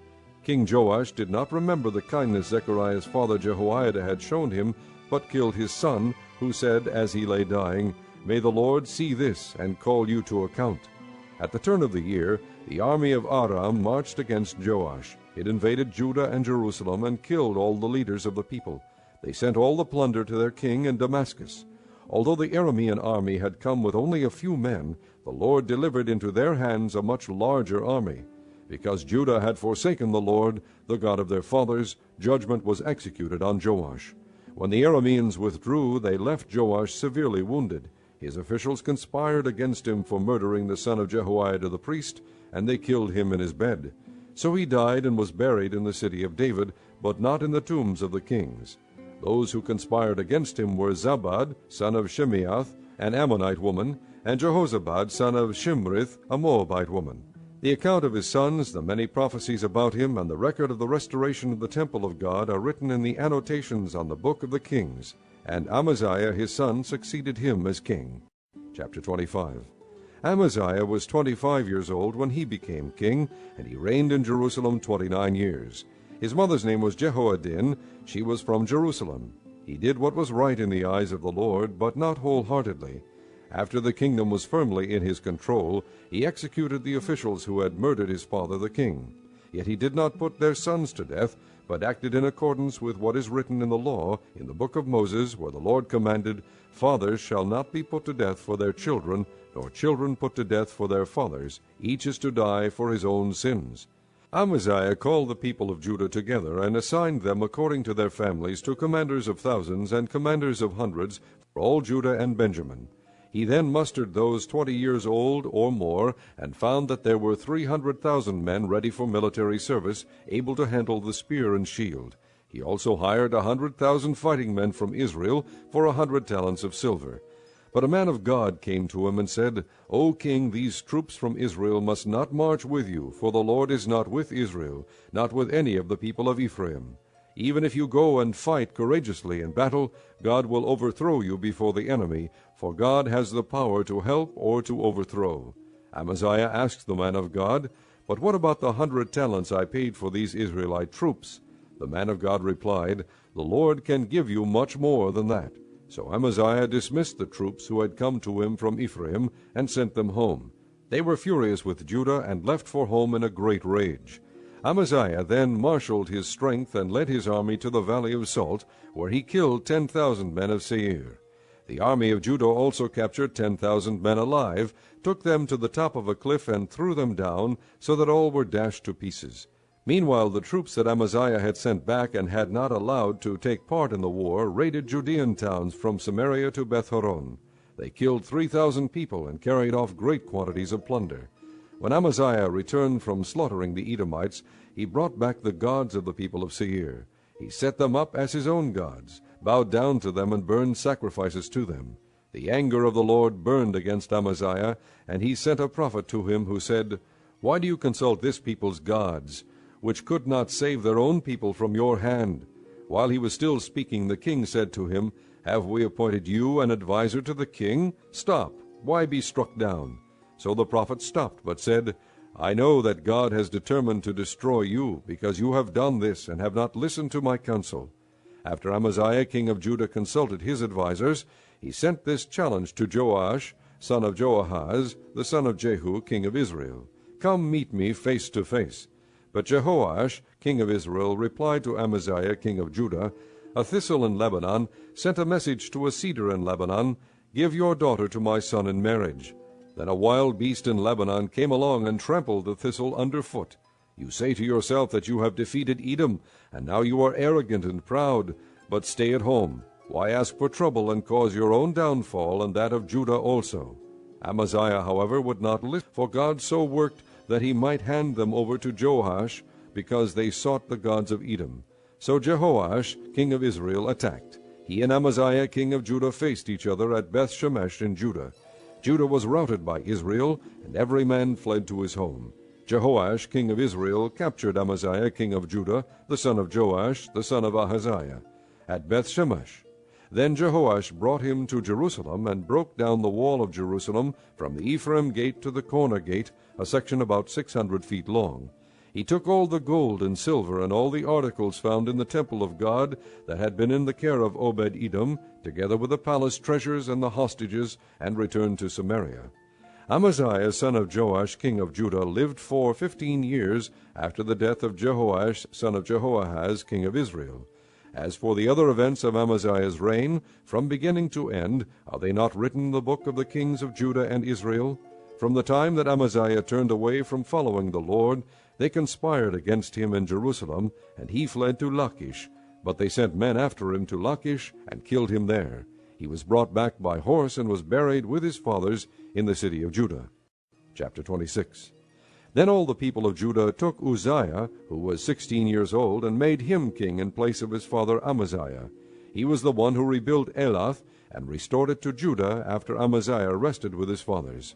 King Joash did not remember the kindness Zechariah's father Jehoiada had shown him, but killed his son, who said as he lay dying, "May the Lord see this, and call you to account." At the turn of the year, the army of Aram marched against Joash. It invaded Judah and Jerusalem, and killed all the leaders of the people. They sent all the plunder to their king in Damascus. Although the Aramean army had come with only a few men, the Lord delivered into their hands a much larger army. Because Judah had forsaken the Lord, the God of their fathers, judgment was executed on Joash. When the Arameans withdrew, they left Joash severely wounded. His officials conspired against him for murdering the son of Jehoiada the priest, and they killed him in his bed. So he died and was buried in the city of David, but not in the tombs of the kings. Those who conspired against him were Zabad, son of Shimeath, an Ammonite woman, and Jehozabad, son of Shimrith, a Moabite woman. The account of his sons, the many prophecies about him, and the record of the restoration of the temple of God are written in the annotations on the book of the kings. And Amaziah his son succeeded him as king. Chapter 25. Amaziah was 25 years old when he became king, and he reigned in Jerusalem 29 years. His mother's name was Jehoaddin. She was from Jerusalem. He did what was right in the eyes of the Lord, but not wholeheartedly. After the kingdom was firmly in his control, he executed the officials who had murdered his father the king. Yet he did not put their sons to death, but acted in accordance with what is written in the law, in the book of Moses, where the Lord commanded, Fathers shall not be put to death for their children, nor children put to death for their fathers. Each is to die for his own sins. Amaziah called the people of Judah together, and assigned them according to their families to commanders of thousands and commanders of hundreds for all Judah and Benjamin. He then mustered those 20 years old or more, and found that there were 300,000 men ready for military service, able to handle the spear and shield. He also hired 100,000 fighting men from Israel for 100 talents of silver. But a man of God came to him and said, O king, these troops from Israel must not march with you, for the Lord is not with Israel, not with any of the people of Ephraim. Even if you go and fight courageously in battle, God will overthrow you before the enemy, for God has the power to help or to overthrow. Amaziah asked the man of God, But what about the 100 talents I paid for these Israelite troops? The man of God replied, The Lord can give you much more than that. So Amaziah dismissed the troops who had come to him from Ephraim, and sent them home. They were furious with Judah, and left for home in a great rage. Amaziah then marshaled his strength, and led his army to the valley of Salt, where he killed 10,000 men of Seir. The army of Judah also captured 10,000 men alive, took them to the top of a cliff, and threw them down, so that all were dashed to pieces. Meanwhile the troops that Amaziah had sent back and had not allowed to take part in the war raided Judean towns from Samaria to Beth-horon. They killed 3,000 people and carried off great quantities of plunder. When Amaziah returned from slaughtering the Edomites, he brought back the gods of the people of Seir. He set them up as his own gods, bowed down to them, and burned sacrifices to them. The anger of the Lord burned against Amaziah, and he sent a prophet to him who said, Why do you consult this people's gods, which could not save their own people from your hand? While he was still speaking, the king said to him, Have we appointed you an adviser to the king? Stop, why be struck down? So the prophet stopped, but said, I know that God has determined to destroy you, because you have done this, and have not listened to my counsel. After Amaziah king of Judah consulted his advisers, he sent this challenge to Joash, son of Joahaz, the son of Jehu, king of Israel, Come meet me face to face. But Jehoash, king of Israel, replied to Amaziah king of Judah, A thistle in Lebanon sent a message to a cedar in Lebanon, Give your daughter to my son in marriage. Then a wild beast in Lebanon came along and trampled the thistle underfoot. You say to yourself that you have defeated Edom, and now you are arrogant and proud. But stay at home. Why ask for trouble and cause your own downfall and that of Judah also? Amaziah, however, would not listen, for God so worked that he might hand them over to Joash, because they sought the gods of Edom. So Jehoash, king of Israel, attacked. He and Amaziah, king of Judah, faced each other at Beth-shemesh in Judah. Judah was routed by Israel, and every man fled to his home. Jehoash, king of Israel, captured Amaziah, king of Judah, the son of Joash, the son of Ahaziah, at Beth-shemesh. Then Jehoash brought him to Jerusalem, and broke down the wall of Jerusalem from the Ephraim gate to the corner gate, a section about 600 feet long. He took all the gold and silver and all the articles found in the temple of God that had been in the care of Obed-Edom, together with the palace treasures and the hostages, and returned to Samaria. Amaziah, son of Joash, king of Judah, lived for 15 years after the death of Jehoash, son of Jehoahaz, king of Israel. As for the other events of Amaziah's reign, from beginning to end, are they not written in the book of the kings of Judah and Israel? From the time that Amaziah turned away from following the Lord, they conspired against him in Jerusalem, and he fled to Lachish. But they sent men after him to Lachish, and killed him there. He was brought back by horse, and was buried with his fathers in the city of Judah. Chapter 26. Then all the people of Judah took Uzziah, who was 16 years old, and made him king in place of his father Amaziah. He was the one who rebuilt Elath, and restored it to Judah after Amaziah rested with his fathers.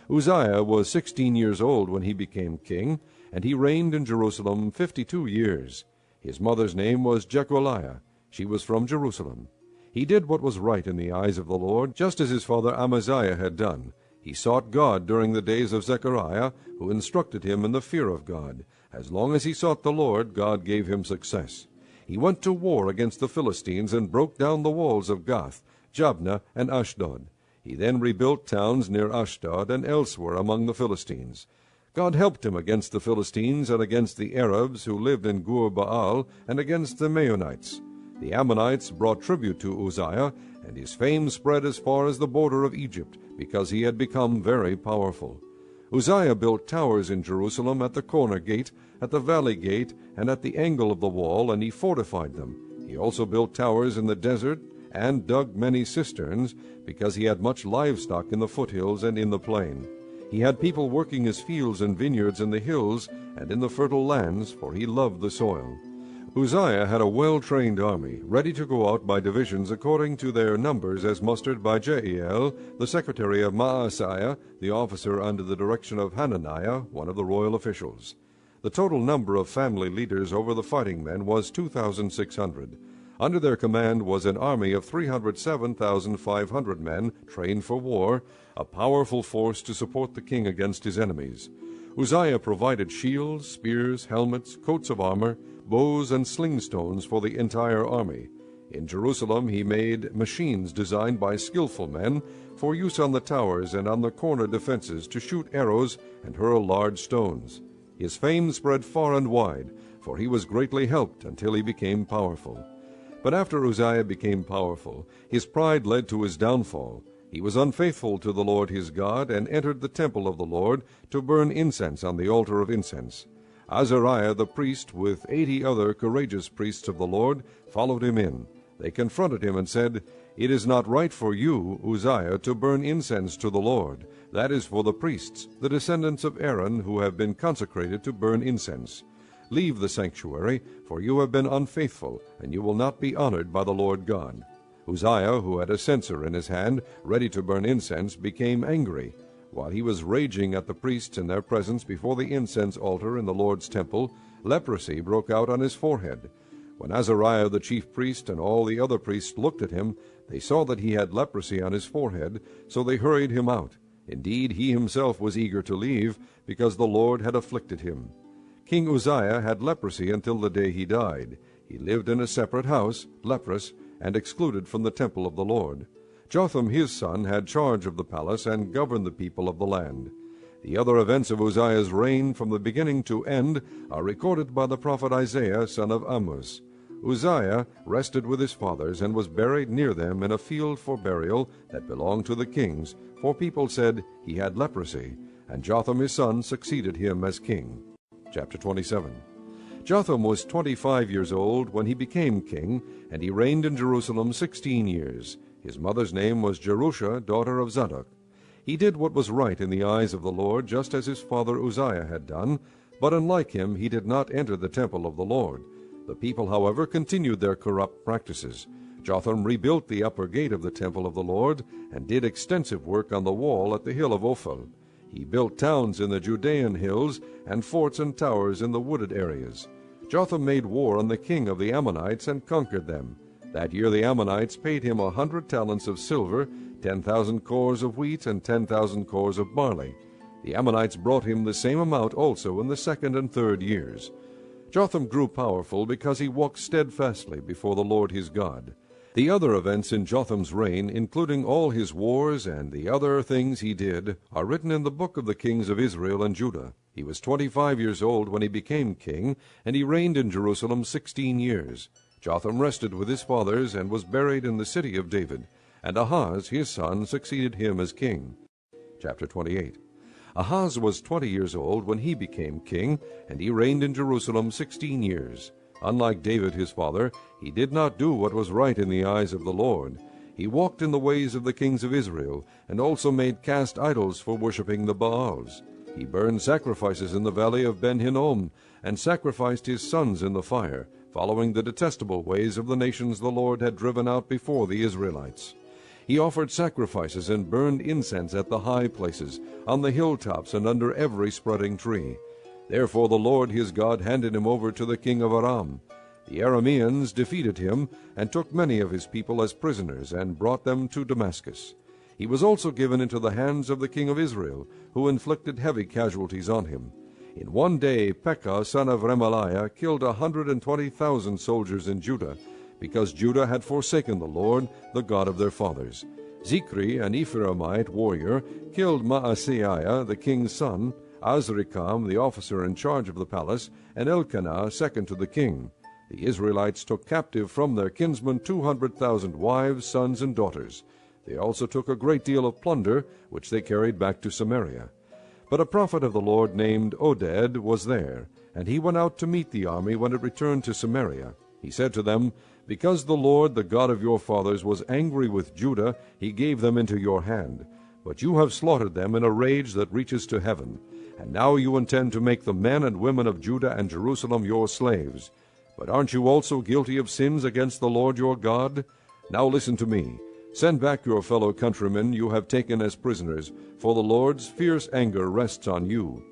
Uzziah was 16 years old when he became king, and he reigned in Jerusalem 52 years. His mother's name was Jecholiah. She was from Jerusalem. He did what was right in the eyes of the Lord, just as his father Amaziah had done. He sought God during the days of Zechariah, who instructed him in the fear of God. As long as he sought the Lord, God gave him success. he went to war against the Philistines and broke down the walls of Gath, Jabneh, and Ashdod. He then rebuilt towns near Ashdod and elsewhere among the Philistines. God helped him against the Philistines and against the Arabs who lived in Gur-Baal and against the Maonites. The Ammonites brought tribute to Uzziah, and his fame spread as far as the border of Egypt, because he had become very powerful. Uzziah built towers in Jerusalem at the corner gate, at the valley gate, and at the angle of the wall, and he fortified them. He also built towers in the desert, and dug many cisterns, because he had much livestock in the foothills and in the plain. He had people working his fields and vineyards in the hills and in the fertile lands, for he loved the soil. Uzziah had a well-trained army, ready to go out by divisions according to their numbers as mustered by Jeiel, the secretary of Maaseiah, the officer under the direction of Hananiah, one of the royal officials. The total number of family leaders over the fighting men was 2,600. Under their command was an army of 307,500 men trained for war, a powerful force to support the king against his enemies. Uzziah provided shields, spears, helmets, coats of armor, bows, and sling stones for the entire army. In Jerusalem he made machines designed by skillful men for use on the towers and on the corner defenses to shoot arrows and hurl large stones. His fame spread far and wide, for he was greatly helped until he became powerful. But after Uzziah became powerful, his pride led to his downfall. He was unfaithful to the Lord his God, and entered the temple of the Lord to burn incense on the altar of incense. Azariah the priest, with 80 other courageous priests of the Lord, followed him in. They confronted him and said, "It is not right for you, Uzziah, to burn incense to the Lord. That is for the priests, the descendants of Aaron, who have been consecrated to burn incense. Leave the sanctuary, for you have been unfaithful, and you will not be honored by the Lord God." Uzziah, who had a censer in his hand, ready to burn incense, became angry. While he was raging at the priests in their presence before the incense altar in the Lord's temple, leprosy broke out on his forehead. When Azariah the chief priest and all the other priests looked at him, they saw that he had leprosy on his forehead, so they hurried him out. Indeed, he himself was eager to leave, because the Lord had afflicted him. King Uzziah had leprosy until the day he died. He lived in a separate house, leprous, and excluded from the temple of the Lord. Jotham his son had charge of the palace and governed the people of the land. The other events of Uzziah's reign from the beginning to end are recorded by the prophet Isaiah, son of Amoz. Uzziah rested with his fathers and was buried near them in a field for burial that belonged to the kings, for people said he had leprosy, and Jotham his son succeeded him as king. Chapter 27. Jotham was 25 years old when he became king, and he reigned in Jerusalem 16 years. His mother's name was Jerusha, daughter of Zadok. He did what was right in the eyes of the Lord, just as his father Uzziah had done, but unlike him he did not enter the temple of the Lord. The people, however, continued their corrupt practices. Jotham rebuilt the upper gate of the temple of the Lord, and did extensive work on the wall at the hill of Ophel. He built towns in the Judean hills, and forts and towers in the wooded areas. Jotham made war on the king of the Ammonites and conquered them. That year the Ammonites paid him 100 talents of silver, 10,000 cores of wheat, and 10,000 cores of barley. The Ammonites brought him the same amount also in the second and third years. Jotham grew powerful because he walked steadfastly before the Lord his God. The other events in Jotham's reign, including all his wars and the other things he did, are written in the book of the kings of Israel and Judah. He was 25 years old when he became king, and he reigned in Jerusalem 16 years. Jotham rested with his fathers and was buried in the city of David, and Ahaz his son succeeded him as king. Chapter 28. Ahaz was 20 years old when he became king, and he reigned in Jerusalem 16 years. Unlike David his father, he did not do what was right in the eyes of the Lord. He walked in the ways of the kings of Israel, and also made cast idols for worshipping the Baals. He burned sacrifices in the valley of Ben-Hinnom, and sacrificed his sons in the fire, following the detestable ways of the nations the Lord had driven out before the Israelites. He offered sacrifices and burned incense at the high places, on the hilltops, and under every spreading tree. Therefore the Lord his God handed him over to the king of Aram. The Arameans defeated him, and took many of his people as prisoners, and brought them to Damascus. He was also given into the hands of the king of Israel, who inflicted heavy casualties on him. In one day Pekah son of Remaliah killed 120,000 soldiers in Judah, because Judah had forsaken the Lord, the God of their fathers. Zichri, an Ephraimite warrior, killed Maaseiah, the king's son, Azrikam, the officer in charge of the palace, and Elkanah, second to the king. The Israelites took captive from their kinsmen 200,000 wives, sons, and daughters. They also took a great deal of plunder, which they carried back to Samaria. But a prophet of the Lord named Oded was there, and he went out to meet the army when it returned to Samaria. He said to them, Because the Lord, the God of your fathers, was angry with Judah, he gave them into your hand. But you have slaughtered them in a rage that reaches to heaven. And now you intend to make the men and women of Judah and Jerusalem your slaves. But aren't you also guilty of sins against the Lord your God? Now listen to me. Send back your fellow countrymen you have taken as prisoners, for the Lord's fierce anger rests on you.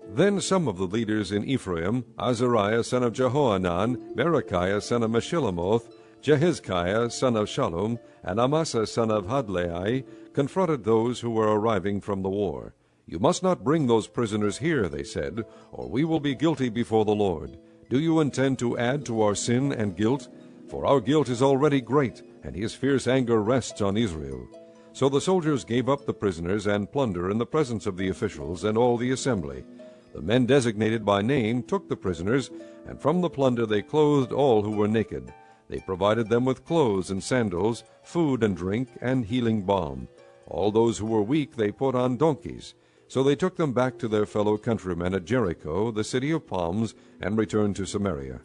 Then some of the leaders in Ephraim, Azariah son of Jehohanan, Berechiah son of Meshillemoth, Jehizkiah son of Shallum, and Amasa son of Hadlai, confronted those who were arriving from the war. You must not bring those prisoners here, they said, or we will be guilty before the Lord. Do you intend to add to our sin and guilt? For our guilt is already great, and his fierce anger rests on Israel. So the soldiers gave up the prisoners and plunder in the presence of the officials and all the assembly. The men designated by name took the prisoners, and from the plunder they clothed all who were naked. They provided them with clothes and sandals, food and drink, and healing balm. All those who were weak they put on donkeys. So they took them back to their fellow countrymen at Jericho, the city of palms, and returned to Samaria.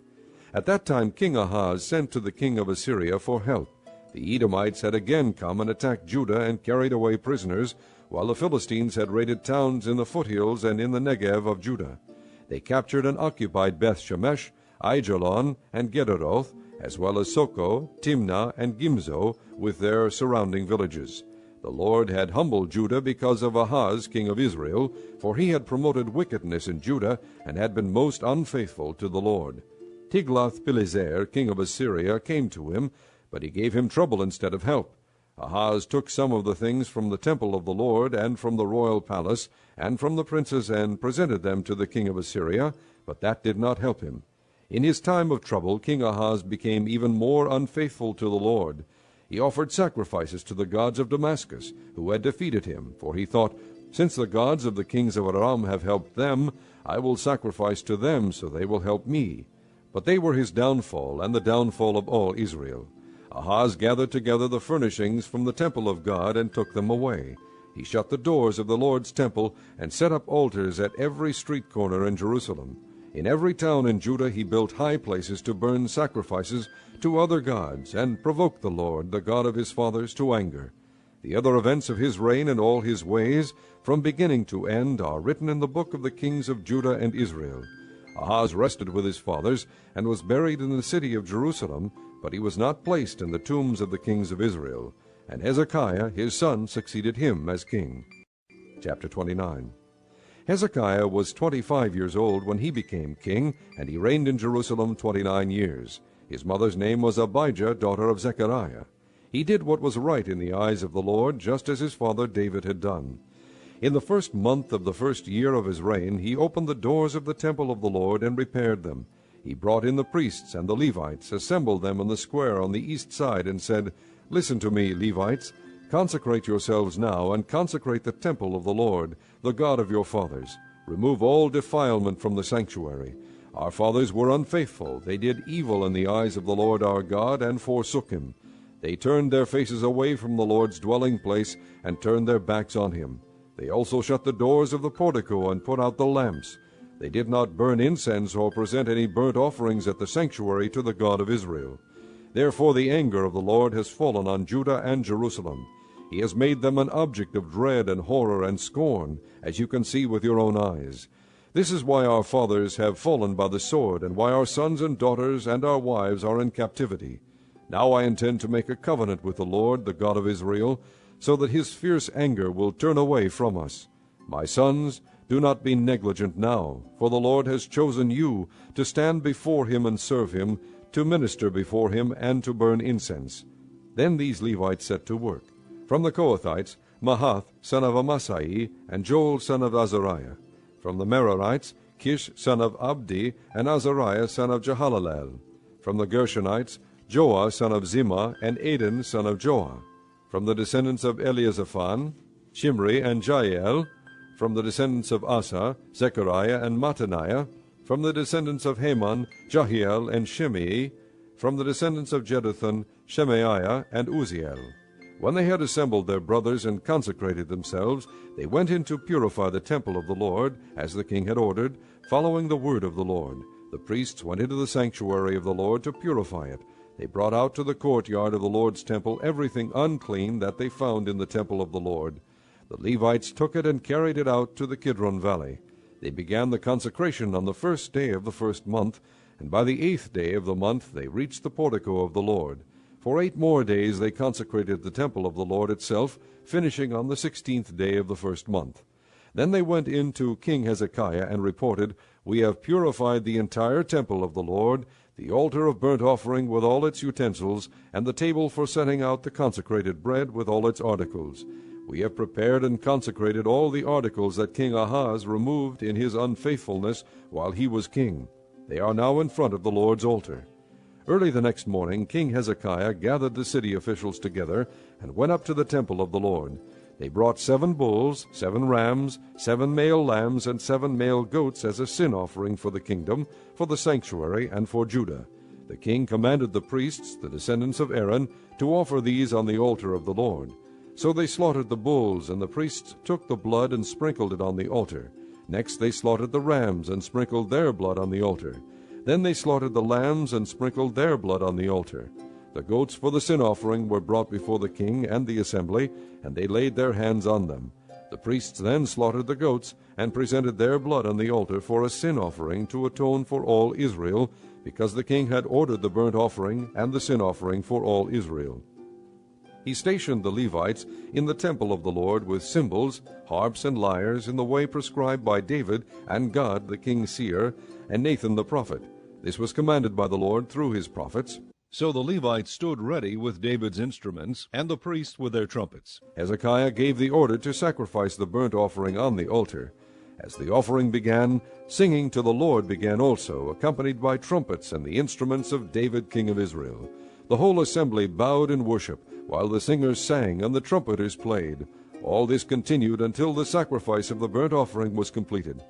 At that time King Ahaz sent to the king of Assyria for help. The Edomites had again come and attacked Judah and carried away prisoners, while the Philistines had raided towns in the foothills and in the Negev of Judah. They captured and occupied Beth-Shemesh, Aijalon, and Gederoth, as well as Soko, Timnah, and Gimzo, with their surrounding villages. The Lord had humbled Judah because of Ahaz, king of Israel, for he had promoted wickedness in Judah, and had been most unfaithful to the Lord. Tiglath-Pileser, king of Assyria, came to him, but he gave him trouble instead of help. Ahaz took some of the things from the temple of the Lord, and from the royal palace, and from the princes, and presented them to the king of Assyria, but that did not help him. In his time of trouble, King Ahaz became even more unfaithful to the Lord. He offered sacrifices to the gods of Damascus, who had defeated him, for he thought, Since the gods of the kings of Aram have helped them, I will sacrifice to them, so they will help me. But they were his downfall, and the downfall of all Israel. Ahaz gathered together the furnishings from the temple of God, and took them away. He shut the doors of the Lord's temple, and set up altars at every street corner in Jerusalem. In every town in Judah he built high places to burn sacrifices to other gods, and provoked the Lord, the God of his fathers, to anger. The other events of his reign and all his ways, from beginning to end, are written in the book of the kings of Judah and Israel. Ahaz rested with his fathers, and was buried in the city of Jerusalem, but he was not placed in the tombs of the kings of Israel. And Hezekiah his son succeeded him as king. Chapter 29. Hezekiah was 25 years old when he became king, and he reigned in Jerusalem 29 years. His mother's name was Abijah, daughter of Zechariah. He did what was right in the eyes of the Lord, just as his father David had done. In the first month of the first year of his reign, he opened the doors of the temple of the Lord and repaired them. He brought in the priests and the Levites, assembled them in the square on the east side, and said, Listen to me, Levites. Consecrate yourselves now, and consecrate the temple of the Lord, the God of your fathers. Remove all defilement from the sanctuary. Our fathers were unfaithful. They did evil in the eyes of the Lord our God, and forsook him. They turned their faces away from the Lord's dwelling place, and turned their backs on him. They also shut the doors of the portico, and put out the lamps. They did not burn incense or present any burnt offerings at the sanctuary to the God of Israel. Therefore the anger of the Lord has fallen on Judah and Jerusalem. He has made them an object of dread and horror and scorn, as you can see with your own eyes. This is why our fathers have fallen by the sword, and why our sons and daughters and our wives are in captivity. Now I intend to make a covenant with the Lord, the God of Israel, so that his fierce anger will turn away from us. My sons, do not be negligent now, for the Lord has chosen you to stand before him and serve him, to minister before him, and to burn incense. Then these Levites set to work. From the Kohathites, Mahath son of Amasai, and Joel son of Azariah. From the Merarites, Kish son of Abdi, and Azariah son of Jehalalel. From the Gershonites, Joah son of Zimmah, and Adin son of Joah. From the descendants of Eliasaphan, Shimri and Jael. From the descendants of Asa, Zechariah and Mattaniah. From the descendants of Haman, Jahiel and Shimei. From the descendants of Jeduthun, Shemaiah and Uzziel. When they had assembled their brothers and consecrated themselves, they went in to purify the temple of the Lord, as the king had ordered, following the word of the Lord. The priests went into the sanctuary of the Lord to purify it. They brought out to the courtyard of the Lord's temple everything unclean that they found in the temple of the Lord. The Levites took it and carried it out to the Kidron valley. They began the consecration on the 1st day of the 1st month, and by the 8th day of the month they reached the portico of the Lord. For 8 more days they consecrated the temple of the Lord itself, finishing on the 16th day of the 1st month. Then they went in to King Hezekiah and reported, "We have purified the entire temple of the Lord, the altar of burnt offering with all its utensils, and the table for setting out the consecrated bread with all its articles. We have prepared and consecrated all the articles that King Ahaz removed in his unfaithfulness while he was king. They are now in front of the Lord's altar." Early the next morning King Hezekiah gathered the city officials together and went up to the temple of the Lord. They brought 7 bulls, 7 rams, 7 male lambs, and 7 male goats as a sin offering for the kingdom, for the sanctuary, and for Judah. The king commanded the priests, the descendants of Aaron, to offer these on the altar of the Lord. So they slaughtered the bulls, and the priests took the blood and sprinkled it on the altar. Next they slaughtered the rams and sprinkled their blood on the altar. Then they slaughtered the lambs and sprinkled their blood on the altar. The goats for the sin offering were brought before the king and the assembly, and they laid their hands on them. The priests then slaughtered the goats and presented their blood on the altar for a sin offering to atone for all Israel, because the king had ordered the burnt offering and the sin offering for all Israel. He stationed the Levites in the temple of the Lord with cymbals, harps, and lyres in the way prescribed by David and Gad the king's seer, and Nathan the prophet. This was commanded by the Lord through his prophets. So the Levites stood ready with David's instruments, and the priests with their trumpets. Hezekiah gave the order to sacrifice the burnt offering on the altar. As the offering began, singing to the Lord began also, accompanied by trumpets and the instruments of David king of Israel. The whole assembly bowed in worship, while the singers sang and the trumpeters played. All this continued until the sacrifice of the burnt offering was completed.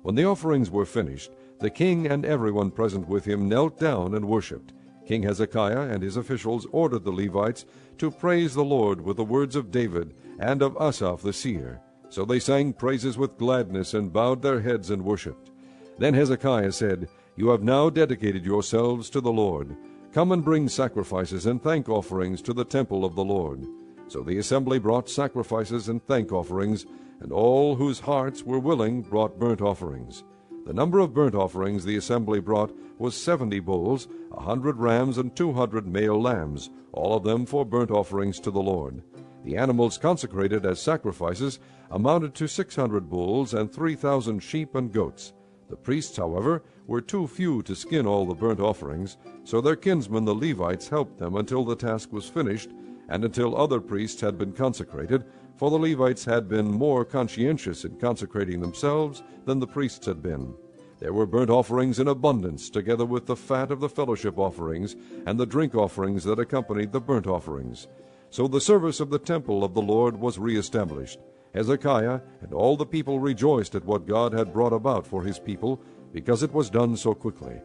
When the offerings were finished, the king and everyone present with him knelt down and worshipped. King Hezekiah and his officials ordered the Levites to praise the Lord with the words of David and of Asaph the seer. So they sang praises with gladness and bowed their heads and worshipped. Then Hezekiah said, "You have now dedicated yourselves to the Lord. Come and bring sacrifices and thank offerings to the temple of the Lord." So the assembly brought sacrifices and thank offerings, and all whose hearts were willing brought burnt offerings. The number of burnt offerings the assembly brought was 70 bulls, 100 rams, and 200 male lambs, all of them for burnt offerings to the Lord. The animals consecrated as sacrifices amounted to 600 bulls and 3,000 sheep and goats. The priests, however, were too few to skin all the burnt offerings, so their kinsmen the Levites helped them until the task was finished, and until other priests had been consecrated, for the Levites had been more conscientious in consecrating themselves than the priests had been. There were burnt offerings in abundance, together with the fat of the fellowship offerings and the drink offerings that accompanied the burnt offerings. So the service of the temple of the Lord was reestablished. Hezekiah and all the people rejoiced at what God had brought about for his people, because it was done so quickly.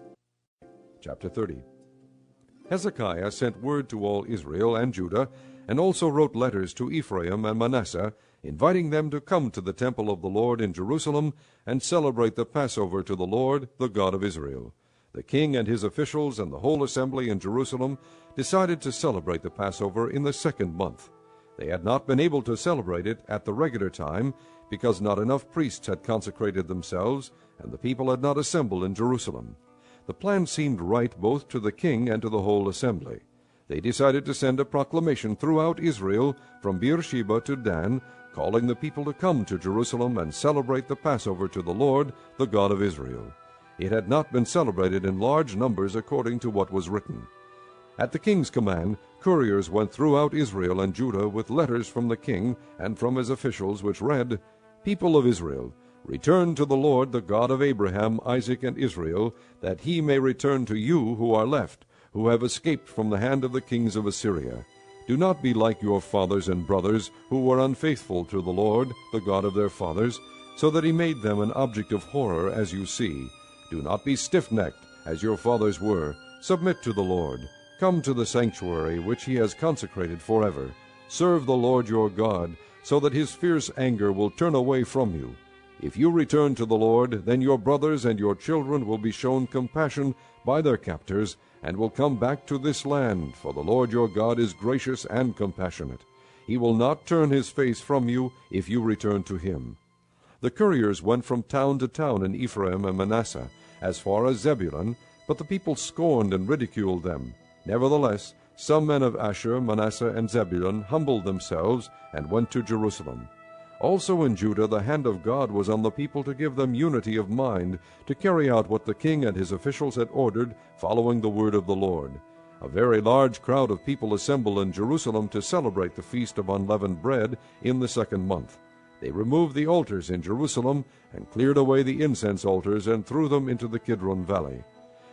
Chapter 30. Hezekiah sent word to all Israel and Judah, and also wrote letters to Ephraim and Manasseh, inviting them to come to the temple of the Lord in Jerusalem and celebrate the Passover to the Lord, the God of Israel. The king and his officials and the whole assembly in Jerusalem decided to celebrate the Passover in the 2nd month. They had not been able to celebrate it at the regular time, because not enough priests had consecrated themselves, and the people had not assembled in Jerusalem. The plan seemed right both to the king and to the whole assembly. They decided to send a proclamation throughout Israel, from Beersheba to Dan, calling the people to come to Jerusalem and celebrate the Passover to the Lord, the God of Israel. It had not been celebrated in large numbers according to what was written. At the king's command, couriers went throughout Israel and Judah with letters from the king and from his officials, which read, "People of Israel, Return to the Lord, the God of Abraham, Isaac, and Israel, that he may return to you who are left, who have escaped from the hand of the kings of Assyria. Do not be like your fathers and brothers, who were unfaithful to the Lord, the God of their fathers, so that he made them an object of horror, as you see. Do not be stiff-necked, as your fathers were. Submit to the Lord. Come to the sanctuary which he has consecrated forever. Serve the Lord your God, so that his fierce anger will turn away from you. If you return to the Lord, then your brothers and your children will be shown compassion by their captors, and will come back to this land, for the Lord your God is gracious and compassionate. He will not turn his face from you if you return to him. The couriers went from town to town in Ephraim and Manasseh, as far as Zebulun, but the people scorned and ridiculed them. Nevertheless, some men of Asher, Manasseh, and Zebulun humbled themselves and went to Jerusalem. Also in Judah the hand of God was on the people to give them unity of mind, to carry out what the king and his officials had ordered, following the word of the Lord. A very large crowd of people assembled in Jerusalem to celebrate the Feast of Unleavened Bread in the 2nd month. They removed the altars in Jerusalem, and cleared away the incense altars, and threw them into the Kidron valley.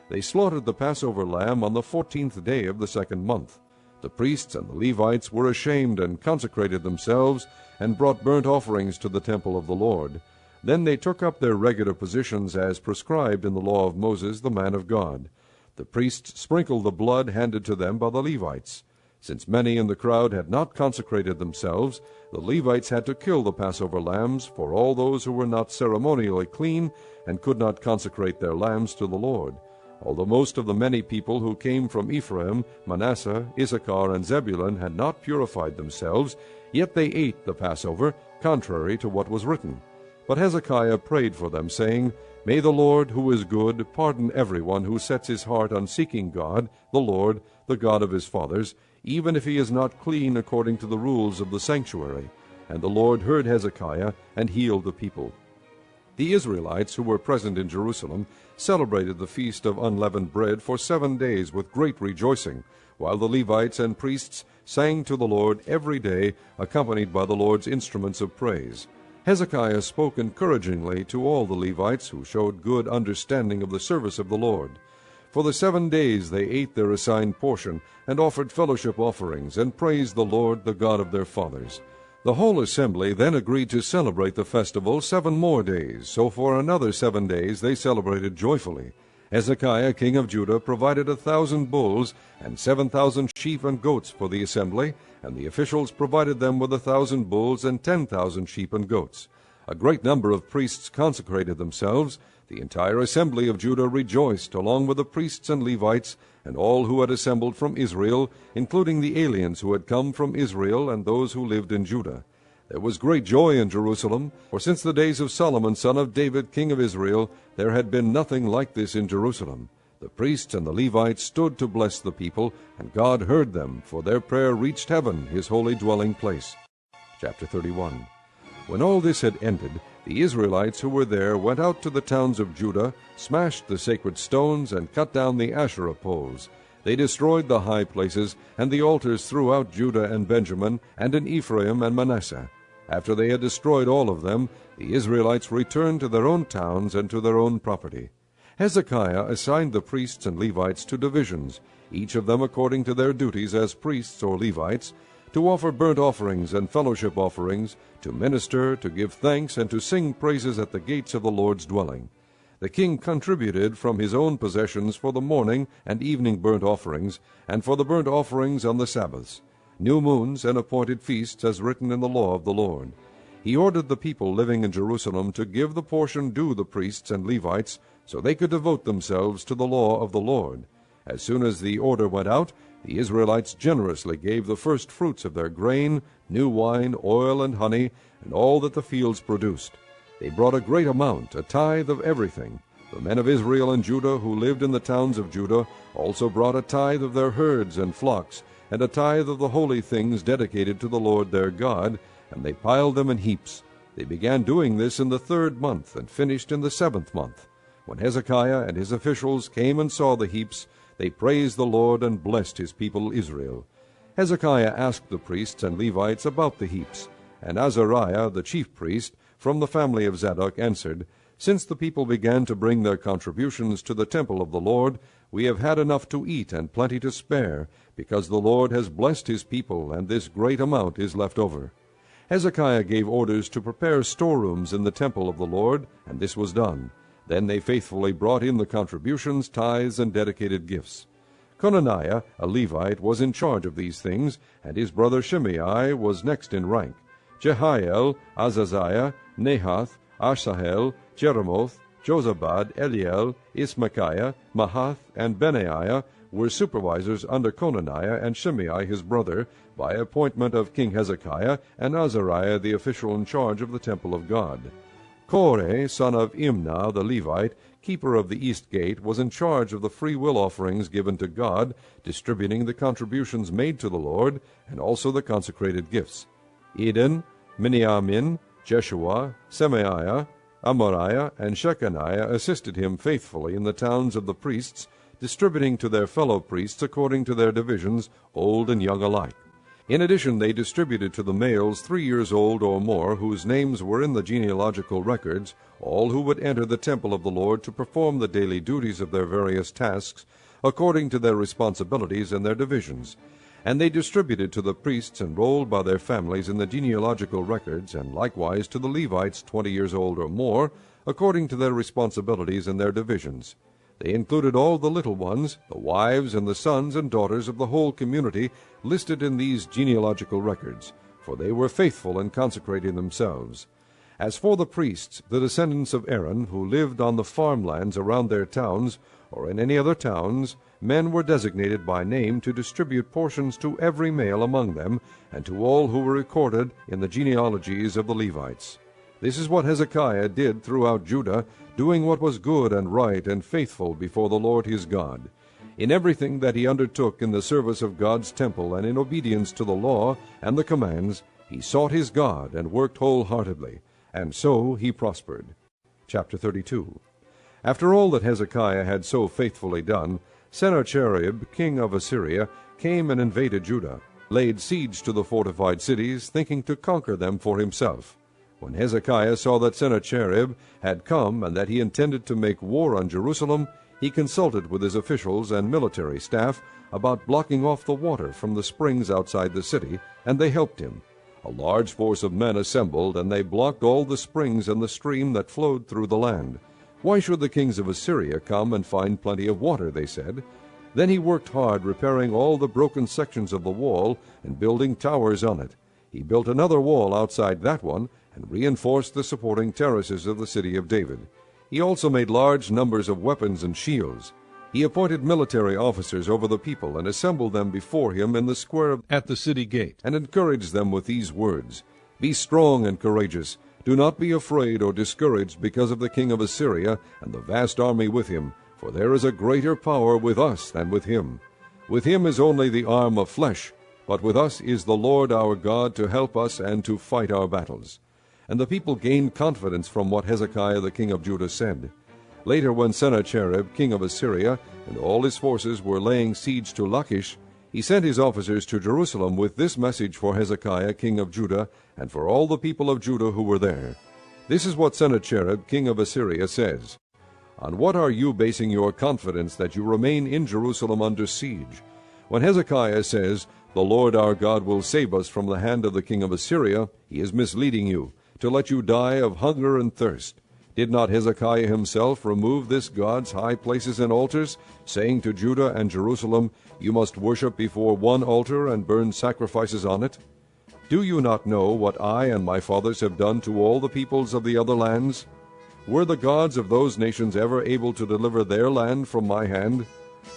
They slaughtered the Passover lamb on the 14th day of the 2nd month. The priests and the Levites were ashamed and consecrated themselves, and brought burnt offerings to the temple of the Lord. Then they took up their regular positions as prescribed in the law of Moses, the man of God. The priests sprinkled the blood handed to them by the Levites. Since many in the crowd had not consecrated themselves, the Levites had to kill the Passover lambs for all those who were not ceremonially clean and could not consecrate their lambs to the Lord. Although most of the many people who came from Ephraim, Manasseh, Issachar, and Zebulun had not purified themselves, yet they ate the Passover, contrary to what was written. But Hezekiah prayed for them, saying, May the Lord, who is good, pardon everyone who sets his heart on seeking God, the Lord, the God of his fathers, even if he is not clean according to the rules of the sanctuary. And the Lord heard Hezekiah, and healed the people. The Israelites who were present in Jerusalem celebrated the Feast of Unleavened Bread for 7 days with great rejoicing, while the Levites and priests sang to the Lord every day, accompanied by the Lord's instruments of praise. Hezekiah spoke encouragingly to all the Levites, who showed good understanding of the service of the Lord. For the 7 days they ate their assigned portion, and offered fellowship offerings, and praised the Lord, the God of their fathers. The whole assembly then agreed to celebrate the festival 7 more days, so for another 7 days they celebrated joyfully. Hezekiah king of Judah provided 1,000 bulls and 7,000 sheep and goats for the assembly, and the officials provided them with 1,000 bulls and 10,000 sheep and goats. A great number of priests consecrated themselves. The entire assembly of Judah rejoiced, along with the priests and Levites, and all who had assembled from Israel, including the aliens who had come from Israel and those who lived in Judah. There was great joy in Jerusalem, for since the days of Solomon son of David king of Israel, there had been nothing like this in Jerusalem. The priests and the Levites stood to bless the people, and God heard them, for their prayer reached heaven, his holy dwelling place. Chapter 31. When all this had ended, the Israelites who were there went out to the towns of Judah, smashed the sacred stones, and cut down the Asherah poles. They destroyed the high places and the altars throughout Judah and Benjamin, and in Ephraim and Manasseh. After they had destroyed all of them, the Israelites returned to their own towns and to their own property. Hezekiah assigned the priests and Levites to divisions, each of them according to their duties as priests or Levites, to offer burnt offerings and fellowship offerings, to minister, to give thanks, and to sing praises at the gates of the Lord's dwelling. The king contributed from his own possessions for the morning and evening burnt offerings, and for the burnt offerings on the Sabbaths, new moons, and appointed feasts, as written in the law of the Lord. He ordered the people living in Jerusalem to give the portion due the priests and Levites, so they could devote themselves to the law of the Lord. As soon as the order went out, the Israelites generously gave the first fruits of their grain, new wine, oil, and honey, and all that the fields produced. They brought a great amount, a tithe of everything. The men of Israel and Judah who lived in the towns of Judah also brought a tithe of their herds and flocks, and a tithe of the holy things dedicated to the Lord their God, and they piled them in heaps. They began doing this in the 3rd month, and finished in the 7th month. When Hezekiah and his officials came and saw the heaps, they praised the Lord and blessed his people Israel. Hezekiah asked the priests and Levites about the heaps, and Azariah the chief priest, from the family of Zadok, answered, Since the people began to bring their contributions to the temple of the Lord, we have had enough to eat and plenty to spare, because the Lord has blessed his people, and this great amount is left over. Hezekiah gave orders to prepare storerooms in the temple of the Lord, and this was done. Then they faithfully brought in the contributions, tithes, and dedicated gifts. Conaniah, a Levite, was in charge of these things, and his brother Shimei was next in rank. Jehiel, Azaziah, Nahath, Asahel, Jeremoth, Jozabad, Eliel, Ismachiah, Mahath, and Benaiah were supervisors under Conaniah and Shimei his brother, by appointment of King Hezekiah, and Azariah the official in charge of the temple of God. Kore, son of Imnah the Levite, keeper of the east gate, was in charge of the free will offerings given to God, distributing the contributions made to the Lord, and also the consecrated gifts. Eden, Miniamin, Jeshua, Semaiah, Amariah, and Shechaniah assisted him faithfully in the towns of the priests, distributing to their fellow priests according to their divisions, old and young alike. In addition, they distributed to the males 3 years old or more, whose names were in the genealogical records, all who would enter the temple of the Lord to perform the daily duties of their various tasks, according to their responsibilities and their divisions. And they distributed to the priests enrolled by their families in the genealogical records, and likewise to the Levites 20 years old or more, according to their responsibilities and their divisions. They included all the little ones, the wives and the sons and daughters of the whole community, listed in these genealogical records, for they were faithful in consecrating themselves. As for the priests, the descendants of Aaron, who lived on the farmlands around their towns, or in any other towns, men were designated by name to distribute portions to every male among them, and to all who were recorded in the genealogies of the Levites. This is what Hezekiah did throughout Judah, doing what was good and right and faithful before the Lord his God. In everything that he undertook in the service of God's temple and in obedience to the law and the commands, he sought his God and worked wholeheartedly, and so he prospered. Chapter 32. After all that Hezekiah had so faithfully done, Sennacherib, king of Assyria, came and invaded Judah, laid siege to the fortified cities, thinking to conquer them for himself. When Hezekiah saw that Sennacherib had come and that he intended to make war on Jerusalem, he consulted with his officials and military staff about blocking off the water from the springs outside the city, and they helped him. A large force of men assembled, and they blocked all the springs and the stream that flowed through the land. Why should the kings of Assyria come and find plenty of water, they said. Then he worked hard, repairing all the broken sections of the wall and building towers on it. He built another wall outside that one, and reinforced the supporting terraces of the city of David. He also made large numbers of weapons and shields. He appointed military officers over the people, and assembled them before him in the square at the city gate, and encouraged them with these words, Be strong and courageous. Do not be afraid or discouraged because of the king of Assyria and the vast army with him, for there is a greater power with us than with him. With him is only the arm of flesh, but with us is the Lord our God to help us and to fight our battles. And the people gained confidence from what Hezekiah the king of Judah said. Later, when Sennacherib king of Assyria and all his forces were laying siege to Lachish, he sent his officers to Jerusalem with this message for Hezekiah king of Judah and for all the people of Judah who were there. This is what Sennacherib king of Assyria says, On what are you basing your confidence that you remain in Jerusalem under siege? When Hezekiah says, The Lord our God will save us from the hand of the king of Assyria, he is misleading you, to let you die of hunger and thirst. Did not Hezekiah himself remove this God's high places and altars, saying to Judah and Jerusalem, You must worship before one altar and burn sacrifices on it? Do you not know what I and my fathers have done to all the peoples of the other lands? Were the gods of those nations ever able to deliver their land from my hand?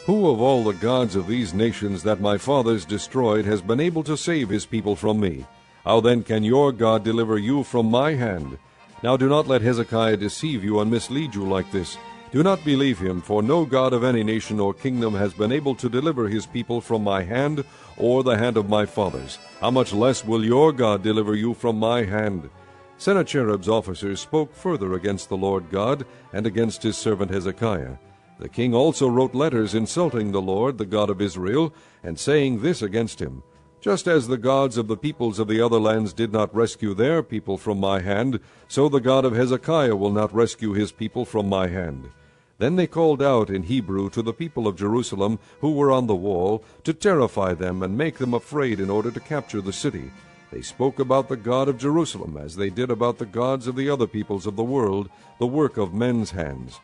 Who of all the gods of these nations that my fathers destroyed has been able to save his people from me? How then can your God deliver you from my hand? Now do not let Hezekiah deceive you and mislead you like this. Do not believe him, for no God of any nation or kingdom has been able to deliver his people from my hand or the hand of my fathers. How much less will your God deliver you from my hand? Sennacherib's officers spoke further against the Lord God and against his servant Hezekiah. The king also wrote letters insulting the Lord, the God of Israel, and saying this against him, Just as the gods of the peoples of the other lands did not rescue their people from my hand, so the God of Hezekiah will not rescue his people from my hand. Then they called out in Hebrew to the people of Jerusalem who were on the wall, to terrify them and make them afraid in order to capture the city. They spoke about the God of Jerusalem as they did about the gods of the other peoples of the world, the work of men's hands.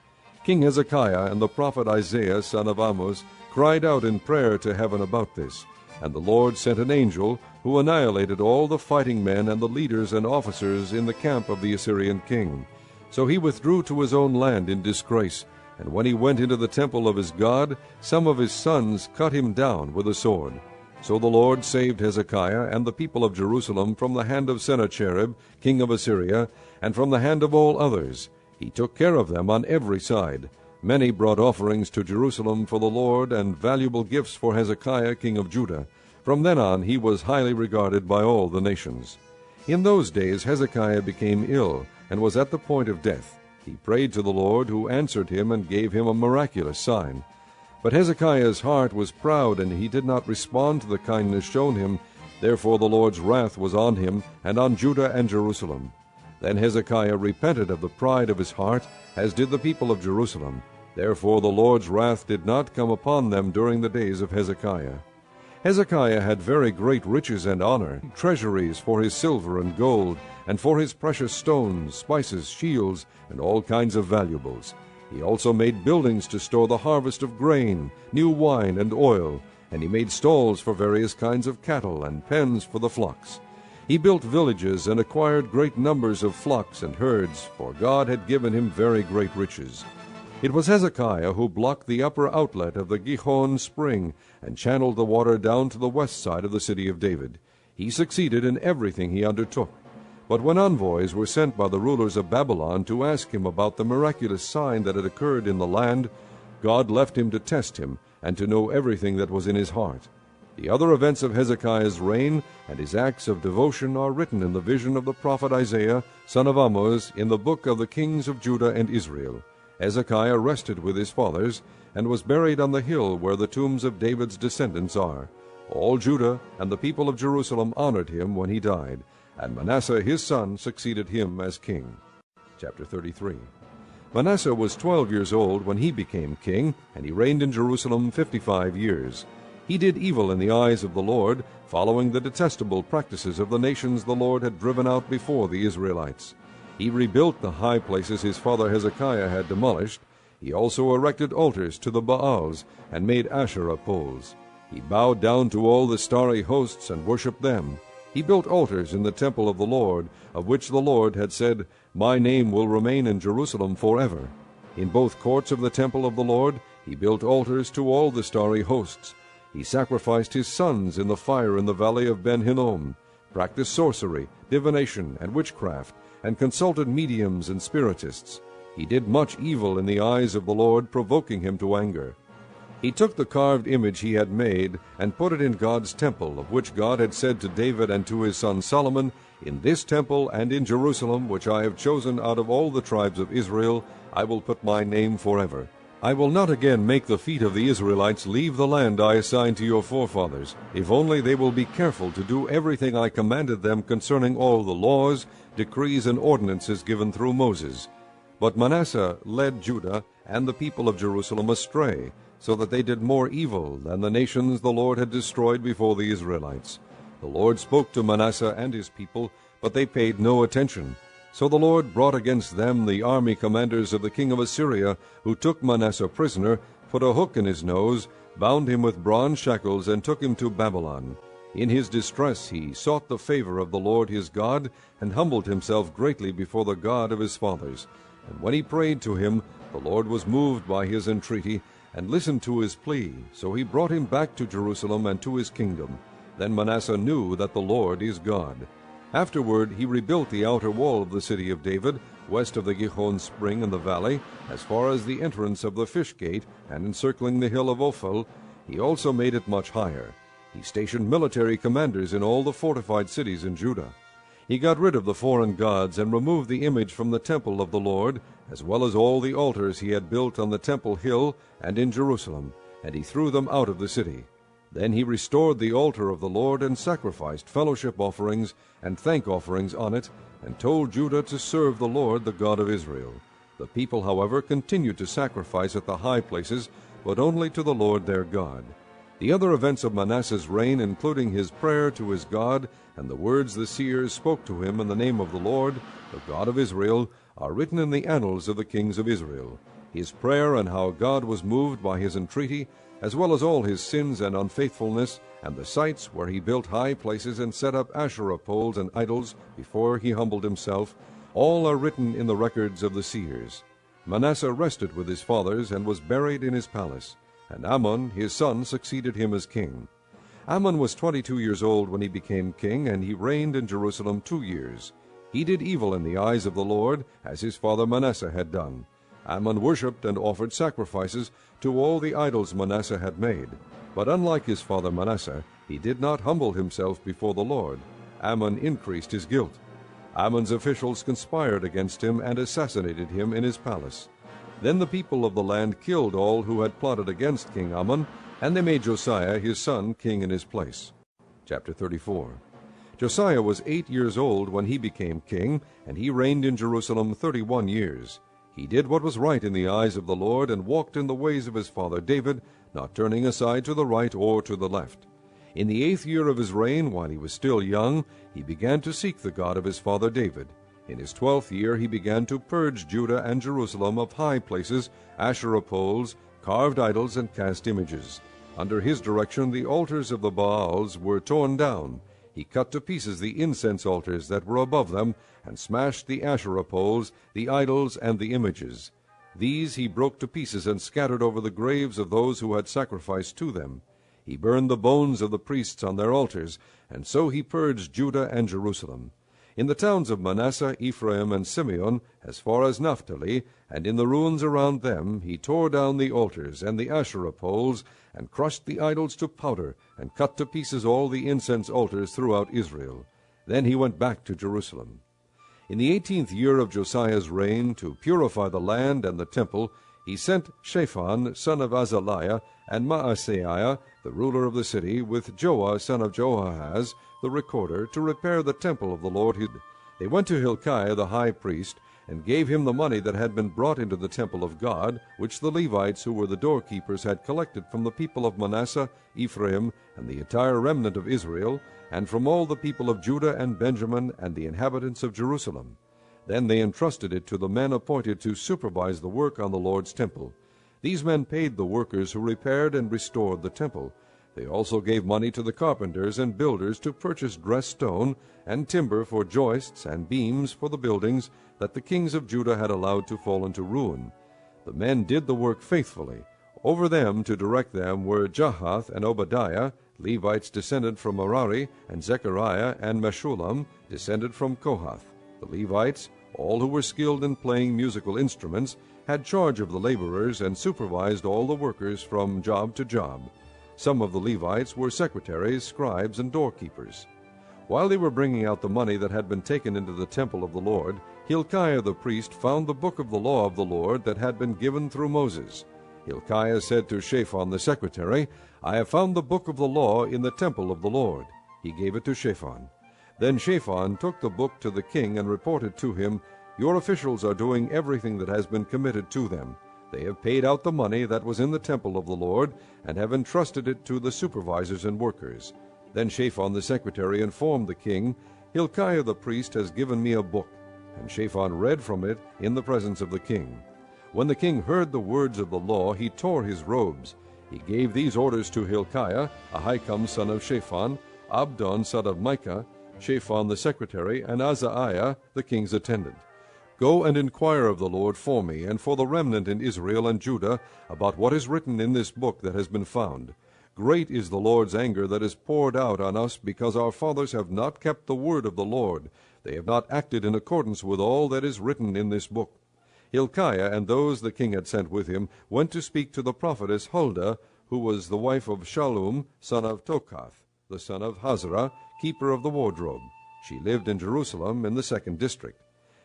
King Hezekiah and the prophet Isaiah son of Amoz cried out in prayer to heaven about this. And the Lord sent an angel, who annihilated all the fighting men and the leaders and officers in the camp of the Assyrian king. So he withdrew to his own land in disgrace, and when he went into the temple of his God, some of his sons cut him down with a sword. So the Lord saved Hezekiah and the people of Jerusalem from the hand of Sennacherib, king of Assyria, and from the hand of all others. He took care of them on every side. Many brought offerings to Jerusalem for the Lord, and valuable gifts for Hezekiah king of Judah. From then on he was highly regarded by all the nations. In those days Hezekiah became ill, and was at the point of death. He prayed to the Lord, who answered him and gave him a miraculous sign. But Hezekiah's heart was proud, and he did not respond to the kindness shown him. Therefore the Lord's wrath was on him, and on Judah and Jerusalem. Then Hezekiah repented of the pride of his heart, as did the people of Jerusalem. Therefore the Lord's wrath did not come upon them during the days of Hezekiah. Hezekiah had very great riches and honor, treasuries for his silver and gold, and for his precious stones, spices, shields, and all kinds of valuables. He also made buildings to store the harvest of grain, new wine, and oil, and he made stalls for various kinds of cattle, and pens for the flocks. He built villages and acquired great numbers of flocks and herds, for God had given him very great riches. It was Hezekiah who blocked the upper outlet of the Gihon spring and channeled the water down to the west side of the city of David. He succeeded in everything he undertook. But when envoys were sent by the rulers of Babylon to ask him about the miraculous sign that had occurred in the land, God left him to test him and to know everything that was in his heart. The other events of Hezekiah's reign and his acts of devotion are written in the vision of the prophet Isaiah, son of Amoz, in the book of the kings of Judah and Israel. Hezekiah rested with his fathers, and was buried on the hill where the tombs of David's descendants are. All Judah and the people of Jerusalem honored him when he died, and Manasseh his son succeeded him as king. Chapter 33. Manasseh was 12 years old when he became king, and he reigned in Jerusalem 55 years. He did evil in the eyes of the Lord, following the detestable practices of the nations the Lord had driven out before the Israelites. He rebuilt the high places his father Hezekiah had demolished. He also erected altars to the Baals, and made Asherah poles. He bowed down to all the starry hosts, and worshipped them. He built altars in the temple of the Lord, of which the Lord had said, My name will remain in Jerusalem forever. In both courts of the temple of the Lord he built altars to all the starry hosts. He sacrificed his sons in the fire in the valley of Ben-Hinnom, practiced sorcery, divination, and witchcraft, and consulted mediums and spiritists. He did much evil in the eyes of the Lord, provoking him to anger. He took the carved image he had made, and put it in God's temple, of which God had said to David and to his son Solomon, In this temple and in Jerusalem, which I have chosen out of all the tribes of Israel, I will put my name forever. I will not again make the feet of the Israelites leave the land I assigned to your forefathers, if only they will be careful to do everything I commanded them concerning all the laws, decrees, and ordinances given through Moses. But Manasseh led Judah and the people of Jerusalem astray, so that they did more evil than the nations the Lord had destroyed before the Israelites. The Lord spoke to Manasseh and his people, but they paid no attention. So the Lord brought against them the army commanders of the king of Assyria, who took Manasseh prisoner, put a hook in his nose, bound him with bronze shackles, and took him to Babylon. In his distress he sought the favor of the Lord his God, and humbled himself greatly before the God of his fathers. And when he prayed to him, the Lord was moved by his entreaty, and listened to his plea. So he brought him back to Jerusalem and to his kingdom. Then Manasseh knew that the Lord is God. Afterward he rebuilt the outer wall of the city of David, west of the Gihon spring in the valley, as far as the entrance of the fish gate, and encircling the hill of Ophel. He also made it much higher. He stationed military commanders in all the fortified cities in Judah. He got rid of the foreign gods, and removed the image from the temple of the Lord, as well as all the altars he had built on the temple hill and in Jerusalem, and he threw them out of the city. Then he restored the altar of the Lord, and sacrificed fellowship offerings and thank offerings on it, and told Judah to serve the Lord, the God of Israel. The people, however, continued to sacrifice at the high places, but only to the Lord their God. The other events of Manasseh's reign, including his prayer to his God, and the words the seers spoke to him in the name of the Lord, the God of Israel, are written in the annals of the kings of Israel. His prayer, and how God was moved by his entreaty, as well as all his sins and unfaithfulness, and the sites where he built high places and set up Asherah poles and idols before he humbled himself, all are written in the records of the seers. Manasseh rested with his fathers, and was buried in his palace, and Amon his son succeeded him as king. Amon was 22 years old when he became king, and he reigned in Jerusalem 2 years. He did evil in the eyes of the Lord, as his father Manasseh had done. Amon worshipped and offered sacrifices to all the idols Manasseh had made. But unlike his father Manasseh, he did not humble himself before the Lord. Amon increased his guilt. Amon's officials conspired against him and assassinated him in his palace. Then the people of the land killed all who had plotted against King Amon, and they made Josiah his son king in his place. Chapter 34. Josiah was 8 years old when he became king, and he reigned in Jerusalem 31 years. He did what was right in the eyes of the Lord, and walked in the ways of his father David, not turning aside to the right or to the left. In the 8th year of his reign, while he was still young, he began to seek the God of his father David. In his 12th year he began to purge Judah and Jerusalem of high places, Asherah poles, carved idols, and cast images. Under his direction the altars of the Baals were torn down. He cut to pieces the incense altars that were above them, and smashed the Asherah poles, the idols, and the images. These he broke to pieces and scattered over the graves of those who had sacrificed to them. He burned the bones of the priests on their altars, and so he purged Judah and Jerusalem. In the towns of Manasseh, Ephraim, and Simeon, as far as Naphtali, and in the ruins around them, he tore down the altars and the Asherah poles, and crushed the idols to powder, and cut to pieces all the incense altars throughout Israel. Then he went back to Jerusalem. In the 18th year of Josiah's reign, to purify the land and the temple, he sent Shaphan, son of Azaliah, and Maaseiah, the ruler of the city, with Joah, son of Joahaz, the recorder, to repair the temple of the Lord. They went to Hilkiah the high priest, and gave him the money that had been brought into the temple of God, which the Levites, who were the doorkeepers, had collected from the people of Manasseh, Ephraim, and the entire remnant of Israel, and from all the people of Judah and Benjamin, and the inhabitants of Jerusalem. Then they entrusted it to the men appointed to supervise the work on the Lord's temple. These men paid the workers who repaired and restored the temple. They also gave money to the carpenters and builders to purchase dressed stone and timber for joists and beams for the buildings that the kings of Judah had allowed to fall into ruin. The men did the work faithfully. Over them to direct them were Jahath and Obadiah, Levites descended from Merari, and Zechariah and Meshullam, descended from Kohath. The Levites, all who were skilled in playing musical instruments, had charge of the laborers and supervised all the workers from job to job. Some of the Levites were secretaries, scribes, and doorkeepers. While they were bringing out the money that had been taken into the temple of the Lord, Hilkiah the priest found the book of the law of the Lord that had been given through Moses. Hilkiah said to Shaphan the secretary, "I have found the book of the law in the temple of the Lord." He gave it to Shaphan. Then Shaphan took the book to the king and reported to him, "Your officials are doing everything that has been committed to them. They have paid out the money that was in the temple of the Lord, and have entrusted it to the supervisors and workers." Then Shaphan the secretary informed the king, "Hilkiah the priest has given me a book." And Shaphan read from it in the presence of the king. When the king heard the words of the law, he tore his robes. He gave these orders to Hilkiah, Ahikam son of Shaphan, Abdon son of Micah, Shaphan the secretary, and Azariah the king's attendant. "Go and inquire of the Lord for me, and for the remnant in Israel and Judah, about what is written in this book that has been found. Great is the Lord's anger that is poured out on us, because our fathers have not kept the word of the Lord. They have not acted in accordance with all that is written in this book." Hilkiah and those the king had sent with him went to speak to the prophetess Huldah, who was the wife of Shallum, son of Tokath, the son of Hazarah, keeper of the wardrobe. She lived in Jerusalem in the 2nd district.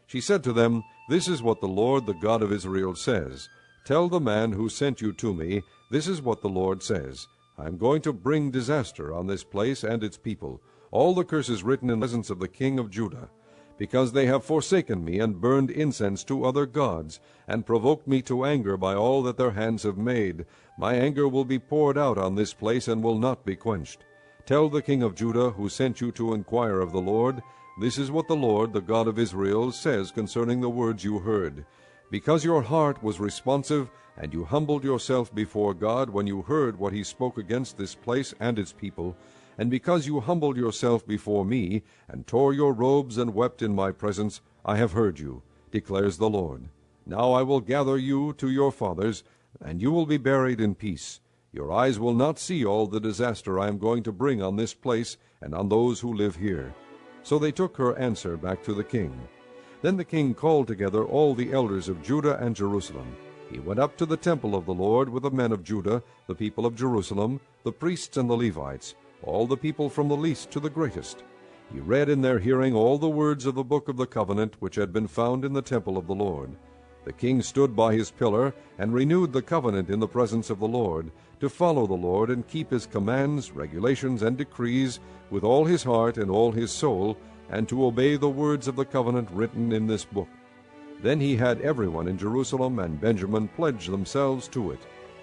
She said to them, "This is what the Lord, the God of Israel, says. Tell the man who sent you to me, this is what the Lord says. I am going to bring disaster on this place and its people, all the curses written in the presence of the king of Judah, because they have forsaken me and burned incense to other gods, and provoked me to anger by all that their hands have made. My anger will be poured out on this place and will not be quenched. Tell the king of Judah, who sent you to inquire of the Lord, this is what the Lord, the God of Israel, says concerning the words you heard. Because your heart was responsive, and you humbled yourself before God when you heard what he spoke against this place and its people, and because you humbled yourself before me, and tore your robes and wept in my presence, I have heard you, declares the Lord. Now I will gather you to your fathers, and you will be buried in peace. Your eyes will not see all the disaster I am going to bring on this place and on those who live here. So they took her answer back to the king. Then the king called together all the elders of Judah and Jerusalem. He went up to the temple of the Lord with the men of Judah, the people of Jerusalem, the priests and the Levites, all the people from the least to the greatest. He read in their hearing all the words of the book of the covenant which had been found in the temple of the Lord. The king stood by his pillar and renewed the covenant in the presence of the Lord, to follow the Lord and keep his commands, regulations, and decrees with all his heart and all his soul, and to obey the words of the covenant written in this book. Then he had everyone in Jerusalem and Benjamin pledge themselves to it.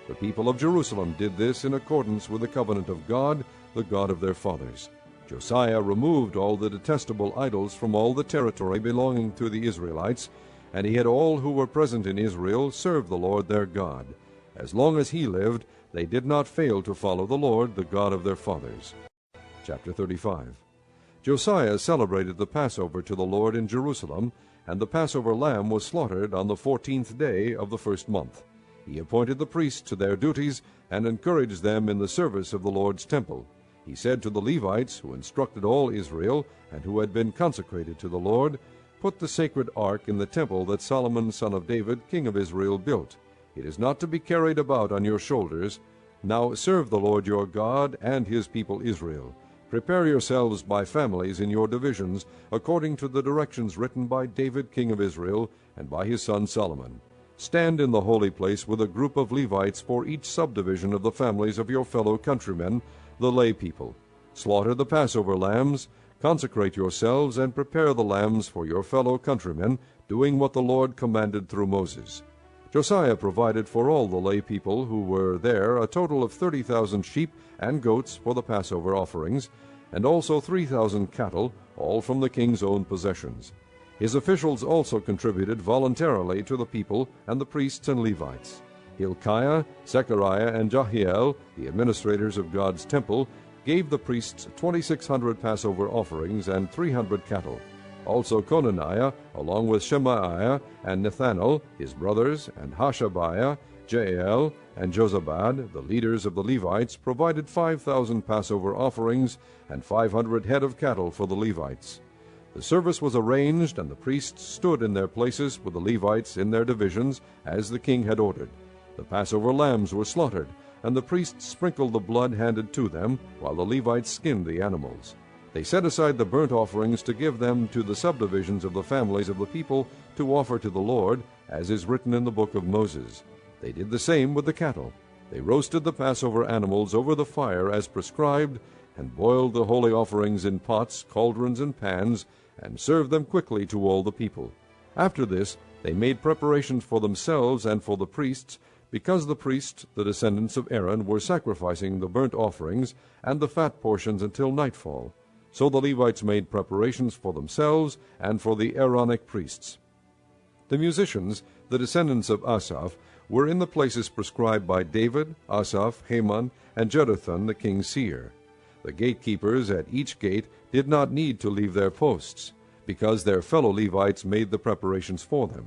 The people of Jerusalem did this in accordance with the covenant of God, the God of their fathers. Josiah removed all the detestable idols from all the territory belonging to the Israelites, and he had all who were present in Israel serve the Lord their God. As long as he lived, they did not fail to follow the Lord, the God of their fathers. Chapter 35. Josiah celebrated the Passover to the Lord in Jerusalem, and the Passover lamb was slaughtered on the 14th day of the first month. He appointed the priests to their duties, and encouraged them in the service of the Lord's temple. He said to the Levites, who instructed all Israel, and who had been consecrated to the Lord, Put the sacred ark in the temple that Solomon son of David, king of Israel, built. It is not to be carried about on your shoulders. Now serve the Lord your God and his people Israel. Prepare yourselves by families in your divisions, according to the directions written by David king of Israel, and by his son Solomon. Stand in the holy place with a group of Levites for each subdivision of the families of your fellow countrymen, the lay people. Slaughter the Passover lambs, consecrate yourselves, and prepare the lambs for your fellow countrymen, doing what the Lord commanded through Moses. Josiah provided for all the lay people who were there a total of 30,000 sheep and goats for the Passover offerings, and also 3,000 cattle, all from the king's own possessions. His officials also contributed voluntarily to the people and the priests and Levites. Hilkiah, Zechariah, and Jehiel, the administrators of God's temple, gave the priests 2,600 Passover offerings and 300 cattle. Also Conaniah, along with Shemaiah and Nethanel, his brothers, and Hashabiah, Jael, and Jozabad, the leaders of the Levites, provided 5,000 Passover offerings and 500 head of cattle for the Levites. The service was arranged, and the priests stood in their places with the Levites in their divisions, as the king had ordered. The Passover lambs were slaughtered, and the priests sprinkled the blood handed to them, while the Levites skinned the animals. They set aside the burnt offerings to give them to the subdivisions of the families of the people to offer to the Lord, as is written in the book of Moses. They did the same with the cattle. They roasted the Passover animals over the fire as prescribed, and boiled the holy offerings in pots, cauldrons, and pans, and served them quickly to all the people. After this they made preparations for themselves and for the priests, because the priests, the descendants of Aaron, were sacrificing the burnt offerings and the fat portions until nightfall. So the Levites made preparations for themselves and for the Aaronic priests. The musicians, the descendants of Asaph, were in the places prescribed by David, Asaph, Heman, and Jeduthun the king's seer. The gatekeepers at each gate did not need to leave their posts, because their fellow Levites made the preparations for them.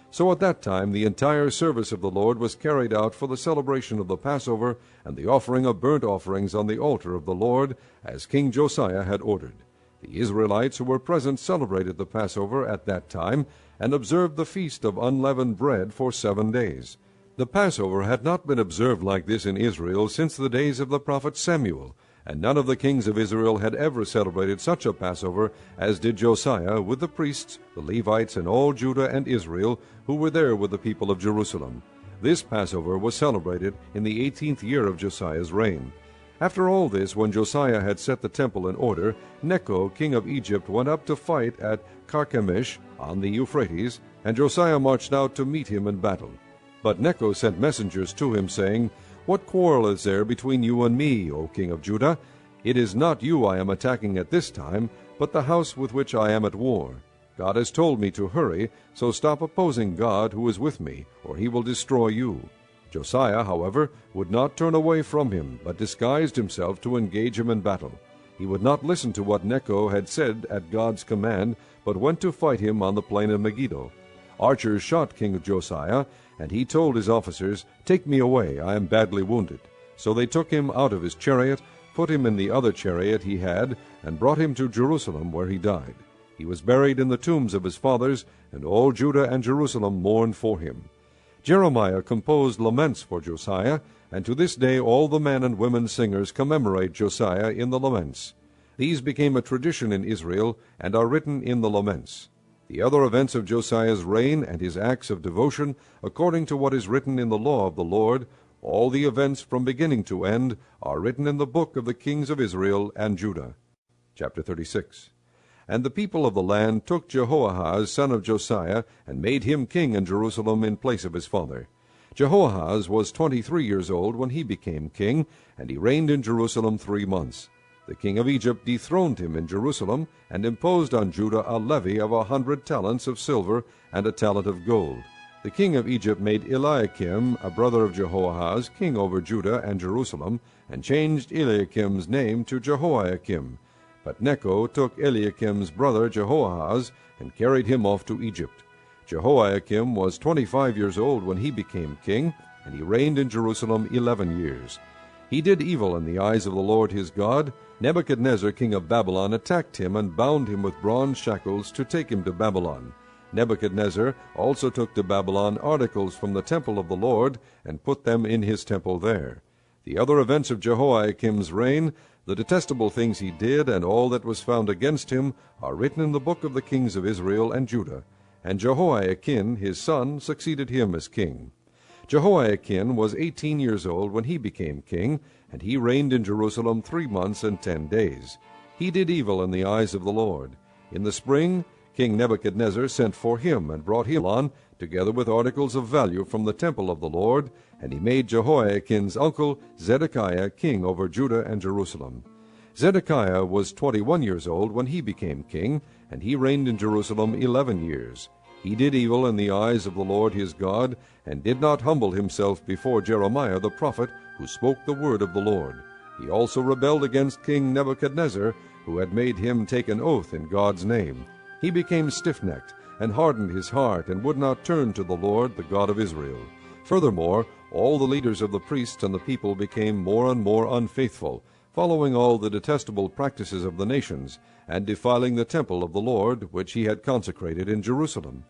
So at that time the entire service of the Lord was carried out for the celebration of the Passover and the offering of burnt offerings on the altar of the Lord, as King Josiah had ordered. The Israelites who were present celebrated the Passover at that time, and observed the feast of unleavened bread for 7 days. The Passover had not been observed like this in Israel since the days of the prophet Samuel, and none of the kings of Israel had ever celebrated such a Passover as did Josiah with the priests, the Levites, and all Judah and Israel who were there with the people of Jerusalem. This Passover was celebrated in the 18th year of Josiah's reign. After all this, when Josiah had set the temple in order, Necho king of Egypt went up to fight at Carchemish on the Euphrates, and Josiah marched out to meet him in battle. But Necho sent messengers to him, saying, What quarrel is there between you and me, O king of Judah? It is not you I am attacking at this time, but the house with which I am at war. God has told me to hurry, so stop opposing God who is with me, or he will destroy you. Josiah, however, would not turn away from him, but disguised himself to engage him in battle. He would not listen to what Necho had said at God's command, but went to fight him on the plain of Megiddo. Archers shot King Josiah, and he told his officers, Take me away, I am badly wounded. So they took him out of his chariot, put him in the other chariot he had, and brought him to Jerusalem, where he died. He was buried in the tombs of his fathers, and all Judah and Jerusalem mourned for him. Jeremiah composed laments for Josiah, and to this day all the men and women singers commemorate Josiah in the laments. These became a tradition in Israel, and are written in the laments. The other events of Josiah's reign and his acts of devotion, according to what is written in the law of the Lord, all the events from beginning to end, are written in the book of the kings of Israel and Judah. Chapter 36. And the people of the land took Jehoahaz son of Josiah, and made him king in Jerusalem in place of his father. Jehoahaz was 23 years old when he became king, and he reigned in Jerusalem 3 months. The king of Egypt dethroned him in Jerusalem, and imposed on Judah a levy of 100 talents of silver and a talent of gold. The king of Egypt made Eliakim, a brother of Jehoahaz, king over Judah and Jerusalem, and changed Eliakim's name to Jehoiakim. But Necho took Eliakim's brother Jehoahaz, and carried him off to Egypt. Jehoiakim was 25 years old when he became king, and he reigned in Jerusalem 11 years. He did evil in the eyes of the Lord his God. Nebuchadnezzar king of Babylon attacked him, and bound him with bronze shackles to take him to Babylon. Nebuchadnezzar also took to Babylon articles from the temple of the Lord, and put them in his temple there. The other events of Jehoiakim's reign, the detestable things he did, and all that was found against him, are written in the book of the kings of Israel and Judah. And Jehoiakim his son succeeded him as king. Jehoiakim was 18 years old when he became king, and he reigned in Jerusalem 3 months and 10 days. He did evil in the eyes of the Lord. In the spring, King Nebuchadnezzar sent for him, and brought him on, together with articles of value from the temple of the Lord, and he made Jehoiakim's uncle Zedekiah king over Judah and Jerusalem. Zedekiah was 21 years old when he became king, and he reigned in Jerusalem 11 years. He did evil in the eyes of the Lord his God, and did not humble himself before Jeremiah the prophet, who spoke the word of the Lord. He also rebelled against King Nebuchadnezzar, who had made him take an oath in God's name. He became stiff-necked, and hardened his heart, and would not turn to the Lord, the God of Israel. Furthermore, all the leaders of the priests and the people became more and more unfaithful, following all the detestable practices of the nations, and defiling the temple of the Lord, which he had consecrated in Jerusalem.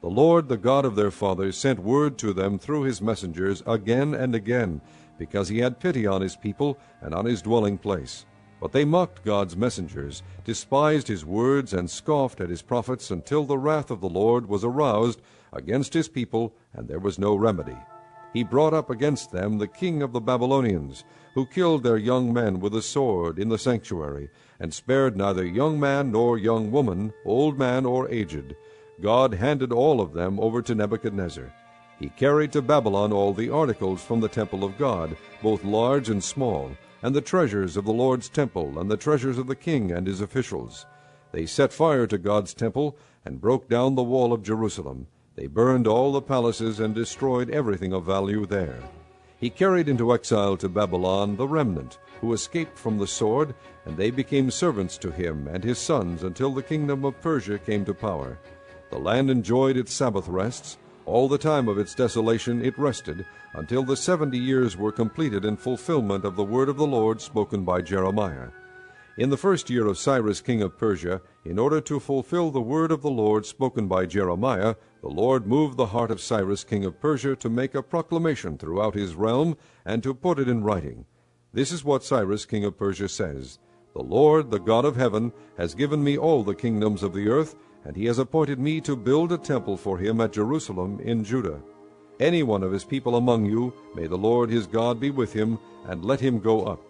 The Lord, the God of their fathers, sent word to them through his messengers again and again, because he had pity on his people and on his dwelling place. But they mocked God's messengers, despised his words, and scoffed at his prophets, until the wrath of the Lord was aroused against his people, and there was no remedy. He brought up against them the king of the Babylonians, who killed their young men with a sword in the sanctuary, and spared neither young man nor young woman, old man or aged. God handed all of them over to Nebuchadnezzar. He carried to Babylon all the articles from the temple of God, both large and small, and the treasures of the Lord's temple, and the treasures of the king and his officials. They set fire to God's temple, and broke down the wall of Jerusalem. They burned all the palaces, and destroyed everything of value there. He carried into exile to Babylon the remnant, who escaped from the sword, and they became servants to him and his sons, until the kingdom of Persia came to power. The land enjoyed its Sabbath rests. All the time of its desolation it rested, until the 70 years were completed in fulfillment of the word of the Lord spoken by Jeremiah. In the first year of Cyrus king of Persia, in order to fulfill the word of the Lord spoken by Jeremiah, the Lord moved the heart of Cyrus king of Persia to make a proclamation throughout his realm, and to put it in writing. This is what Cyrus king of Persia says: The Lord, the God of heaven, has given me all the kingdoms of the earth, and he has appointed me to build a temple for him at Jerusalem in Judah. Any one of his people among you, may the Lord his God be with him, and let him go up.